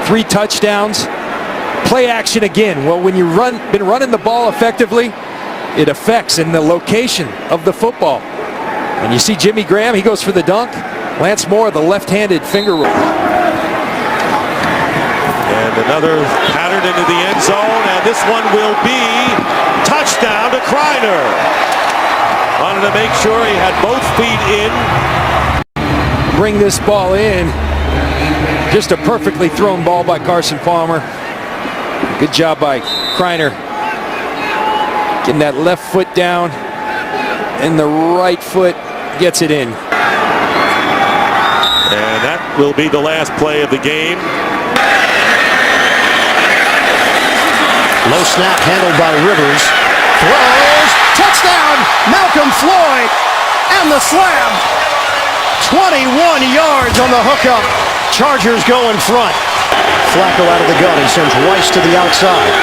3 touchdowns. Play action again. Well, when you've been running the ball effectively, it affects in the location of the football. And you see Jimmy Graham, he goes for the dunk. Lance Moore, the left-handed finger roll. And another pattern into the end zone, and this one will be touchdown to Kreiner. Wanted to make sure he had both feet in. Bring this ball in. Just a perfectly thrown ball by Carson Palmer. Good job by Kreiner. Getting that left foot down, and the right foot gets it in. And that will be the last play of the game. Low snap handled by Rivers. Throws. Touchdown! Malcolm Floyd. And the slam. 21 yards on the hookup. Chargers go in front. Flacco out of the gun. He sends Rice to the outside.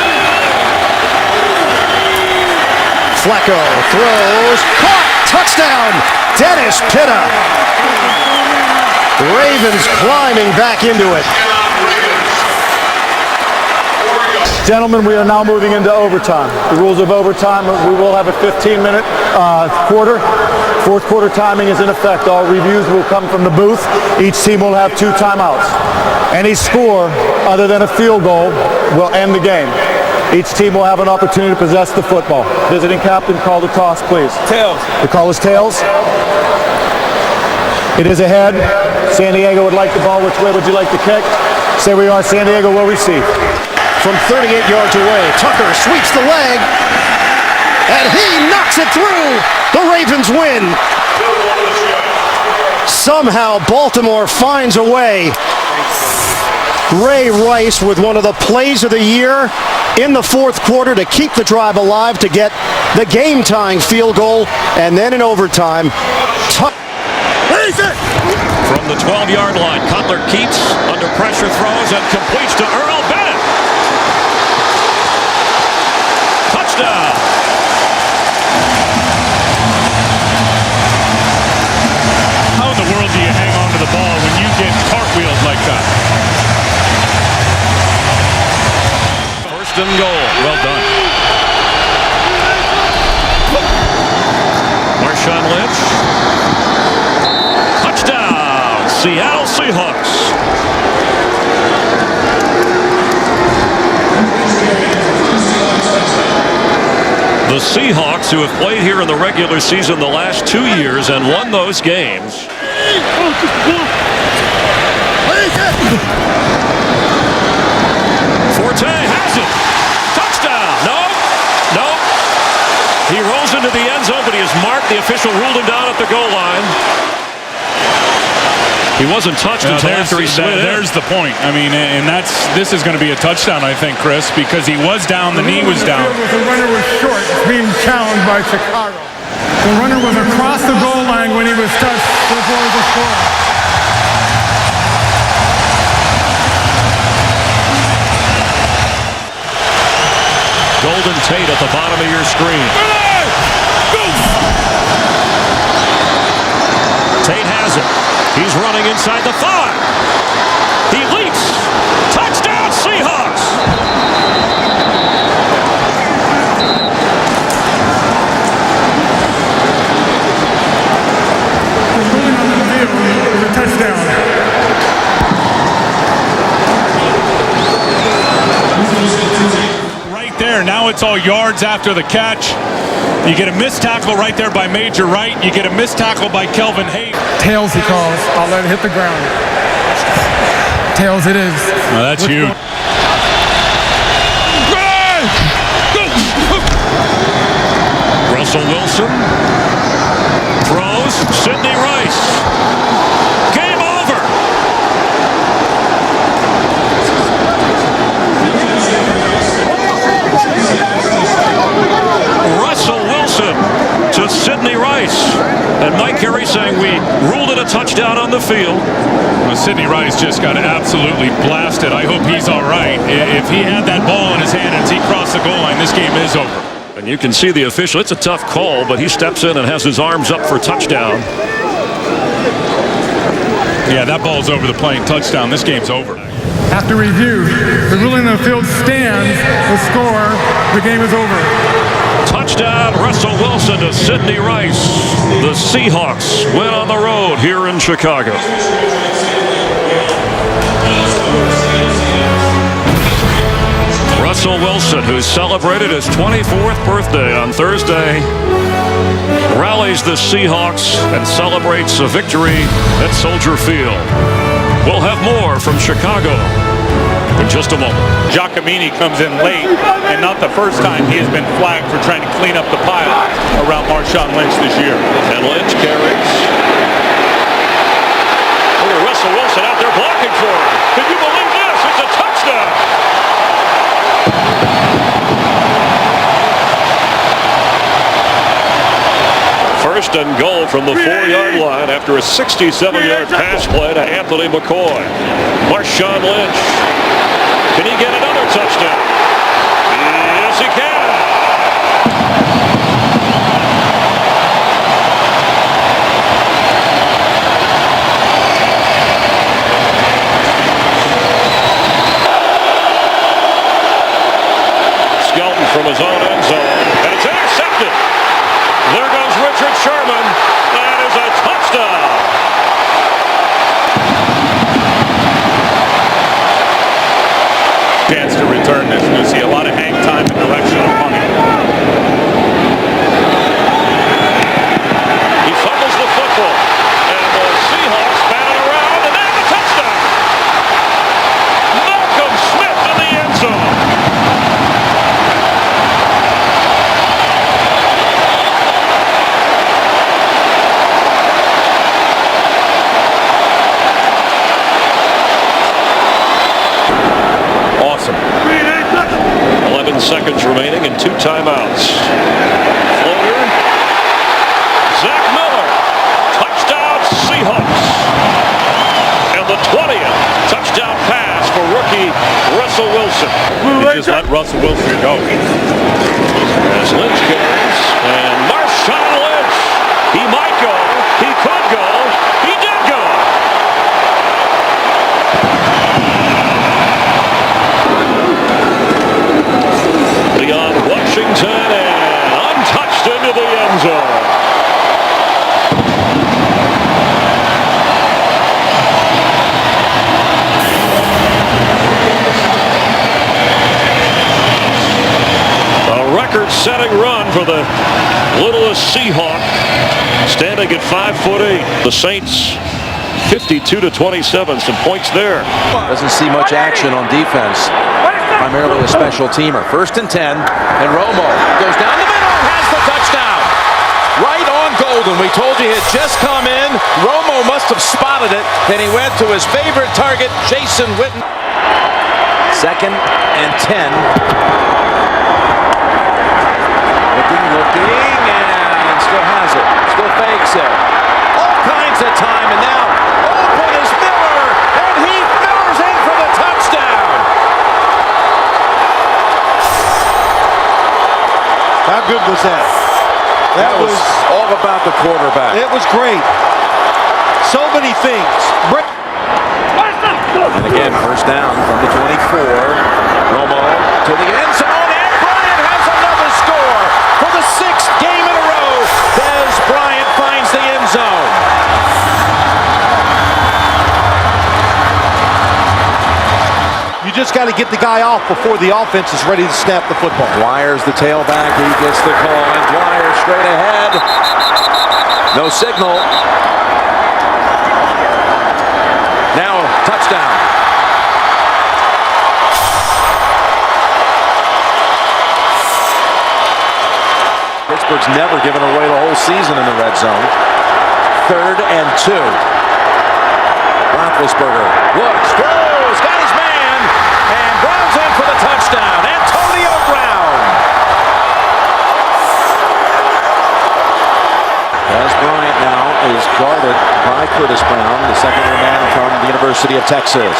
Flacco throws. Caught. Touchdown. Dennis Pitta. Ravens climbing back into it. Gentlemen, we are now moving into overtime. The rules of overtime, we will have a 15-minute quarter. Fourth quarter timing is in effect. All reviews will come from the booth. Each team will have 2 timeouts. Any score other than a field goal will end the game. Each team will have an opportunity to possess the football. Visiting captain, call the toss, please. Tails. The call is tails. It is ahead. San Diego would like the ball. Which way would you like to kick? Say we are. San Diego will receive. From 38 yards away, Tucker sweeps the leg, and he knocks it through. The Ravens win. Somehow Baltimore finds a way. Ray Rice with one of the plays of the year in the fourth quarter to keep the drive alive, to get the game-tying field goal, and then in overtime. From the 12-yard line, Cutler keeps under pressure, throws, and completes to Earl Bennett. Touchdown. How in the world do you hang on to the ball when you get cartwheeled like that? First and goal. Well done. Marshawn Lynch Seattle Seahawks. The Seahawks, who have played here in the regular season the last 2 years and won those games. Forte has it. Touchdown. No. He rolls into the end zone, but he is marked. The official ruled him down at the goal line. He wasn't touched until after he slid in. There's the point. I mean, and this is going to be a touchdown, I think, Chris, because he was down, the knee was down. The runner was short, being challenged by Chicago. The runner was across the goal line when he was touched before the score. Golden Tate at the bottom of your screen. Tate has it. He's running inside the 5. He leaps. Touchdown, Seahawks. A touchdown. Right there. Now it's all yards after the catch. You get a missed tackle right there by Major Wright. You get a missed tackle by Kelvin Hayes. Tails, he calls. I'll let it hit the ground. Tails it is. Oh, that's huge. Russell Wilson throws. Sidney Rice. Game over. Russell Wilson to Sidney Rice. And Mike Carey saying we ruled it a touchdown on the field. Well, Sidney Rice just got absolutely blasted. I hope he's all right. If he had that ball in his hand and he crossed the goal line, this game is over. And you can see the official. It's a tough call, but he steps in and has his arms up for touchdown. Yeah, that ball's over the plane. Touchdown. This game's over. After review, the ruling on the field stands. The score, the game is over. Touchdown, Russell Wilson to Sidney Rice. The Seahawks win on the road here in Chicago. Russell Wilson, who celebrated his 24th birthday on Thursday, rallies the Seahawks and celebrates a victory at Soldier Field. We'll have more from Chicago in just a moment. Giacomini comes in late, and not the first time he has been flagged for trying to clean up the pile around Marshawn Lynch this year. And Lynch carries. Look at Russell Wilson out there blocking for him. Can you believe this? It's a touchdown. First and goal from the 4-yard line after a 67-yard pass play to Anthony McCoy. Marshawn Lynch. Can he get another touchdown? Yes, he can. Skelton from his own end zone. And it's intercepted. There goes Richard Sherman. That is a touchdown. Chance to return this. You'll see a lot of hang time and direction of punting. He fumbles the football. And the Seahawks bat it around, and they have a touchdown. Malcolm Smith in the end zone. Awesome. 11 seconds remaining and 2 timeouts. Floater. Zach Miller. Touchdown Seahawks. And the 20th touchdown pass for rookie Russell Wilson. They just let Russell Wilson go. As Lynch carries. And Marshawn Lynch. He might go. He could go. He did go. Beyond Washington and untouched into the end zone. record-setting run for the littlest Seahawk, standing at 5'8". The Saints 52-27, some points there. Doesn't see much action on defense, primarily a special teamer. 1st and 10, and Romo goes down the middle and has the touchdown. Right on Golden. We told you he had just come in. Romo must have spotted it. Then he went to his favorite target, Jason Witten. 2nd and 10. Looking, and still has it. Still fakes it. All kinds of time, and now open is Miller, and he Miller's in for the touchdown. How good was that? That was all about the quarterback. It was great. So many things. And again, 1st down from the 24. Romo to the end zone, and Bryant has another score for the 6th game in a row. Dez Bryant finds the end zone. You just got to get the guy off before the offense is ready to snap the football. Dwyer's the tailback. He gets the call, and Dwyer straight ahead. No signal. Now, touchdown. Pittsburgh's never given away the whole season in the red zone. 3rd and 2. Roethlisberger looks, throws, got his man, and Brown's in for the touchdown. Antonio Brown. As Bryant now is guarded by Curtis Brown, the second-year man from the University of Texas.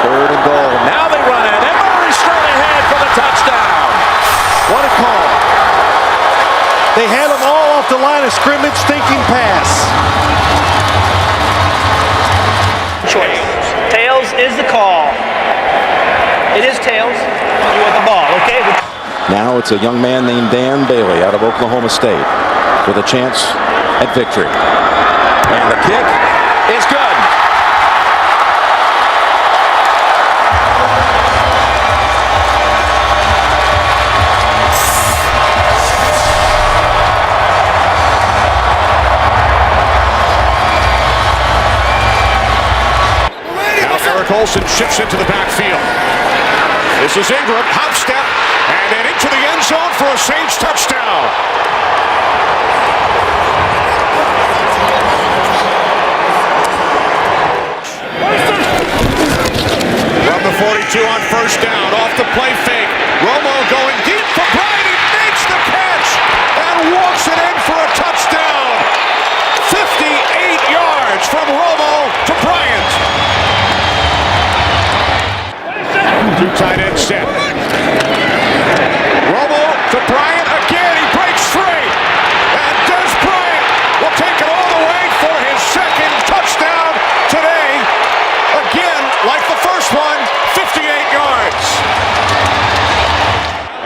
3rd and goal. Now they run it, and Murray straight ahead for the touchdown. What a call. They had them all off the line of scrimmage thinking pass. Choice. Tails is the call. It is tails. You want the ball, okay? Now it's a young man named Dan Bailey out of Oklahoma State with a chance at victory. And the kick is good. Olsen shifts into the backfield. This is Ingram, hop step, and then into the end zone for a Saints touchdown. From the 42 on 1st down, off the play fake. Romo going deep for Bryant. He makes the catch and walks it in for a touchdown. 58 yards from Romo to Bryant. 2 tight end set. Romo to Bryant again. He breaks free. And Dez Bryant will take it all the way for his 2nd touchdown today. Again, like the first one, 58 yards.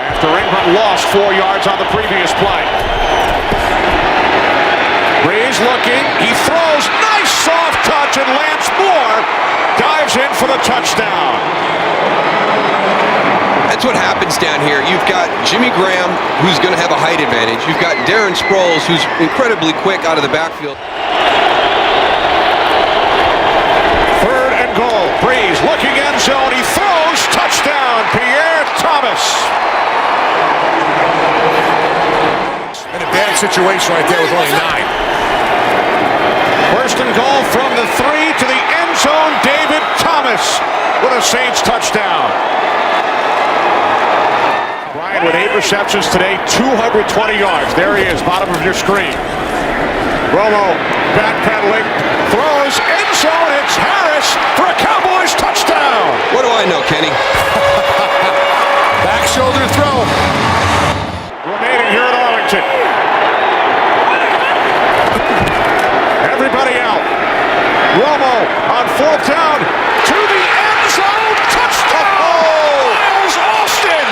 After Ingram lost 4 yards on the previous play. Breeze looking. He throws. Nice soft touch, and Lance Moore dives in for the touchdown. That's what happens down here. You've got Jimmy Graham, who's going to have a height advantage. You've got Darren Sproles, who's incredibly quick out of the backfield. 3rd and goal. Breeze looking end zone. He throws. Touchdown. Pierre Thomas. An advantage situation right there with only 9. 1st and goal from the 3 to the end zone. David Thomas with a Saints touchdown. Bryant with 8 receptions today, 220 yards. There he is, bottom of your screen. Romo backpedaling, throws, end zone. It's Harris for a Cowboys touchdown. What do I know, Kenny? Back shoulder throw. Remaining here at Arlington. Everybody out. Romo on 4th down to the end zone. Touchdown! Miles Austin!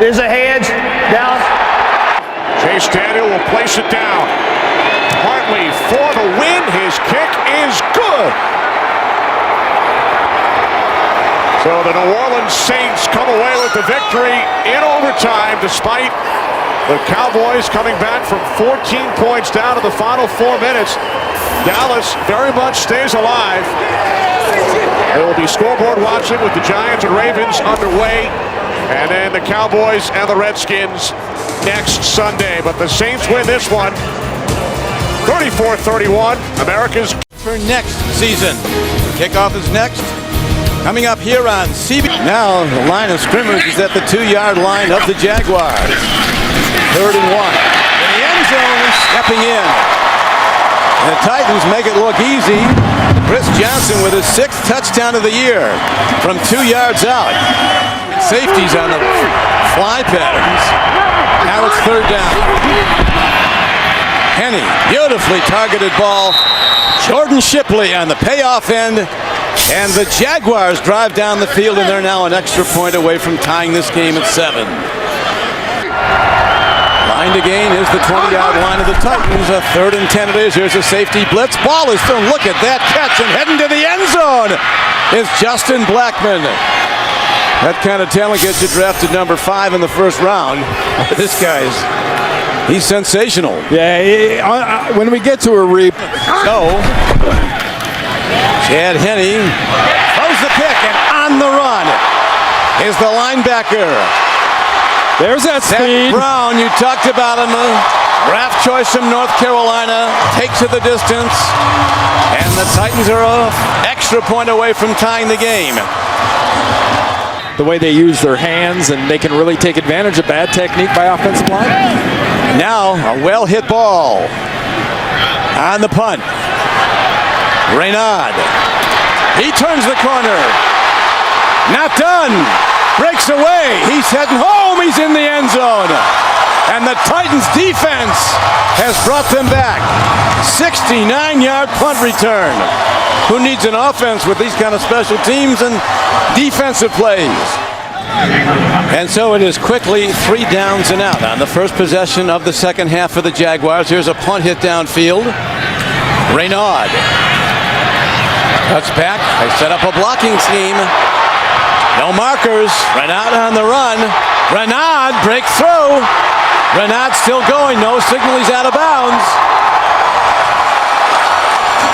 There's a hedge down. Chase Daniel will place it down. Hartley for the win. His kick is good. So the New Orleans Saints come away with the victory in overtime despite the Cowboys coming back from 14 points down to the final 4 minutes. Dallas very much stays alive. There will be scoreboard watching with the Giants and Ravens underway. And then the Cowboys and the Redskins next Sunday. But the Saints win this one 34-31. America's for next season. Kickoff is next. Coming up here on CB. Now the line of scrimmage is at the 2-yard line of the Jaguars. 3rd and 1. In the end zone, stepping in. And the Titans make it look easy. Chris Johnson with his 6th touchdown of the year from 2 yards out. Safeties on the fly patterns. Now it's 3rd down. Henny, beautifully targeted ball. Jordan Shipley on the payoff end. And the Jaguars drive down the field, and they're now an extra point away from tying this game at 7. Line to gain is the 20-yard line of the Titans. A 3rd and 10 it is. Here's a safety blitz. Ball is thrown. Look at that catch, and heading to the end zone is Justin Blackmon. That kind of talent gets you drafted number 5 in the 1st round. This guy's, he's sensational. Yeah, when we get to a reap. So, Chad Henne throws the pick, and on the run is the linebacker. There's that speed. Zach Brown, you talked about him. Draft choice from North Carolina. Takes it the distance. And the Titans are an extra point away from tying the game. The way they use their hands, and they can really take advantage of bad technique by offensive line. Now, a well-hit ball on the punt. Reynard. He turns the corner. Not done. Breaks away. He's heading home. He's in the end zone. And the Titans defense has brought them back. 69-yard punt return. Who needs an offense with these kind of special teams and defensive plays? And so it is quickly 3 downs and out on the first possession of the second half for the Jaguars. Here's a punt hit downfield. Reynard cuts back. They set up a blocking scheme. No markers. Reynard on the run. Reynard breaks through. Reynard still going. No signal. He's out of bounds.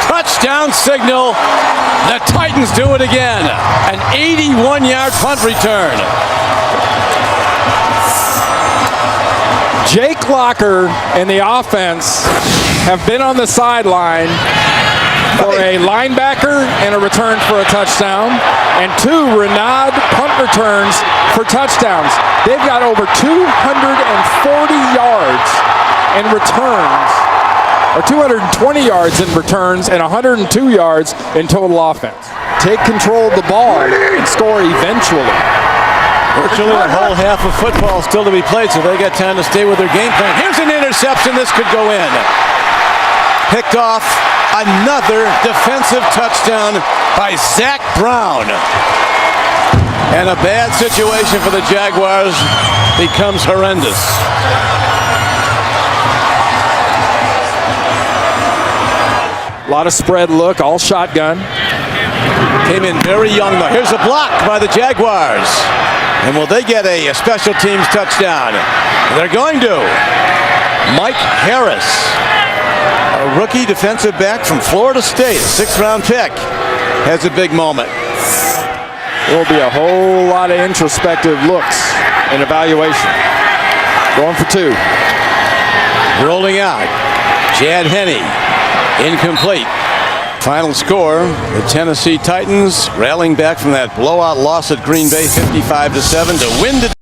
Touchdown signal. The Titans do it again. An 81-yard punt return. Jake Locker and the offense have been on the sideline for a linebacker and a return for a touchdown, and 2 Reynard punt returns for touchdowns. They've got over 240 yards in returns, or 220 yards in returns, and 102 yards in total offense. Take control of the ball and score eventually. Virtually a whole half of football still to be played, so they got time to stay with their game plan. Here's an interception. This could go in. Picked off. Another defensive touchdown by Zach Brown. And a bad situation for the Jaguars becomes horrendous. A lot of spread look, all shotgun. Came in very young though. Here's a block by the Jaguars. And will they get a special teams touchdown? They're going to. Mike Harris, a rookie defensive back from Florida State, a 6th-round pick, has a big moment. There will be a whole lot of introspective looks and evaluation. Going for 2. Rolling out. Chad Henne, incomplete. Final score, the Tennessee Titans rallying back from that blowout loss at Green Bay, 55-7, to win today.